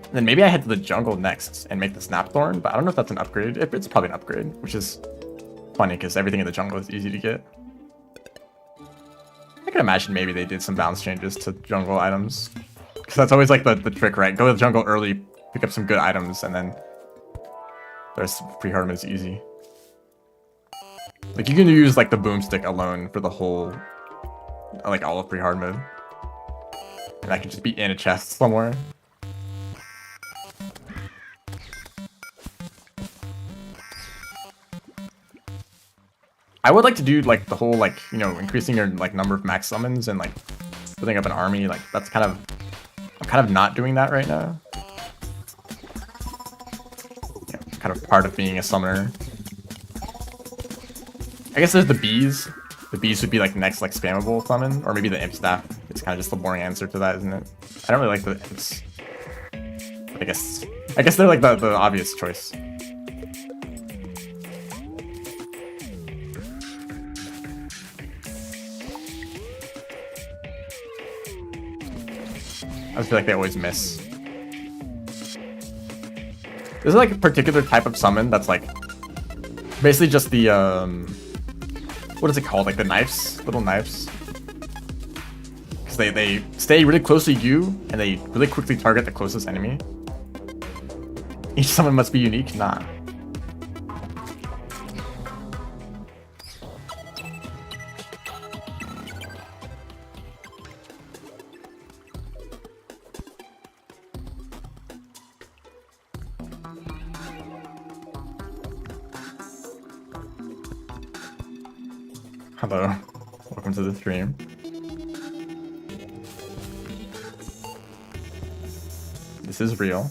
Speaker 1: And then maybe I head to the jungle next and make the snapthorn, but I don't know if that's an upgrade. It's probably an upgrade, which is funny because everything in the jungle is easy to get. I can imagine maybe they did some balance changes to jungle items. Because that's always like the trick, right? Go to the jungle early, pick up some good items, and then the rest of pre-hard mode is easy. Like you can use like the boomstick alone for the whole, like all of pre-hard mode. And that can just be in a chest somewhere. I would like to do like the whole like, you know, increasing your like number of max summons and like building up an army. Like that's kind of, I'm kind of not doing that right now. Yeah, kind of part of being a summoner. I guess there's the bees. The bees would be like next like spammable summon, or maybe the imp staff. It's kind of just the boring answer to that, isn't it? I don't really like the imps. I guess they're like the obvious choice. I just feel like they always miss. There's like a particular type of summon that's like basically just the what is it called? Like the knives, little knives. Because they stay really close to you and they really quickly target the closest enemy. Each summon must be unique? Nah. Hello, welcome to the stream. This is real.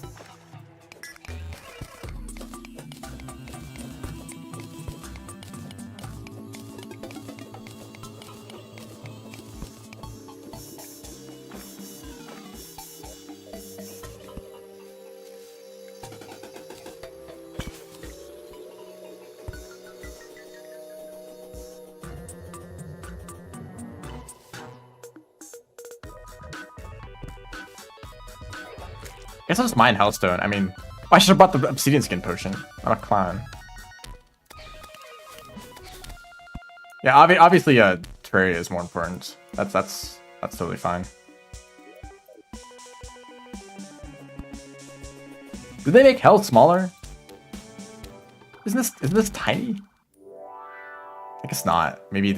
Speaker 1: I guess I'll just mine Hellstone. I mean, I should have bought the obsidian skin potion. I'm a clown. Yeah, obviously, Terraria is more important. That's totally fine. Did they make hell smaller? Isn't this tiny? I guess not. Maybe.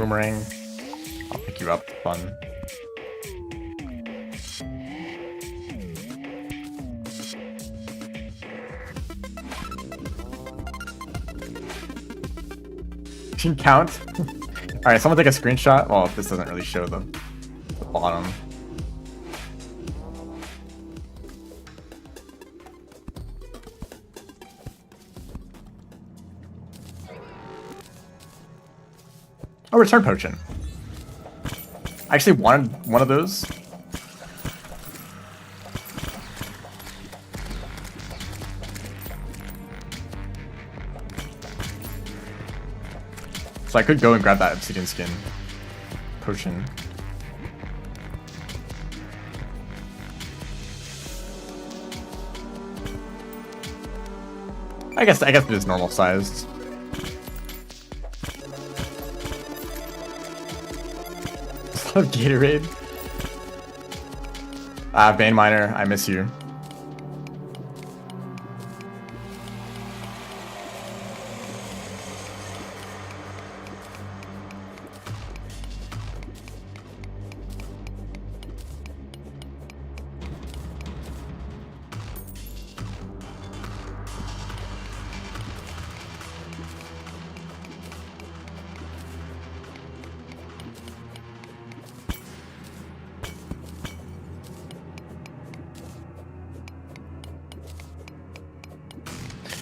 Speaker 1: Boomerang. I'll pick you up. Fun. You can count. Alright, someone take a screenshot. Well, this doesn't really show the bottom. Oh, return potion. I actually wanted one of those. So I could go and grab that obsidian skin potion. I guess it is normal sized. Love Gatorade. Vein Miner, I miss you.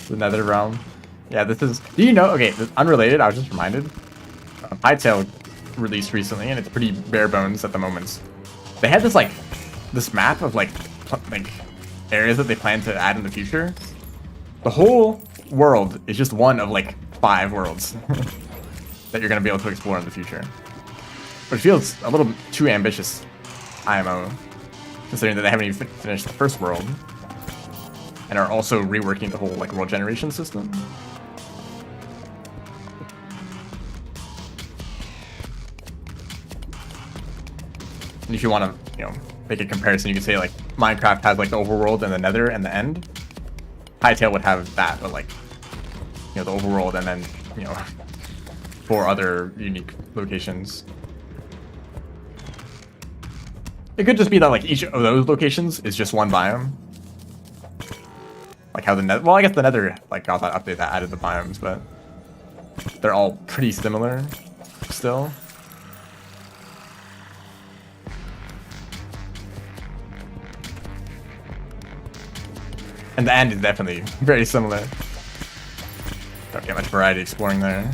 Speaker 1: The Nether Realm. Yeah, this is... Do you know... Okay, this, unrelated, I was just reminded. Hytale released recently, and it's pretty bare bones at the moment. They had this, like... This map of, like areas that they plan to add in the future. The whole world is just one of, like, 5 worlds that you're going to be able to explore in the future. But it feels a little too ambitious, IMO, considering that they haven't even finished the first world. And are also reworking the whole like world generation system. And if you want to, you know, make a comparison, you could say like Minecraft has like the overworld and the Nether and the end. Hytale would have that, but like, you know, the overworld and then, you know, 4 other unique locations. It could just be that like each of those locations is just one biome. Like how the Nether, well, I guess the Nether like got that update that added the biomes, but they're all pretty similar still. And the end is definitely very similar. Don't get much variety exploring there.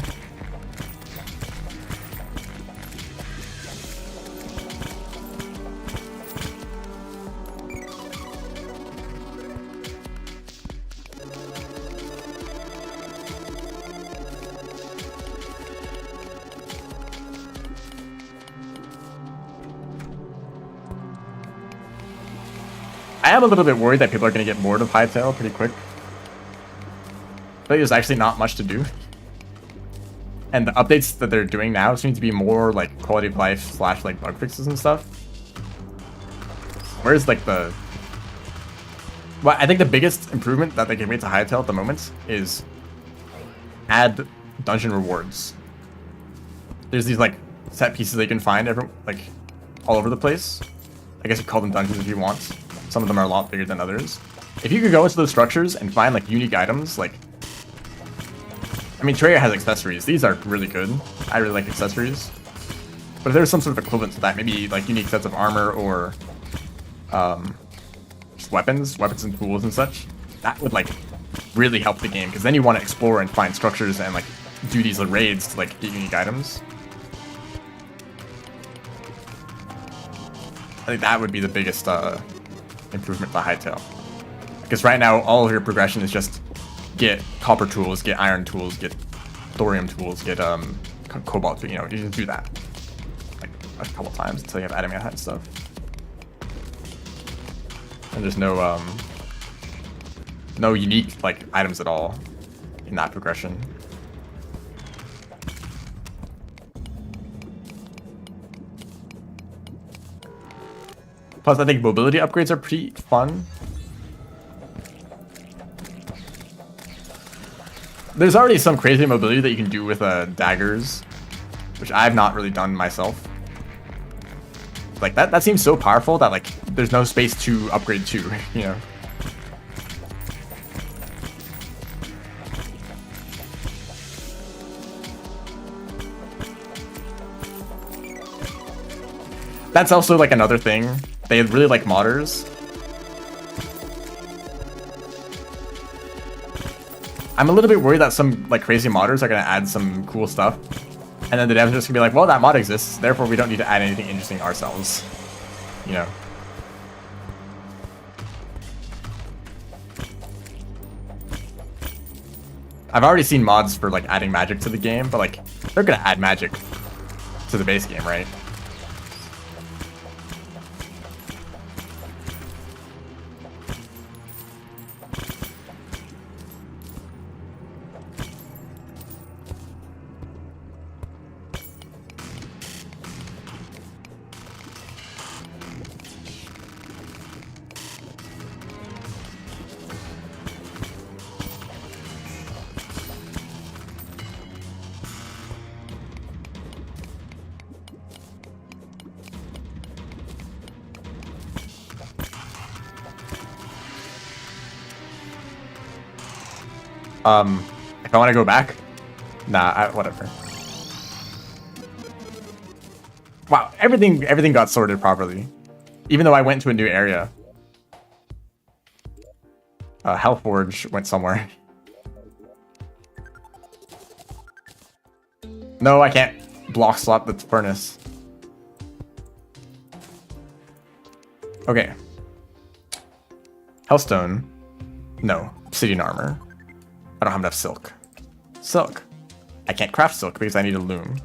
Speaker 1: I am a little bit worried that people are going to get bored of Hytale pretty quick. But there's actually not much to do. And the updates that they're doing now seem to be more like quality of life / like bug fixes and stuff. Whereas like the... Well, I think the biggest improvement that they can make to Hytale at the moment is add dungeon rewards. There's these like set pieces they can find like all over the place. I guess you call them dungeons if you want. Some of them are a lot bigger than others. If you could go into those structures and find like unique items, like... I mean, Terraria has accessories. These are really good. I really like accessories. But if there's some sort of equivalent to that, maybe like unique sets of armor or just weapons and tools and such, that would like really help the game, because then you want to explore and find structures and like do these raids to like get unique items. I think that would be the biggest improvement to Hytale. Because right now, all of your progression is just get copper tools, get iron tools, get thorium tools, get cobalt, you know, you just do that like a couple times until you have adamant and stuff. And there's no no unique like items at all in that progression. Plus, I think mobility upgrades are pretty fun. There's already some crazy mobility that you can do with daggers, which I've not really done myself. Like that seems so powerful that like there's no space to upgrade to, you know. That's also like another thing. They really like modders. I'm a little bit worried that some like crazy modders are gonna add some cool stuff, and then the devs are just gonna be like, well, that mod exists, therefore we don't need to add anything interesting ourselves. You know. I've already seen mods for like adding magic to the game, but like they're gonna add magic to the base game, right? If I want to go back, nah, whatever. Wow, everything got sorted properly, even though I went to a new area. Hellforge went somewhere. No, I can't block slot the furnace. Okay. Hellstone. No. Obsidian armor. I don't have enough silk. Silk. I can't craft silk because I need a loom.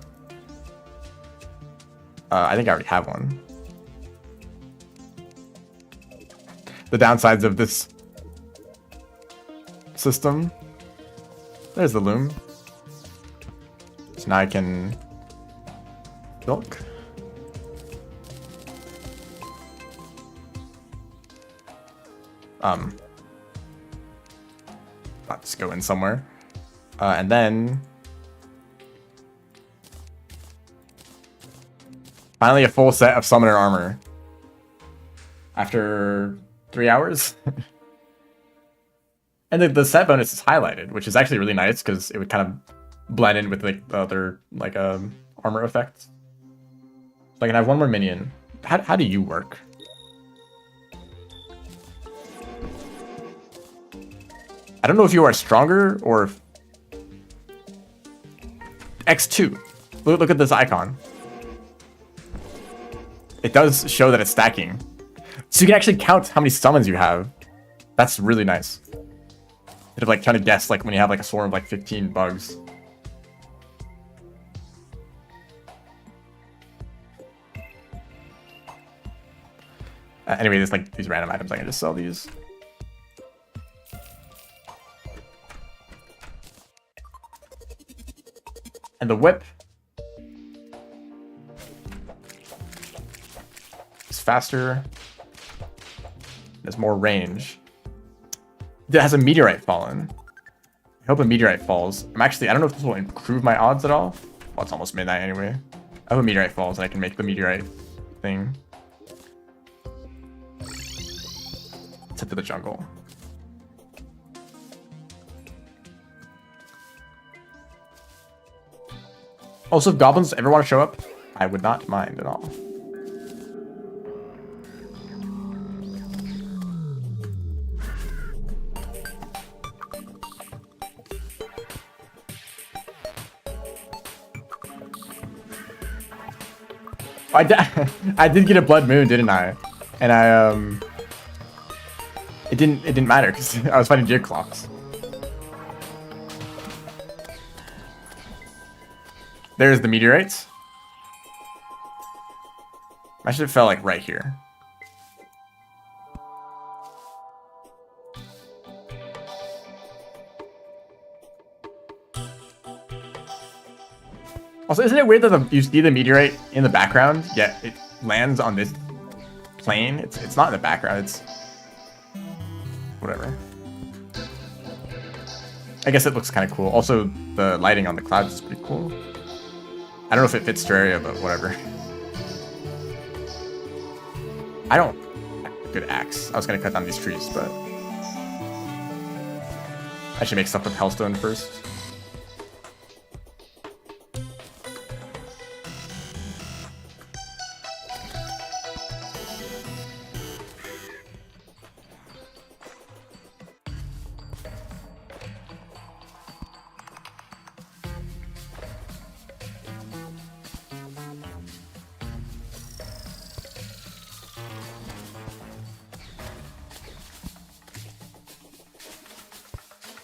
Speaker 1: I think I already have one. The downsides of this system. There's the loom. So now I can silk. Let's go in somewhere. And then finally a full set of summoner armor. After 3 hours. And the set bonus is highlighted, which is actually really nice because it would kind of blend in with like the other like armor effects. So I can have one more minion. How do you work? I don't know if you are stronger or X2. Look at this icon. It does show that it's stacking. So you can actually count how many summons you have. That's really nice. Instead of like trying to guess like when you have like a swarm of like 15 bugs. Anyway, there's like these random items. I can just sell these. And the whip is faster. There's more range. It has a meteorite fallen. I hope a meteorite falls. I don't know if this will improve my odds at all. Well, it's almost midnight anyway. I hope a meteorite falls and I can make the meteorite thing. Let's head to the jungle. Also, if goblins ever want to show up, I would not mind at all. I did get a blood moon, didn't I? And it didn't matter because I was fighting jig clocks. There's the meteorites. I should have fell like right here. Also, isn't it weird that you see the meteorite in the background, yet it lands on this plane? It's not in the background, it's whatever. I guess it looks kind of cool. Also, the lighting on the clouds is pretty cool. I don't know if it fits Terraria, but whatever. I don't... Good axe. I was gonna cut down these trees, but... I should make stuff with Hellstone first.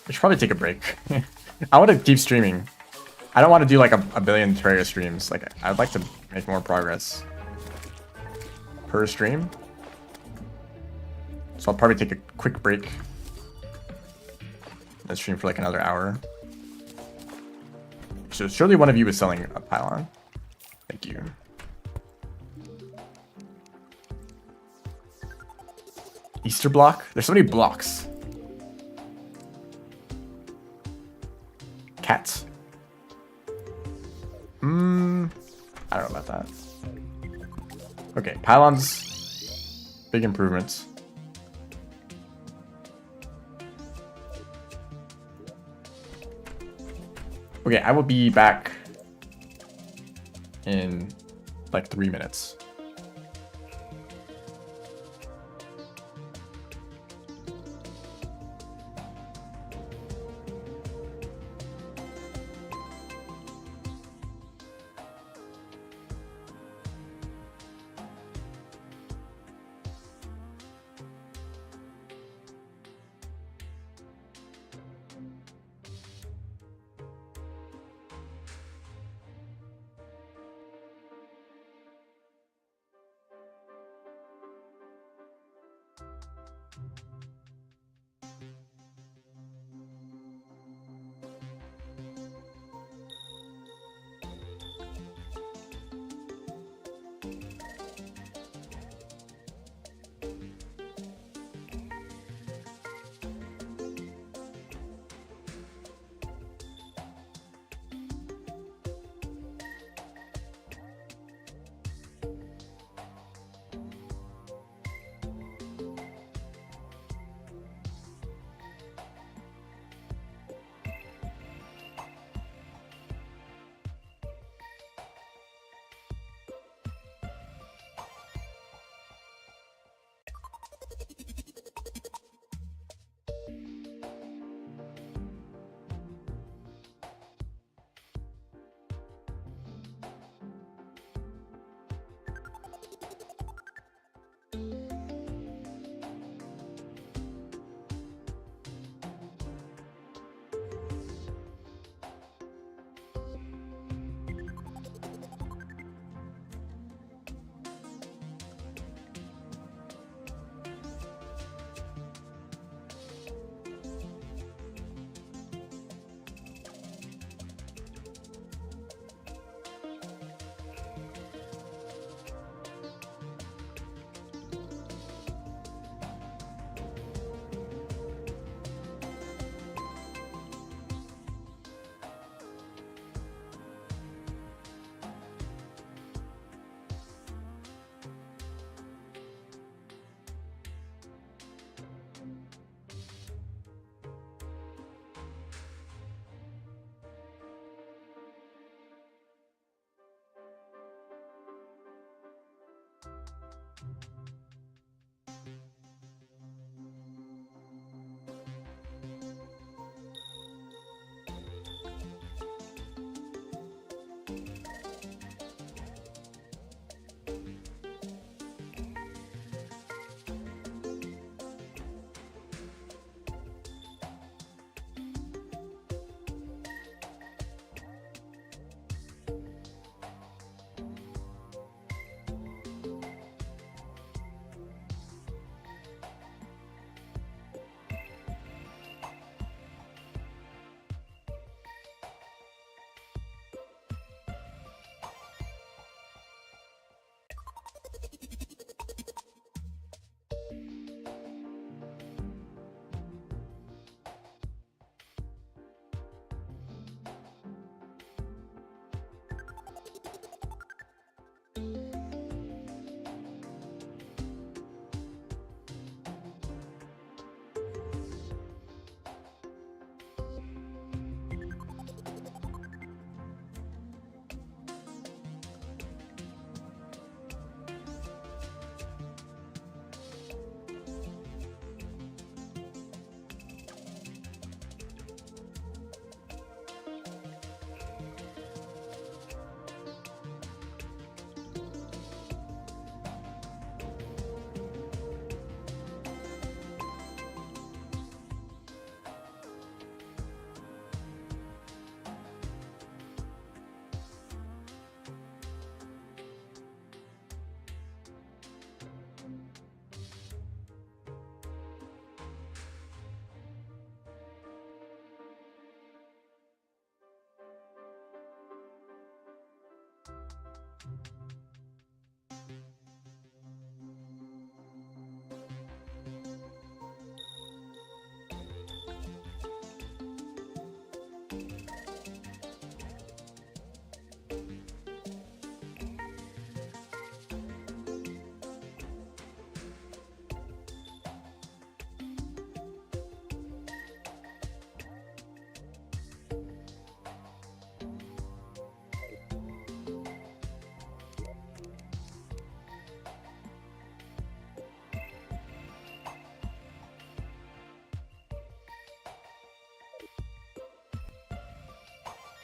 Speaker 1: I should probably take a break. I want to keep streaming. I don't want to do like a billion Terraria streams. Like, I'd like to make more progress per stream. So I'll probably take a quick break and stream for like another hour. So surely one of you is selling a pylon. Thank you. Easter block? There's so many blocks. Cats. I don't know about that. Okay, pylons. Big improvements. Okay, I will be back in like 3 minutes.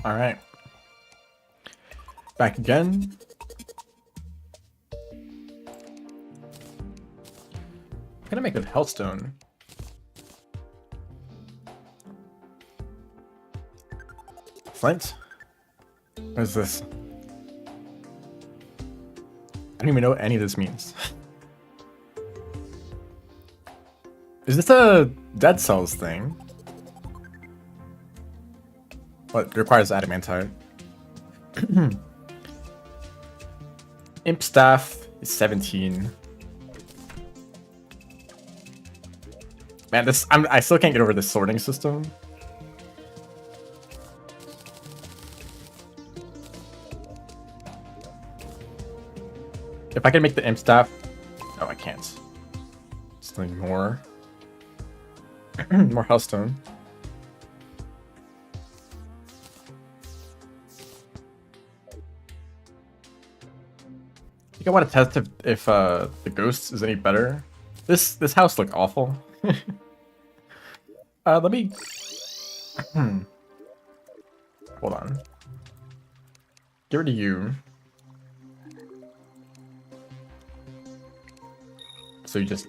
Speaker 1: All right. Back again. I'm gonna make a Hellstone. Flint? What is this? I don't even know what any of this means. Is this a Dead Cells thing? What requires adamantite? Imp staff is 17. Man, I still can't get over this sorting system. If I can make the imp staff, no, I can't. Something more, more Hellstone. I think I want to test if the ghost is any better. This house looked awful. Let me. Hold on. Get rid of you. So you just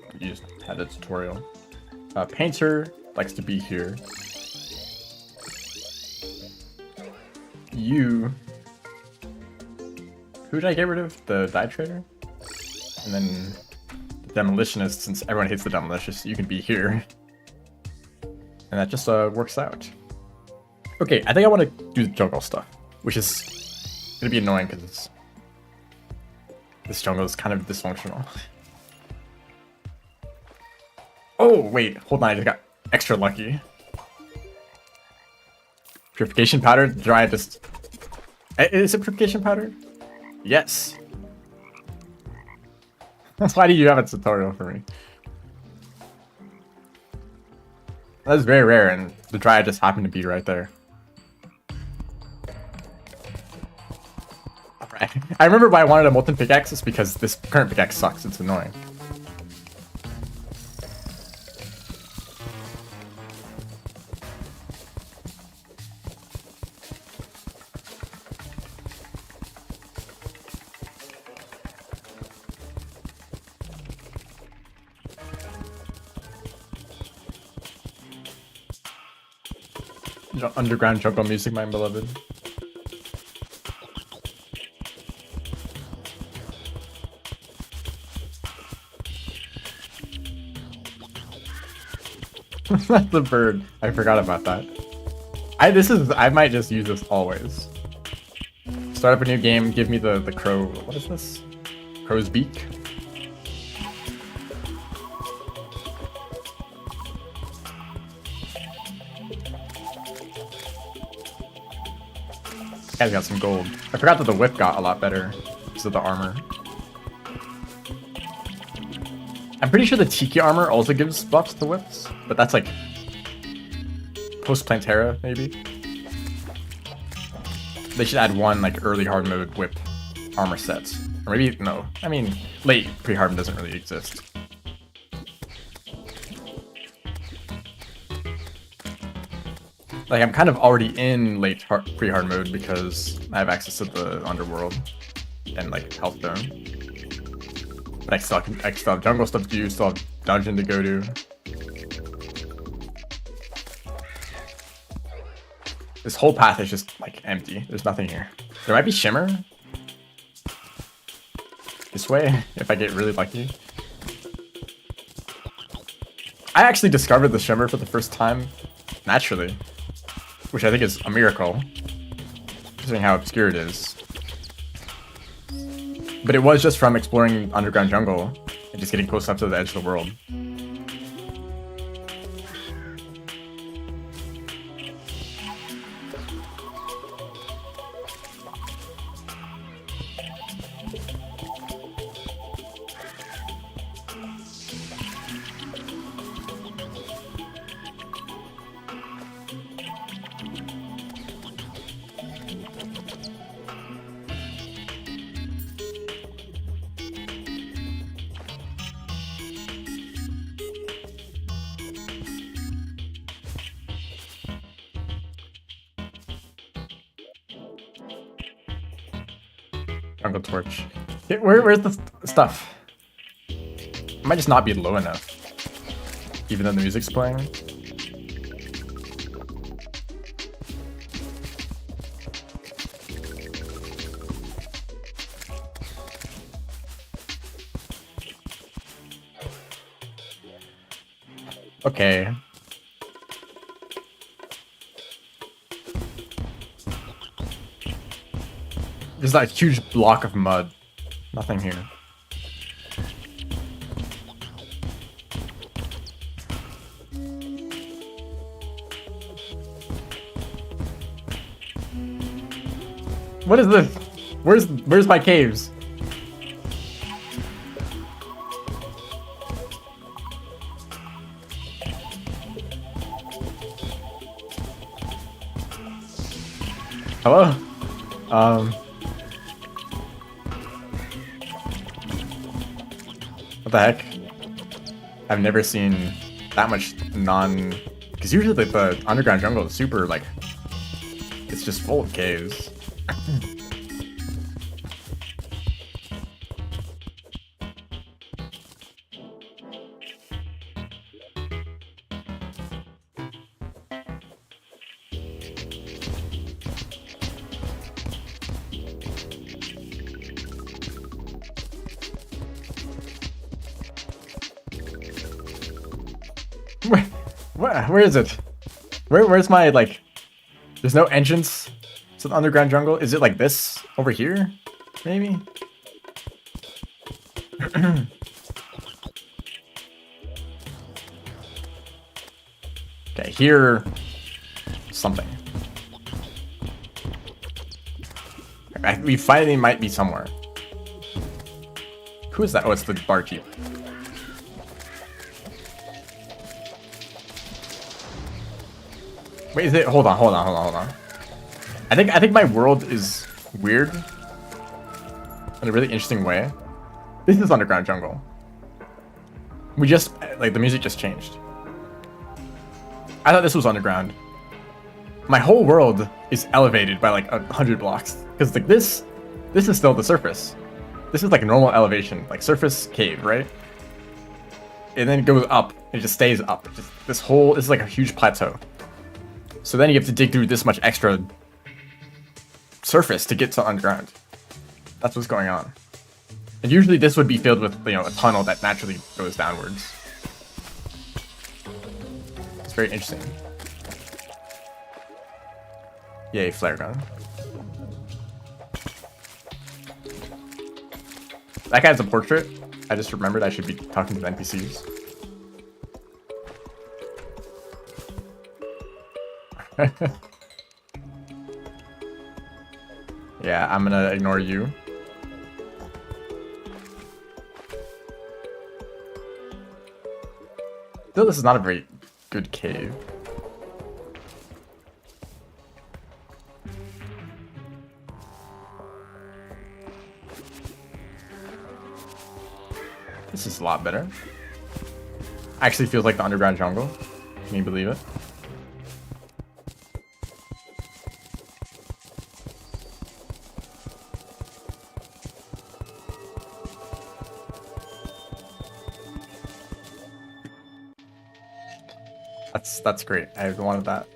Speaker 1: had a tutorial. Painter likes to be here. You. Who did I get rid of? The dye trader? And then the demolitionist, since everyone hates the demolitionist, you can be here. And that just works out. Okay, I think I want to do the jungle stuff, which is gonna be annoying because this jungle is kind of dysfunctional. Oh, wait, hold on, I just got extra lucky. Purification powder? Dry just... Is it purification powder? Yes. Why do you have a tutorial for me? That's very rare, and the dryad just happened to be right there. Alright. I remember why I wanted a molten pickaxe is because this current pickaxe sucks. It's annoying. Underground jungle music, my beloved. That's the bird. I forgot about that. I might just use this always. Start up a new game, give me the crow. What is this? Crow's beak? Guy's got some gold. I forgot that the whip got a lot better because of the armor. I'm pretty sure the Tiki armor also gives buffs to whips, but that's like post-Plantera, maybe. They should add one like early hard mode whip armor set. Or maybe, no. I mean, late pre-hard doesn't really exist. Like, I'm kind of already in late pre-hard mode because I have access to the underworld and like health dome. But I still have jungle stuff to do, still have dungeon to go to. This whole path is just like empty. There's nothing here. There might be shimmer this way if I get really lucky. I actually discovered the shimmer for the first time naturally, which I think is a miracle, considering how obscure it is. But it was just from exploring underground jungle and just getting close enough to the edge of the world. Jungle torch. Where's the stuff? It might just not be low enough. Even though the music's playing. Okay. There's that huge block of mud. Nothing here. What is this? Where's my caves? Hello? What the heck? I've never seen that much because usually the underground jungle is super, like, it's just full of caves. Where is it? Where's my, like, there's no entrance to the underground jungle? Is it like this over here? Maybe? Okay, here something. We finally might be somewhere. Who is that? Oh, it's the barkeep. Wait, is it? Hold on. I think my world is weird in a really interesting way. This is underground jungle. We just, like, the music just changed. I thought this was underground. My whole world is elevated by like 100 blocks. Because like this is still the surface. This is like normal elevation, like surface cave, right? And then it goes up, and it just stays up. This is like a huge plateau. So then you have to dig through this much extra surface to get to underground. That's what's going on. And usually this would be filled with, you know, a tunnel that naturally goes downwards. It's very interesting. Yay, flare gun. That guy's a portrait. I just remembered I should be talking to the NPCs. Yeah, I'm gonna ignore you. Still, this is not a very good cave. This is a lot better. Actually feels like the underground jungle. Can you believe it? That's great. I wanted that.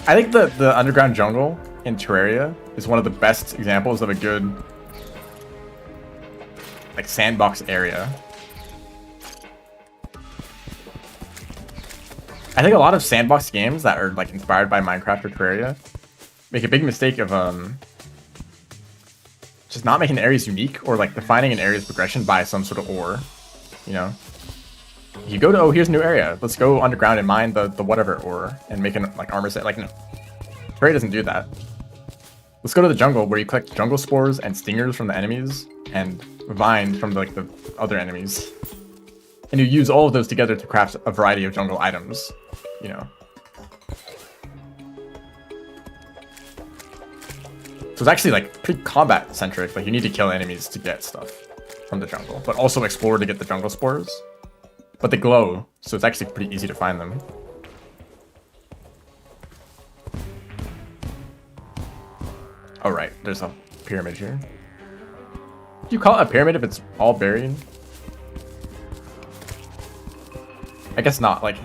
Speaker 1: I think the underground jungle in Terraria is one of the best examples of a good like sandbox area. I think a lot of sandbox games that are like inspired by Minecraft or Terraria make a big mistake of just not making the areas unique or like defining an area's progression by some sort of ore. You know, you go to, oh, here's a new area. Let's go underground and mine the whatever ore and make an like armor set. Like no, Terraria doesn't do that. Let's go to the jungle where you collect jungle spores and stingers from the enemies and vines from like the other enemies. And you use all of those together to craft a variety of jungle items, you know. So it's actually like pretty combat centric. Like you need to kill enemies to get stuff from the jungle, but also explore to get the jungle spores. But they glow, so it's actually pretty easy to find them. Oh right, there's a pyramid here. Do you call it a pyramid if it's all buried? I guess not. Like,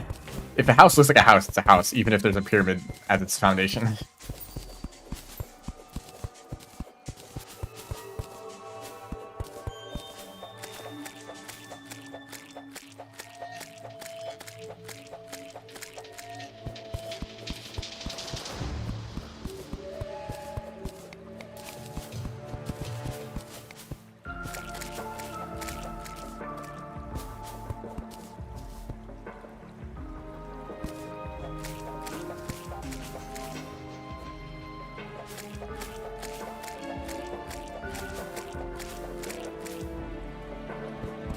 Speaker 1: if a house looks like a house, it's a house, even if there's a pyramid as its foundation.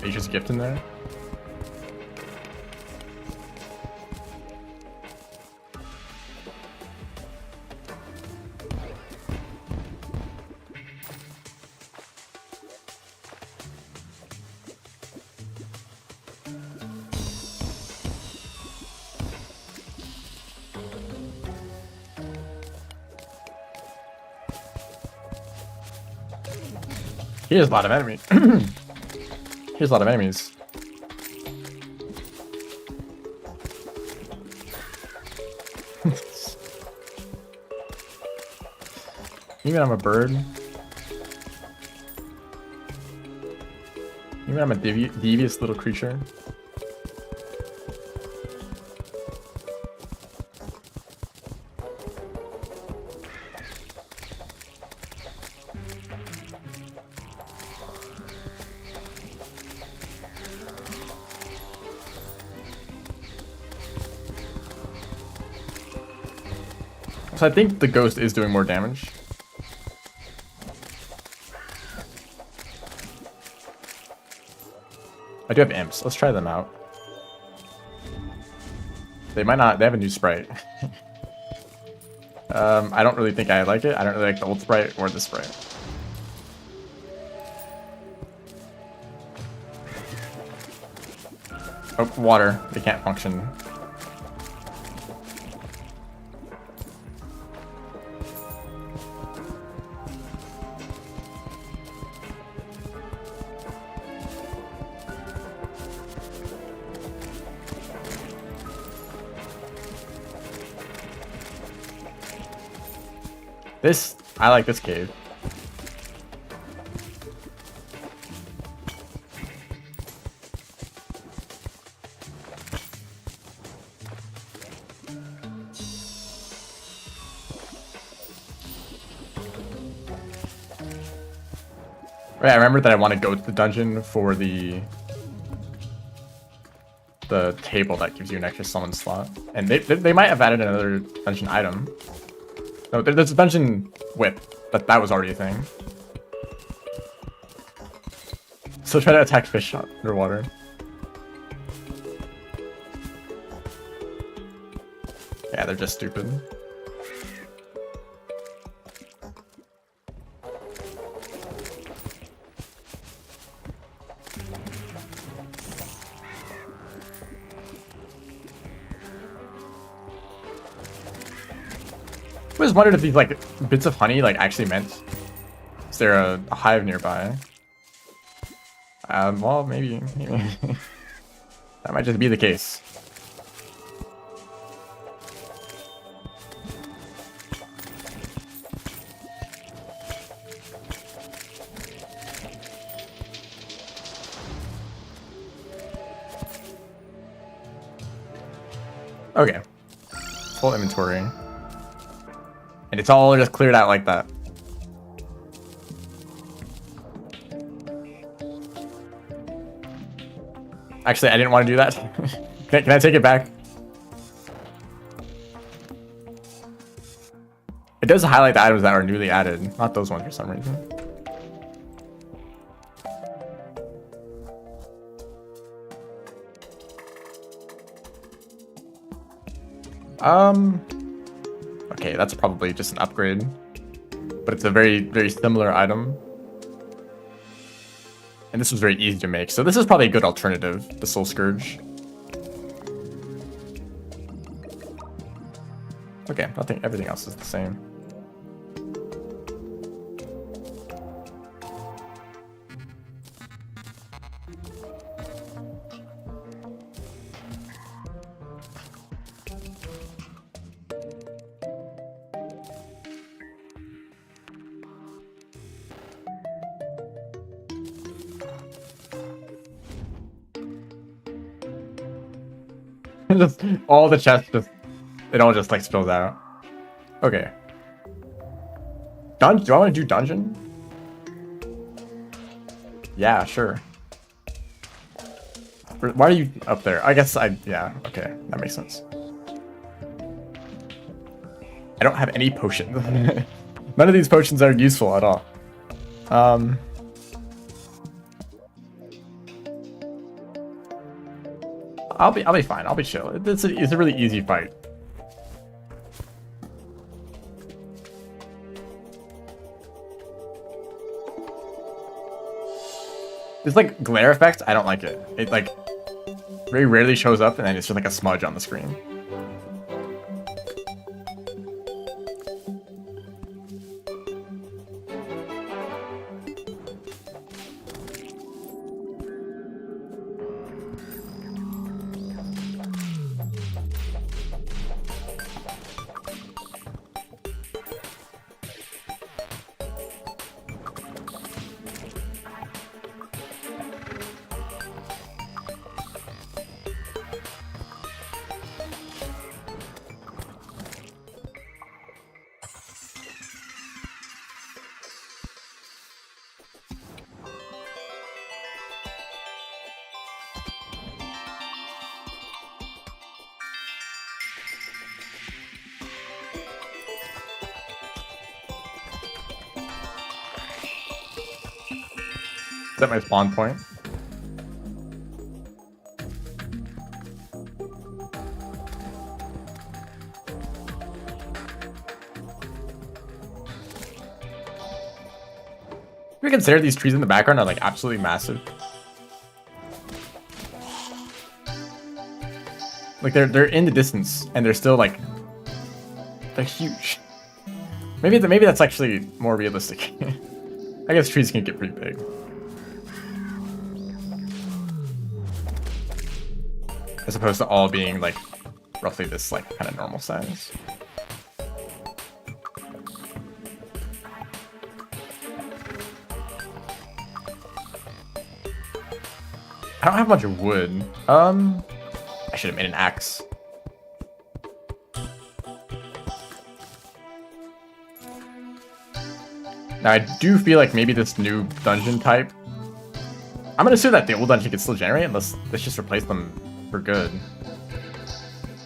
Speaker 1: Asia's gift in there. Here's a lot of enemies. Here's a lot of enemies. Even I'm a bird. Even I'm a devious little creature. So I think the ghost is doing more damage. I do have imps. Let's try them out. They might not. They have a new sprite. I don't really think I like it. I don't really like the old sprite or the sprite. Oh, water. They can't function. I like this cave. Right, I remember that I want to go to the dungeon for the table that gives you an extra summon slot. And they might have added another dungeon item. No, there's a dungeon whip, but that was already a thing. So try to attack fish underwater. Yeah, they're just stupid. I always wondered if these like bits of honey like actually meant is there a hive nearby? Well, maybe. That might just be the case. Okay. Full inventory. And it's all just cleared out like that. Actually, I didn't want to do that. Can I take it back? It does highlight the items that are newly added, not those ones for some reason. Okay, that's probably just an upgrade, but it's a very, very similar item. And this was very easy to make, so this is probably a good alternative, the Soul Scourge. Okay, I think everything else is the same. Just all the chests, just it all just like spills out. Okay. Do I want to do dungeon? Yeah, sure. Why are you up there? I guess yeah, okay, that makes sense. I don't have any potions. None of these potions are useful at all. I'll be fine. I'll be chill. It's a really easy fight. This like glare effect, I don't like it. It like very rarely shows up, and then it's just like a smudge on the screen. Is that my spawn point? We consider these trees in the background are like absolutely massive. Like they're in the distance and they're still like they're huge. Maybe that's actually more realistic. I guess trees can get pretty big. As opposed to all being like roughly this like kind of normal size. I don't have much wood. I should have made an axe. Now I do feel like maybe this new dungeon type, I'm gonna assume that the old dungeon can still generate unless let's just replace them for good.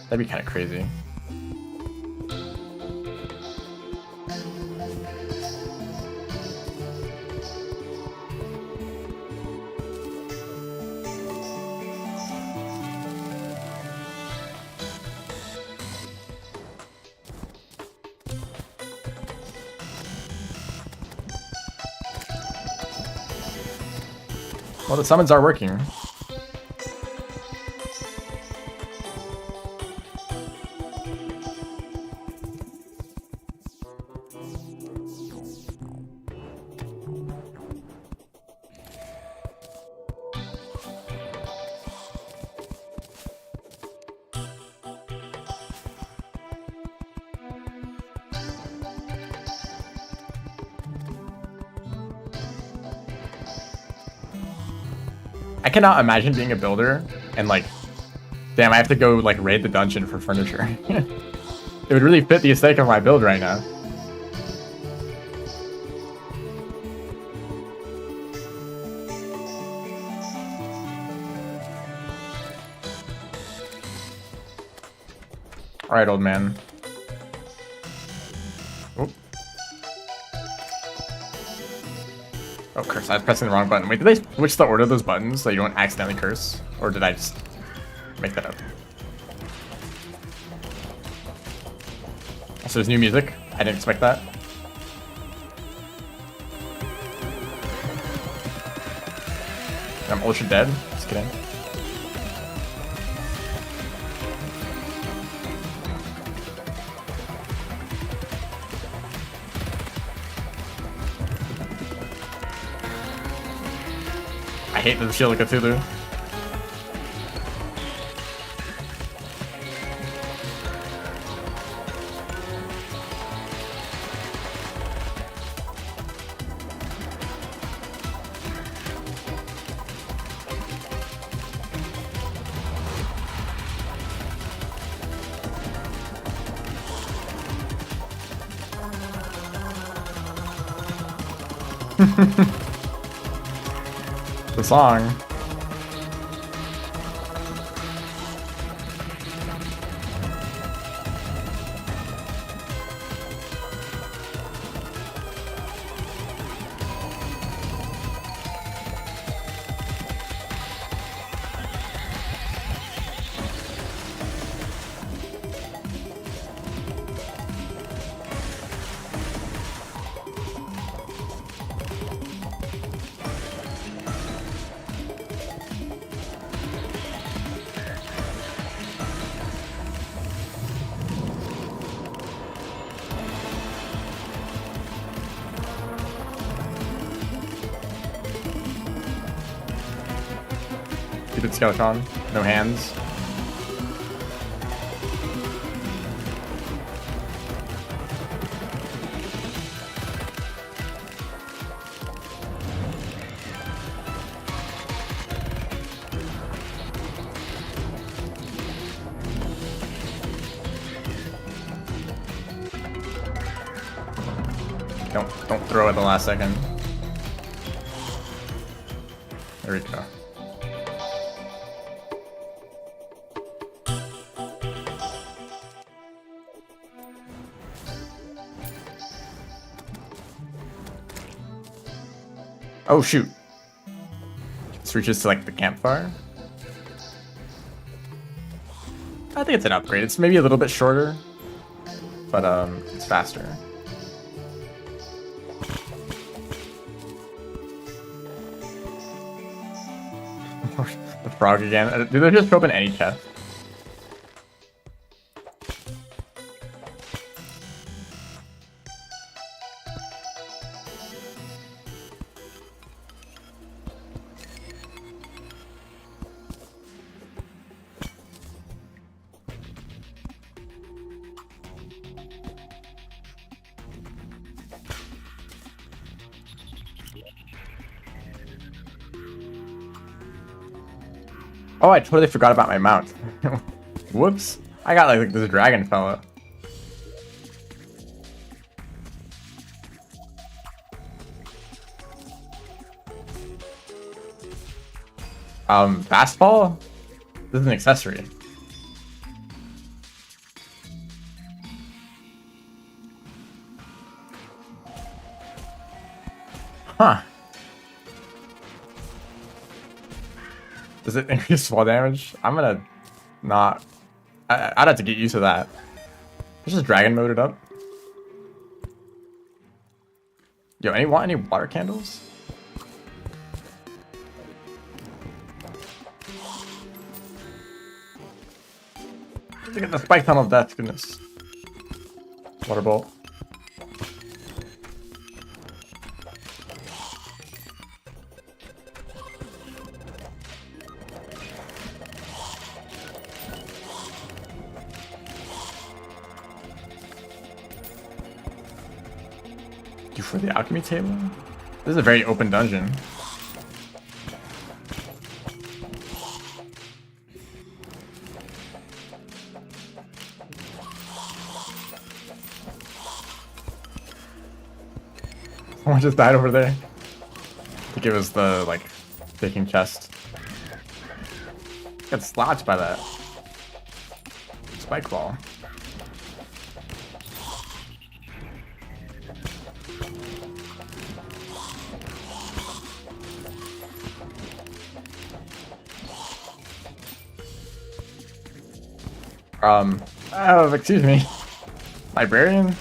Speaker 1: That'd be kind of crazy. Well, the summons are working. I cannot imagine being a builder and like Damn, I have to go like raid the dungeon for furniture. It would really fit the aesthetic of my build right now. Alright, old man. Oh. Oh, curse. I was pressing the wrong button. Wait, did they switch the order of those buttons so you don't accidentally curse? Or did I just make that up? So there's new music. I didn't expect that. I'm ultra dead. Just kidding. I hate the Shield of Cthulhu. The song. Stupid skeleton. No hands. Don't throw at the last second. There we go. Oh shoot. This reaches to like the campfire. I think it's an upgrade. It's maybe a little bit shorter, but it's faster. The frog again. Do they just open any chest? Oh, I totally forgot about my mount. Whoops. I got like this dragon fella. Fastball? This is an accessory. Huh. Does it increase fall damage? I'm gonna not... I'd have to get used to that. Let's just dragon mode it up. Yo, want any water candles? Look at the spike tunnel of death, goodness. Water bolt. For the alchemy table? This is a very open dungeon. Someone just died over there. I think it was the, like, taking chest. Got slouched by that spike ball. Oh, excuse me. Librarian?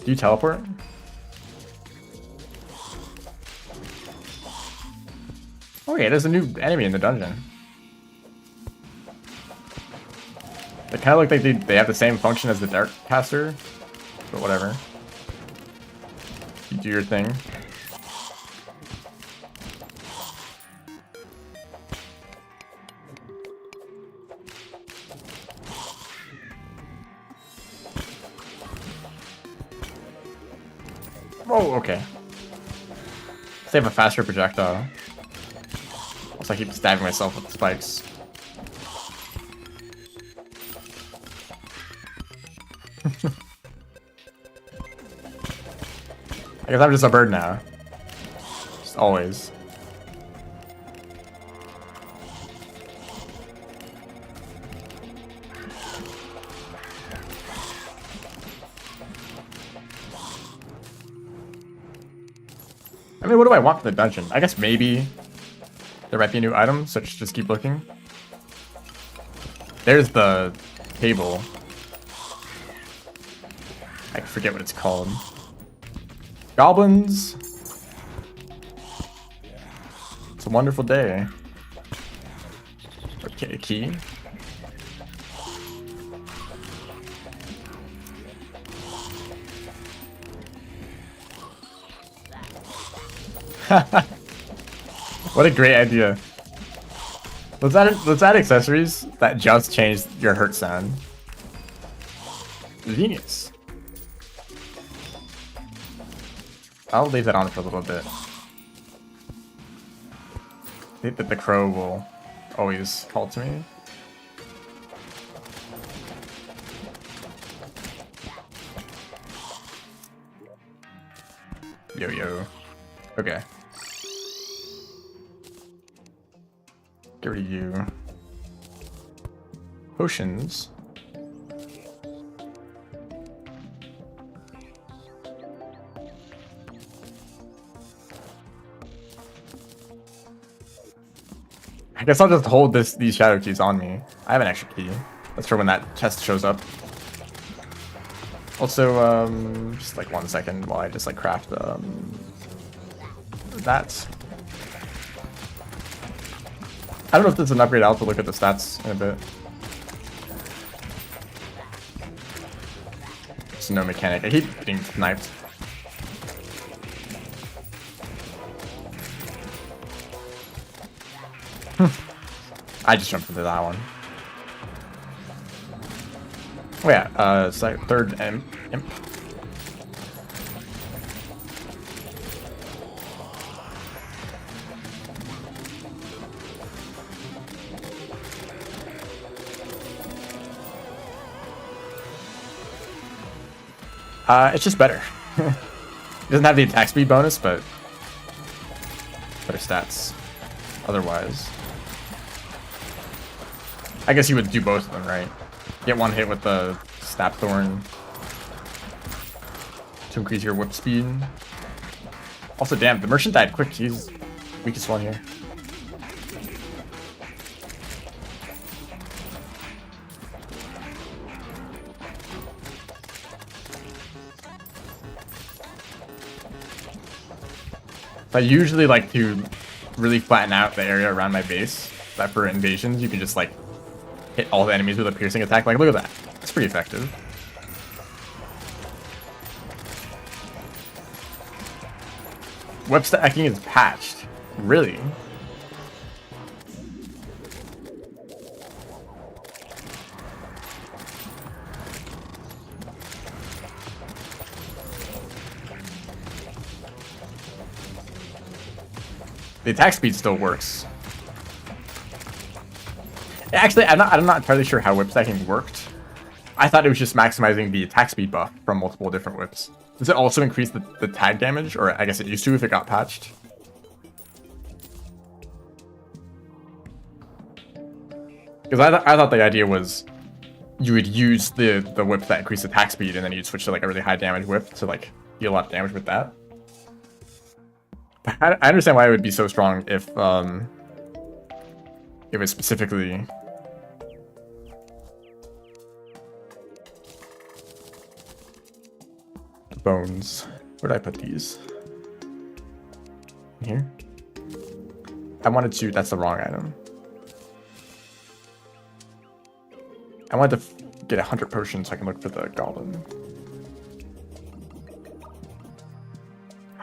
Speaker 1: Do you teleport? Oh yeah, there's a new enemy in the dungeon. They kind of look like they have the same function as the Dark Caster, but whatever. You do your thing. Oh, okay. They have a faster projectile. Also, I keep stabbing myself with spikes. I guess I'm just a bird now. Just always. I mean, what do I want for the dungeon? I guess maybe there might be a new item, so just keep looking. There's the table. I forget what it's called. Goblins. It's a wonderful day. Okay, key. What a great idea. Let's add accessories that just change your hurt sound. Genius. I'll leave that on for a little bit. I think that the crow will always call to me. Yo yo. Okay. Get rid of you. Potions. I guess I'll just hold these shadow keys on me. I have an extra key. That's for when that chest shows up. Also, just like 1 second while I just like craft that. I don't know if this is an upgrade. I'll have to look at the stats in a bit. It's no mechanic. I keep getting sniped. I just jumped into that one. Oh yeah, it's like third imp. It's just better. It doesn't have the attack speed bonus, but better stats otherwise. I guess you would do both of them, right? Get one hit with the Snapthorn to increase your whip speed. Also, damn, the merchant died quick. He's weakest one here. I usually like to really flatten out the area around my base. That for invasions, you can just like hit all the enemies with a piercing attack. Like, look at that. It's pretty effective. Whip stacking is patched. Really? The attack speed still works. Actually, I'm not entirely sure how whip stacking worked. I thought it was just maximizing the attack speed buff from multiple different whips. Does it also increase the tag damage? Or I guess it used to if it got patched. Because I thought the idea was you would use the whip that increased attack speed, and then you'd switch to like a really high damage whip to like deal a lot of damage with that. But I understand why it would be so strong if it was specifically bones. Where did I put these? In here? I wanted to, that's the wrong item. I wanted to get 100 potions so I can look for the goblin.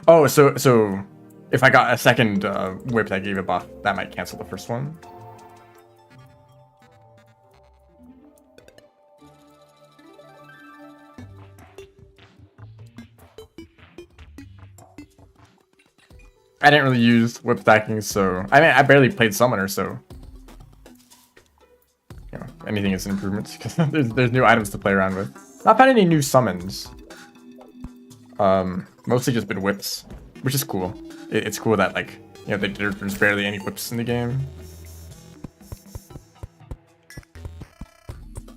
Speaker 1: Oh, so if I got a second whip that gave a buff, that might cancel the first one. I didn't really use whip stacking, so I mean I barely played summoner, so you know anything is an improvement because there's new items to play around with. Not found any new summons. Mostly just been whips, which is cool. It's cool that like you know there's barely any whips in the game.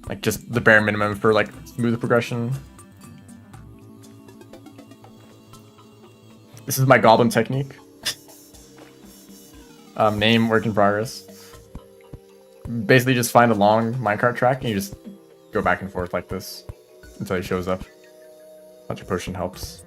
Speaker 1: Like just the bare minimum for like smooth progression. This is my goblin technique. Name, work in progress. Basically just find a long minecart track and you just go back and forth like this until he shows up. Bunch of potion helps.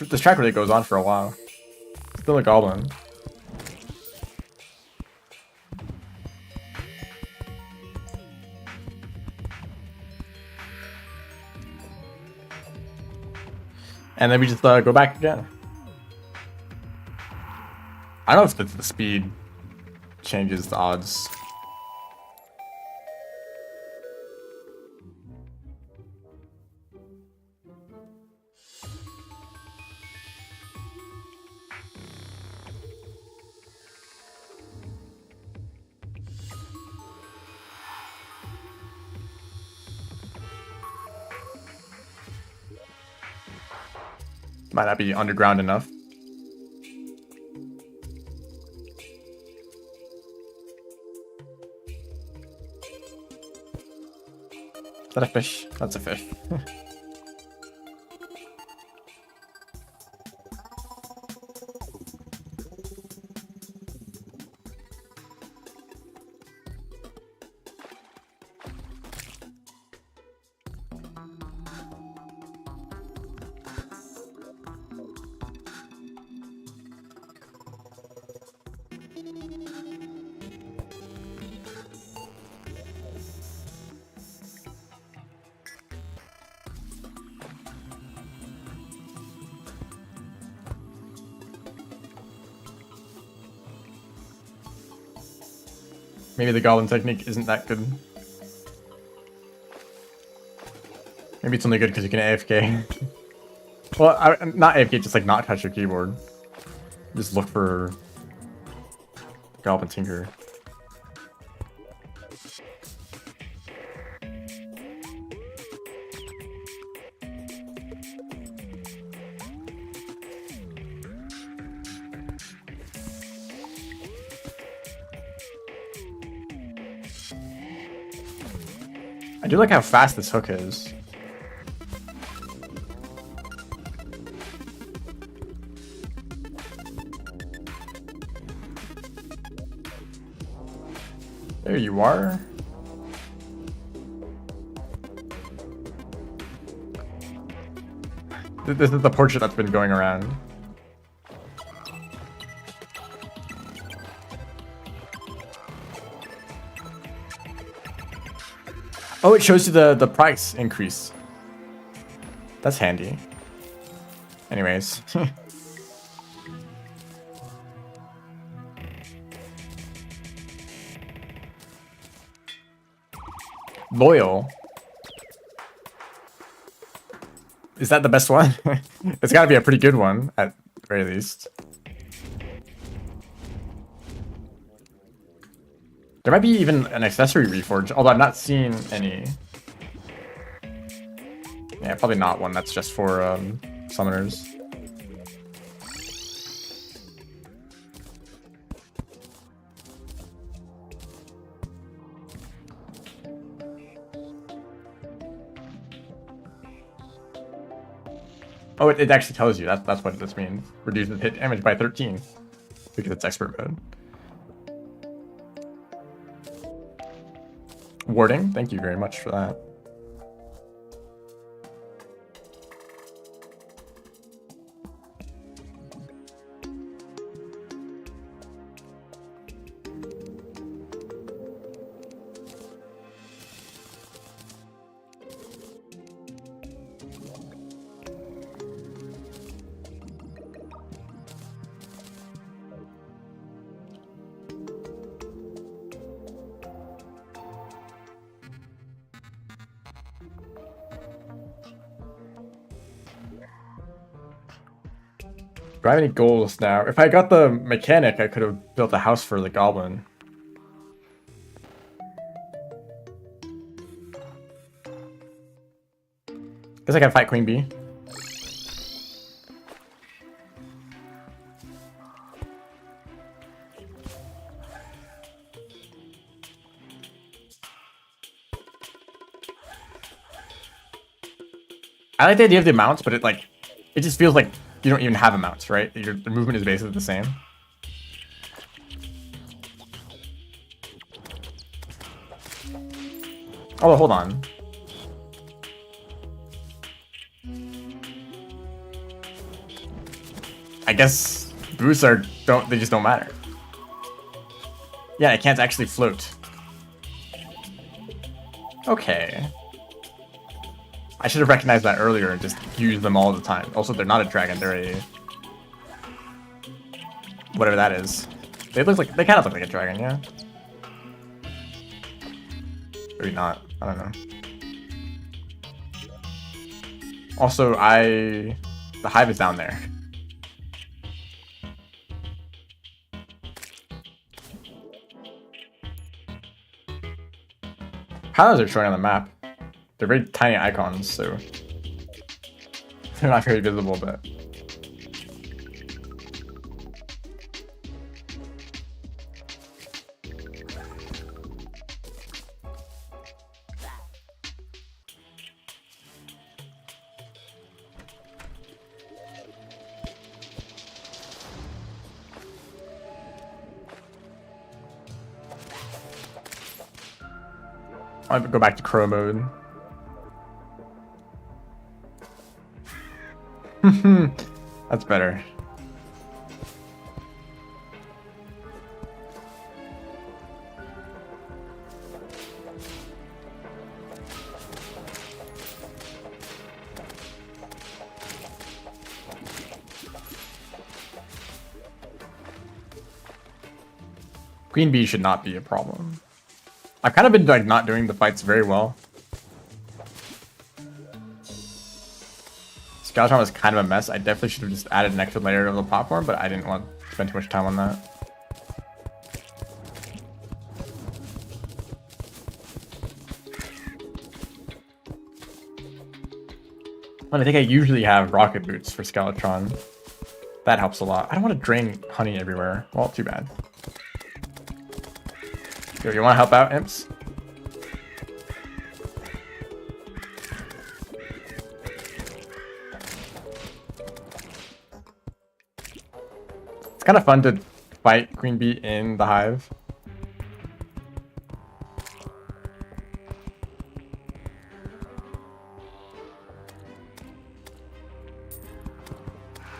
Speaker 1: This track really goes on for a while. Still a goblin. And then we just go back again. I don't know if the speed changes the odds. Might not be underground enough. Is that a fish? That's a fish. Maybe the goblin technique isn't that good. Maybe it's only good because you can AFK. Well, not AFK, just like not touch your keyboard. Just look for Goblin Tinker. I do like how fast this hook is. There you are. This is the portrait that's been going around. Oh, it shows you the price increase. That's handy. Anyways. Loyal. Is that the best one? It's gotta be a pretty good one, at the very least. There might be even an accessory reforge, although I'm not seeing any. Yeah, probably not one that's just for summoners. Oh, it actually tells you. That's what this means. Reduces hit damage by 13 because it's expert mode. Warding, thank you very much for that. Do I have any goals now? If I got the mechanic, I could have built a house for the goblin. Guess I can fight Queen Bee. I like the idea of the mounts, but it just feels like you don't even have amounts, right? The movement is basically the same. Oh, hold on. I guess boosts they just don't matter. Yeah, it can't actually float. Okay. I should have recognized that earlier and just used them all the time. Also, they're not a dragon, they're a... whatever that is. They kind of look like a dragon, yeah? Maybe not, I don't know. Also, the hive is down there. Paths are showing on the map. They're very tiny icons, so they're not very visible, but... I'll go back to crow mode. That's better. Queen Bee should not be a problem. I've kind of been like not doing the fights very well. Skeletron was kind of a mess. I definitely should have just added an extra layer of the platform, but I didn't want to spend too much time on that. And I think I usually have rocket boots for Skeletron. That helps a lot. I don't want to drain honey everywhere. Well, too bad. Yo, you want to help out, imps? It's kind of fun to fight Queen Bee in the hive.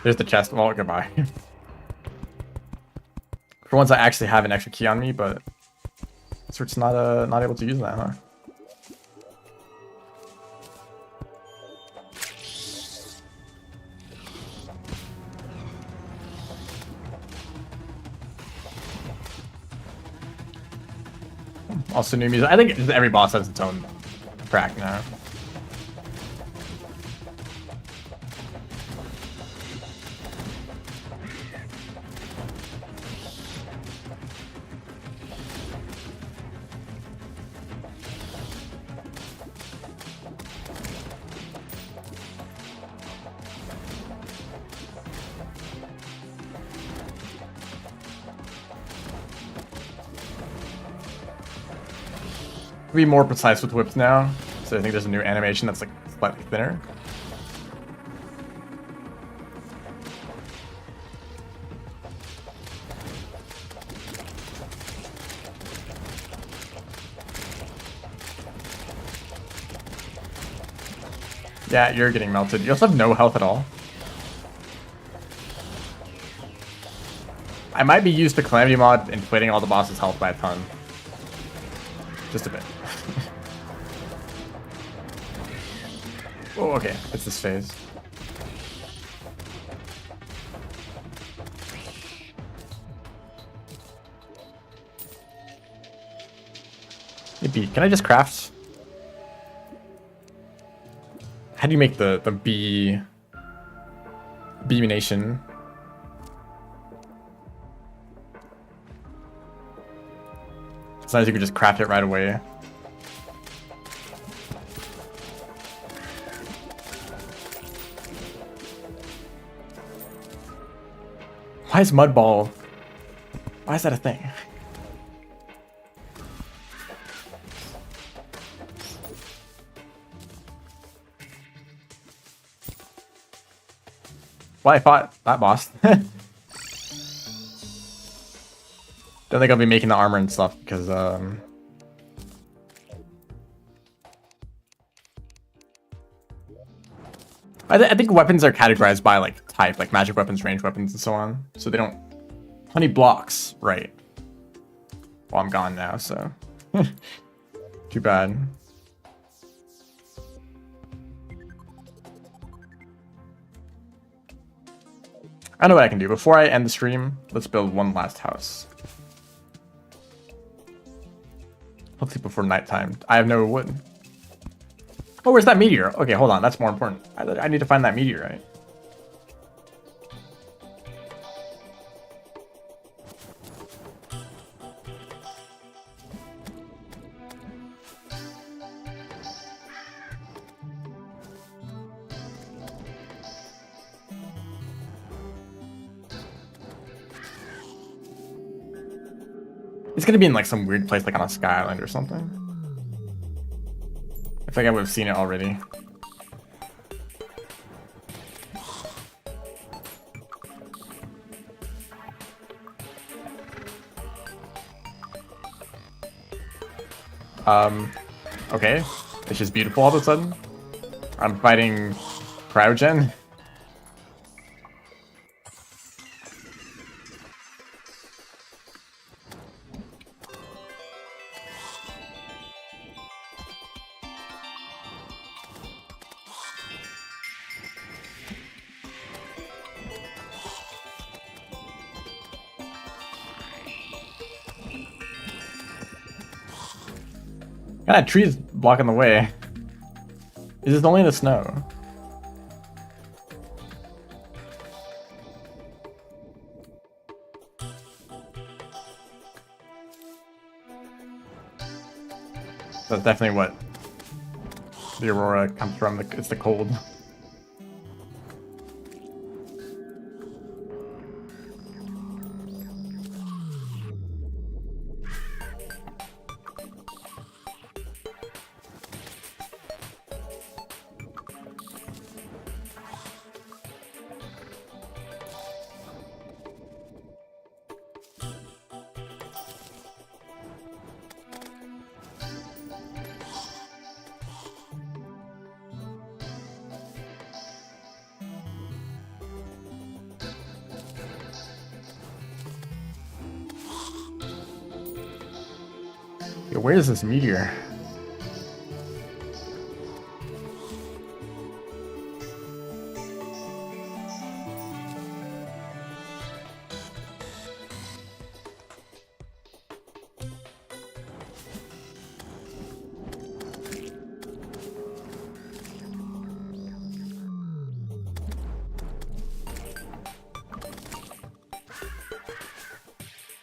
Speaker 1: There's the chest. Well, goodbye. For once, I actually have an extra key on me, but Sword's not able to use that, huh? Also, new music. I think every boss has its own track now. Be more precise with whips now, so I think there's a new animation that's like slightly thinner. Yeah, you're getting melted. You also have no health at all. I might be used to Calamity Mod inflating all the boss's health by a ton. Just a bit. Oh, okay. It's this phase. Hey, B, can I just craft? How do you make the B... Beamination? Sometimes you can just craft it right away. Why is Mud Ball? Why is that a thing? Well, I fought that boss. Don't think I'll be making the armor and stuff because I think weapons are categorized by like type, like magic weapons, ranged weapons, and so on. So they don't. Honey blocks, right? Well, I'm gone now, so too bad. I know what I can do. Before I end the stream, let's build one last house. Hopefully before nighttime. I have no wood. Oh, where's that meteor? Okay, hold on. That's more important. I need to find that meteorite. It's gonna be in like some weird place, like on a sky island or something. I think I would have seen it already. Okay. It's just beautiful all of a sudden. I'm fighting Cryogen. God, that tree's blocking the way. Is this only in the snow? That's definitely what the aurora comes from. It's the cold. Yo, where is this meteor?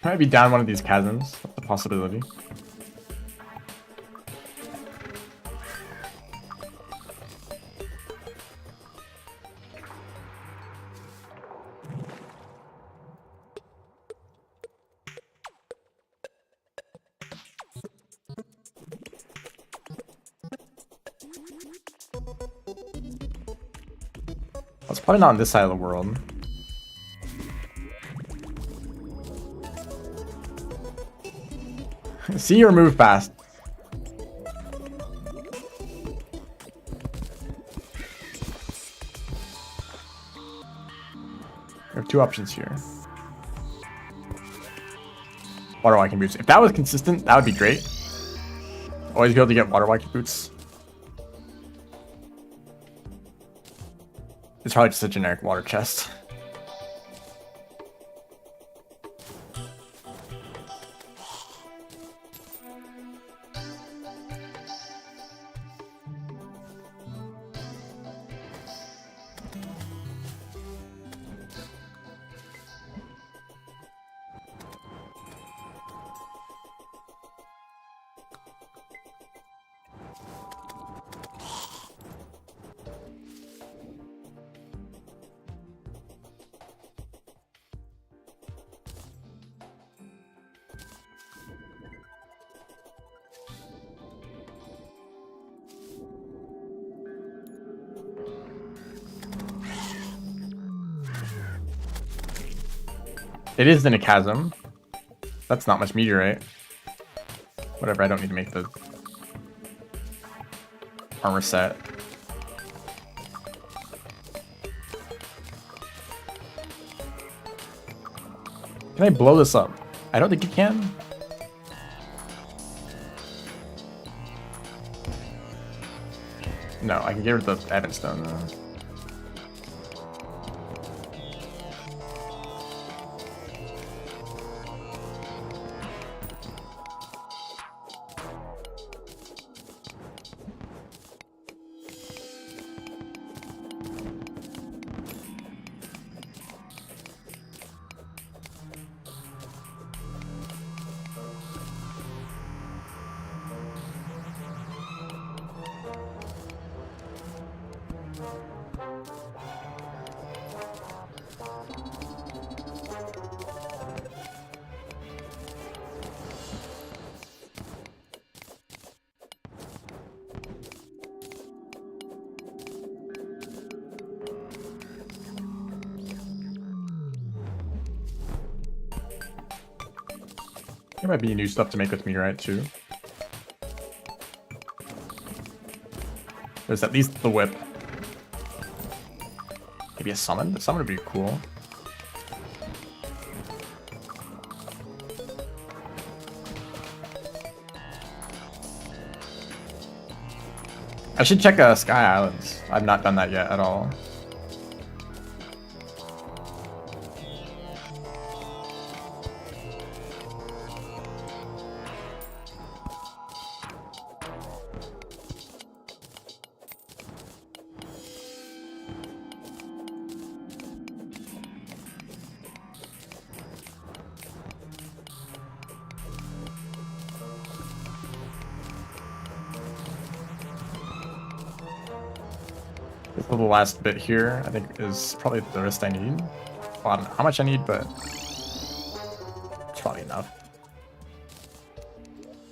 Speaker 1: Might be down one of these chasms. That's a possibility. It's probably not on this side of the world. See or move fast. We have two options here. Water walking boots. If that was consistent, that would be great. Always be able to get water walking boots. It's probably just a generic water chest. It is in a chasm. That's not much meteorite. Whatever, I don't need to make the armor set. Can I blow this up? I don't think you can. No, I can get rid of the Evanstone though. There might be new stuff to make with meteorite too. There's at least the whip. Maybe a summon? The summon would be cool. I should check Sky Islands. I've not done that yet at all. The last bit here, I think, is probably the rest I need. Well, I don't know how much I need, but it's probably enough.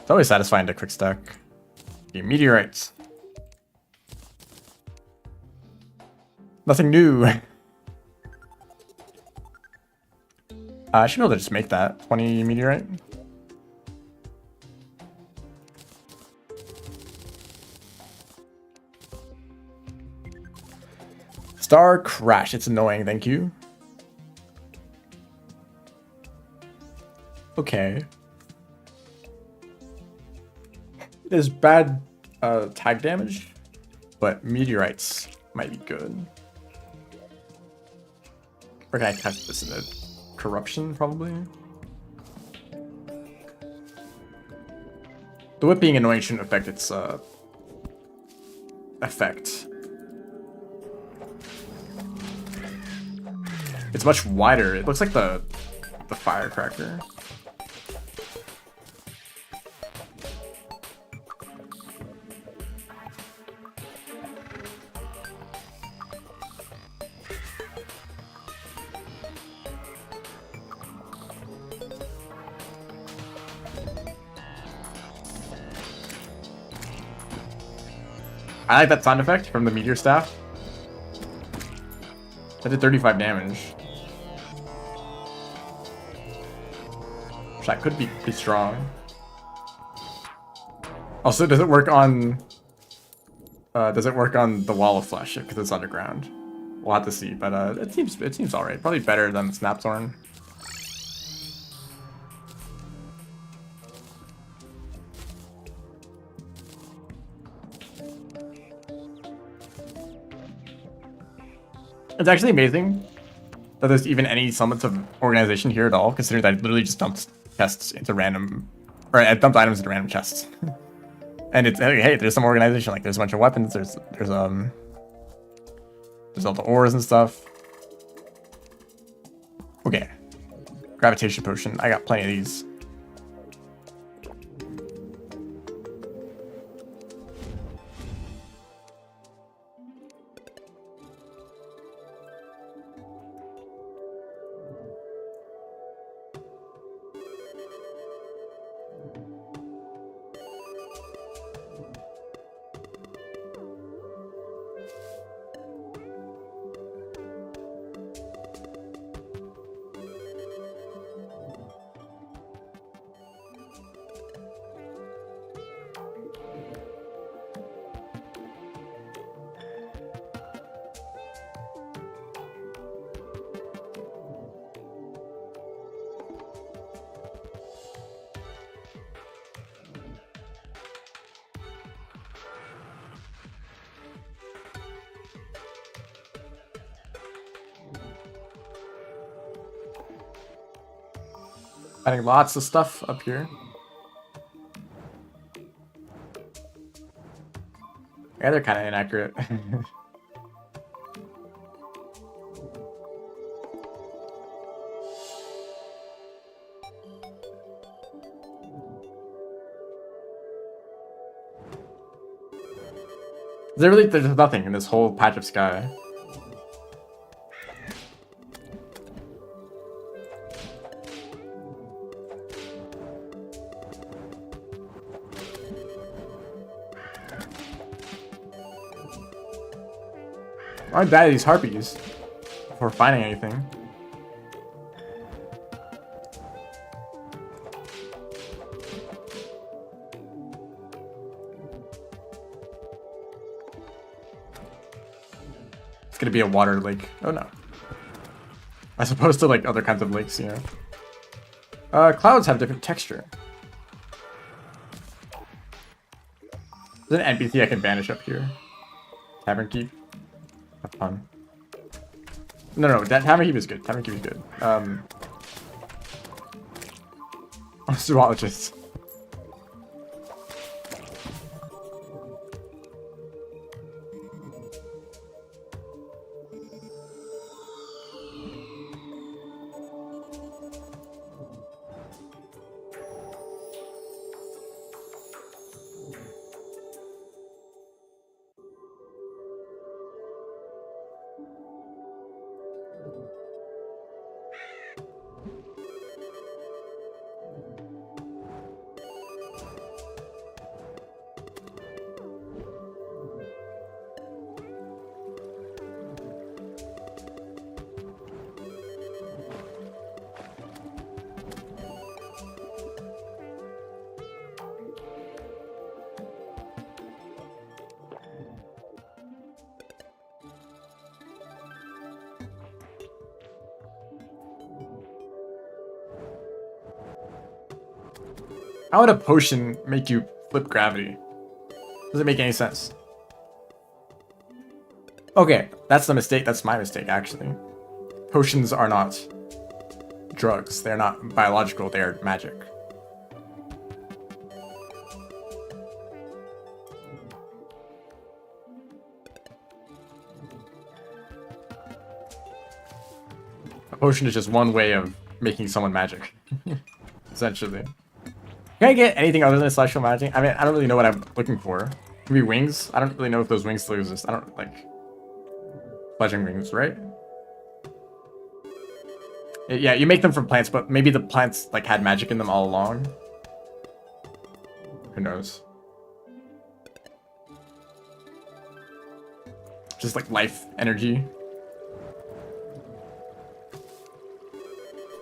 Speaker 1: It's always satisfying to quick stack. Okay, meteorites. Nothing new. I should be able to just make that 20 meteorite. Star crash. It's annoying. Thank you. Okay. is bad tag damage, but meteorites might be good. Or can I test this in the corruption, probably? The whip being annoying shouldn't affect its effect. It's much wider. It looks like the firecracker. I like that sound effect from the meteor staff. That did 35 damage. That could be pretty strong. Also, does it work on the wall of flesh because it's underground? We'll have to see, but it seems alright. Probably better than Snapthorn. It's actually amazing that there's even any semblance of organization here at all, considering that I literally just dumped chests into random, or I dumped items into random chests. And it's, hey, there's some organization. Like, there's a bunch of weapons. There's all the ores and stuff. Okay, gravitation potion. I got plenty of these. Adding lots of stuff up here. Yeah, they're kind of inaccurate. There's nothing in this whole patch of sky. Aren't bad at these harpies before finding anything. It's gonna be a water lake. Oh no. As opposed to like other kinds of lakes, you know. Clouds have different texture. There's an NPC I can banish up here. Tavern Keep. Have fun. No, that Tavern Keep is good. Tavern Keep is good. Zoologist. How would a potion make you flip gravity? Doesn't make any sense. Okay, that's the mistake. That's my mistake, actually. Potions are not drugs. They're not biological. They are magic. A potion is just one way of making someone magic, essentially. Can I get anything other than celestial magic? I mean, I don't really know what I'm looking for. Maybe wings? I don't really know if those wings still exist. I don't, like... Fledgling wings, right? Yeah, you make them from plants, but maybe the plants, like, had magic in them all along. Who knows? Just, like, life energy.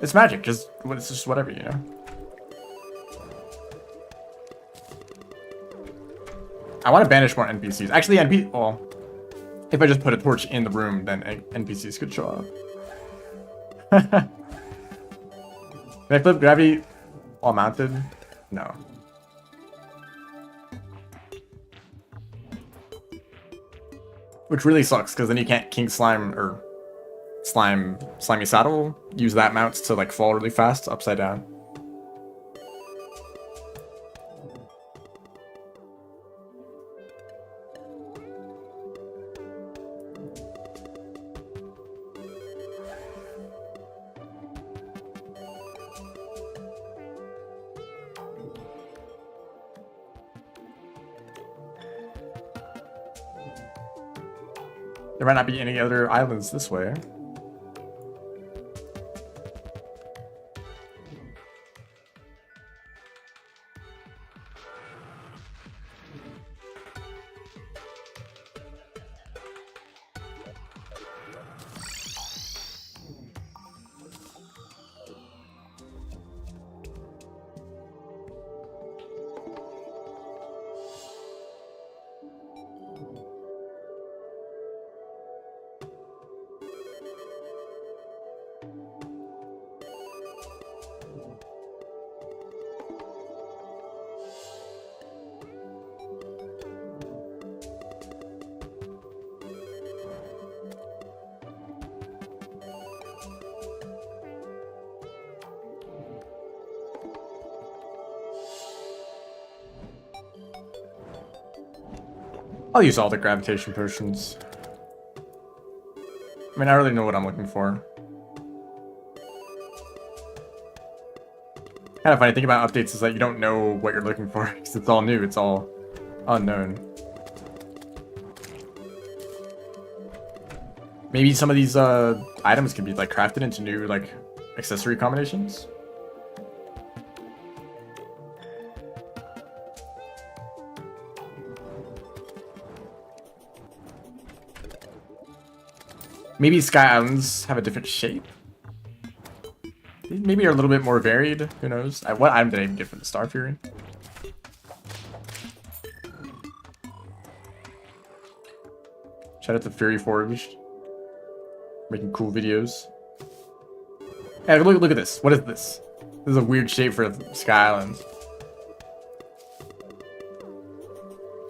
Speaker 1: It's magic, it's just whatever, you know? I want to banish more NPCs. Actually, well, if I just put a torch in the room, then NPCs could show up. Can I flip gravity while mounted? No. Which really sucks, because then you can't King Slime or Slimy Saddle. Use that mount to like fall really fast upside down. There might not be any other islands this way. I'll use all the gravitation potions. I mean, I really know what I'm looking for. Kind of funny thing about updates is that you don't know what you're looking for because it's all new, it's all unknown. Maybe some of these items can be like crafted into new like accessory combinations. Maybe Sky Islands have a different shape. Maybe are a little bit more varied. Who knows? What item did I even get from the Star Fury? Shout out to Fury Forged. Making cool videos. Hey, look at this. What is this? This is a weird shape for Sky Islands.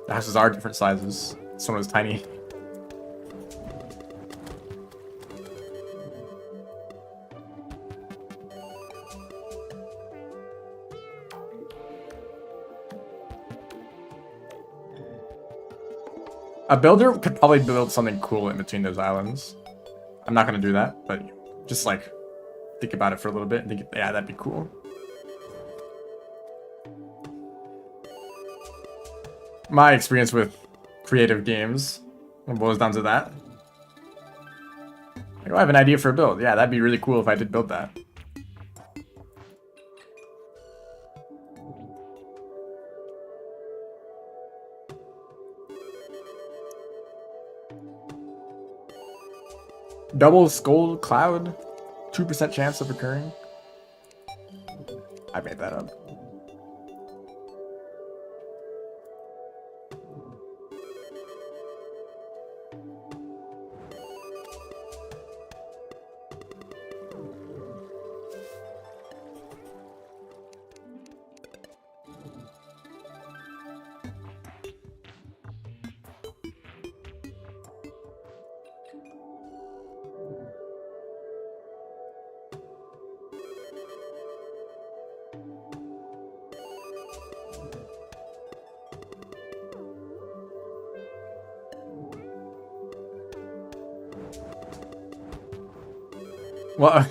Speaker 1: The houses are different sizes. This one was tiny. A builder could probably build something cool in between those islands. I'm not gonna do that, but just like think about it for a little bit and think, yeah, that'd be cool. My experience with creative games boils down to that. Like, oh, I have an idea for a build. Yeah, that'd be really cool if I did build that. Double Skull Cloud, 2% chance of occurring. I made that up. Well,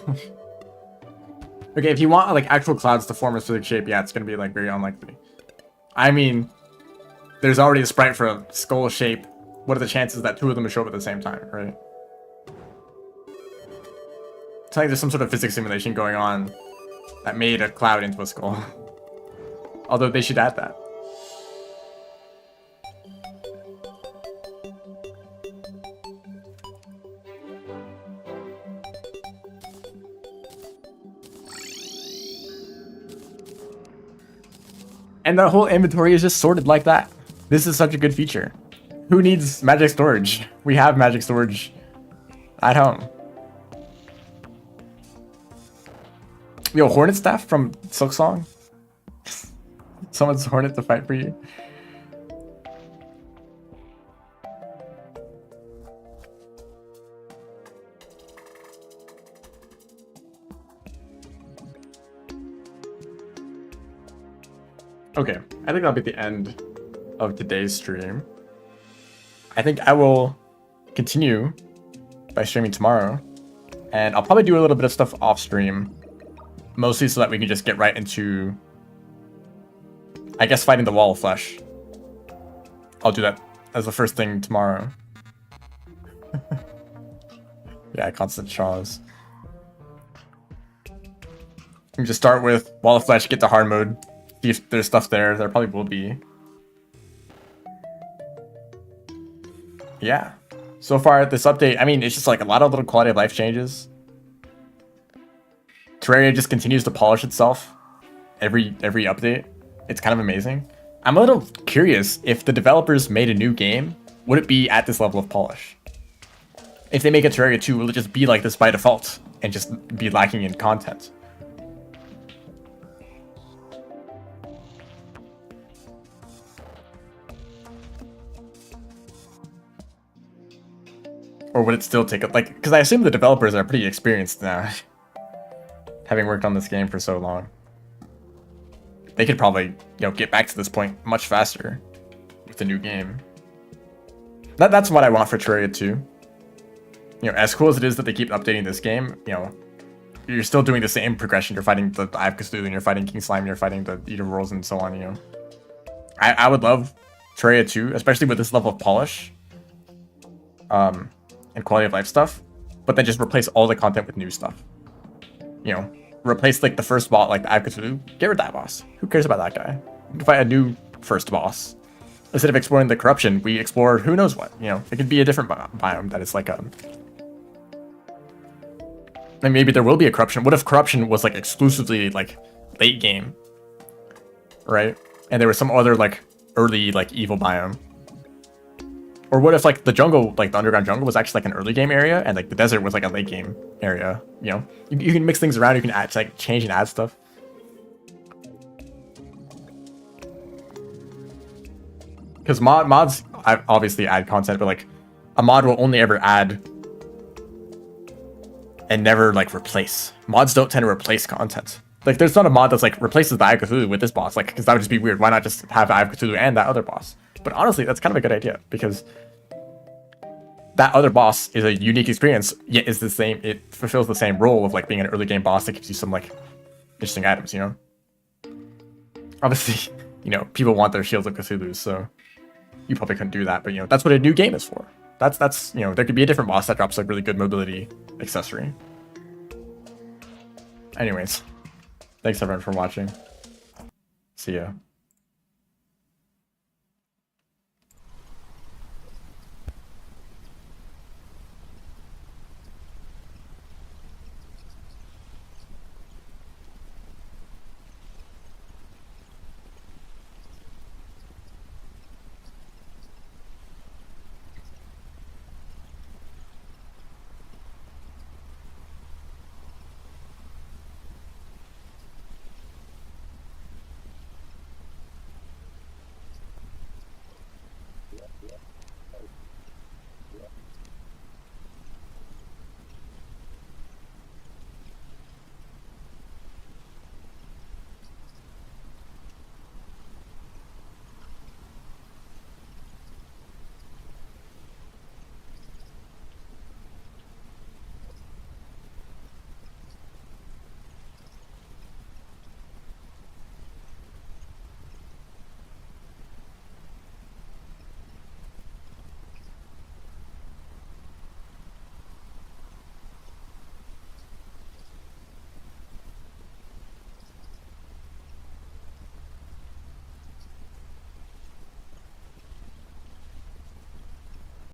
Speaker 1: okay, if you want like actual clouds to form a specific shape, yeah, it's gonna be like very unlikely. I mean, there's already a sprite for a skull shape. What are the chances that two of them will show up at the same time, right? It's like there's some sort of physics simulation going on that made a cloud into a skull. Although they should add that. And the whole inventory is just sorted like that. This is such a good feature. Who needs magic storage? We have magic storage at home. Yo, Hornet staff from Silksong? Someone's Hornet to fight for you. Okay, I think that'll be the end of today's stream. I think I will continue by streaming tomorrow, and I'll probably do a little bit of stuff off stream, mostly so that we can just get right into, I guess, fighting the wall of flesh. I'll do that as the first thing tomorrow. Yeah, constant Shaws. We can just start with wall of flesh, get to hard mode, see if there's stuff there. There probably will be. Yeah. So far, this update, I mean, it's just like a lot of little quality of life changes. Terraria just continues to polish itself every update. It's kind of amazing. I'm a little curious if the developers made a new game, would it be at this level of polish? If they make a Terraria 2, will it just be like this by default and just be lacking in content? Or would it still take it, like, because I assume the developers are pretty experienced now, having worked on this game for so long. They could probably, get back to this point much faster with the new game. That's what I want for Terraria 2. As cool as it is that they keep updating this game, you're still doing the same progression. You're fighting the Eye of Cthulhu, and you're fighting King Slime, and you're fighting the Eater Worlds, and so on, I would love Terraria 2, especially with this level of polish. And quality of life stuff, but then just replace all the content with new stuff. Replace like the first boss, like the Eye of Cthulhu, get rid of that boss. Who cares about that guy? We can fight a new first boss. Instead of exploring the corruption, we explore who knows what. It could be a different biome that is like and maybe there will be a corruption. What if corruption was like exclusively like late game, right? And there was some other like early like evil biome. Or what if like the jungle, like the underground jungle, was actually like an early game area, and like the desert was like a late game area? You can mix things around. You can add, like, change and add stuff. Because mods obviously add content, but like a mod will only ever add and never like replace. Mods don't tend to replace content. Like there's not a mod that's like replaces the Eye of Cthulhu with this boss, like, because that would just be weird. Why not just have Eye of Cthulhu and that other boss? But honestly, that's kind of a good idea, because that other boss is a unique experience, yet is the same. It fulfills the same role of like being an early game boss that gives you some like interesting items. Obviously, people want their Shields of Cthulhu, so you probably couldn't do that. But that's what a new game is for. That's there could be a different boss that drops like really good mobility accessory. Anyways, thanks everyone for watching. See ya.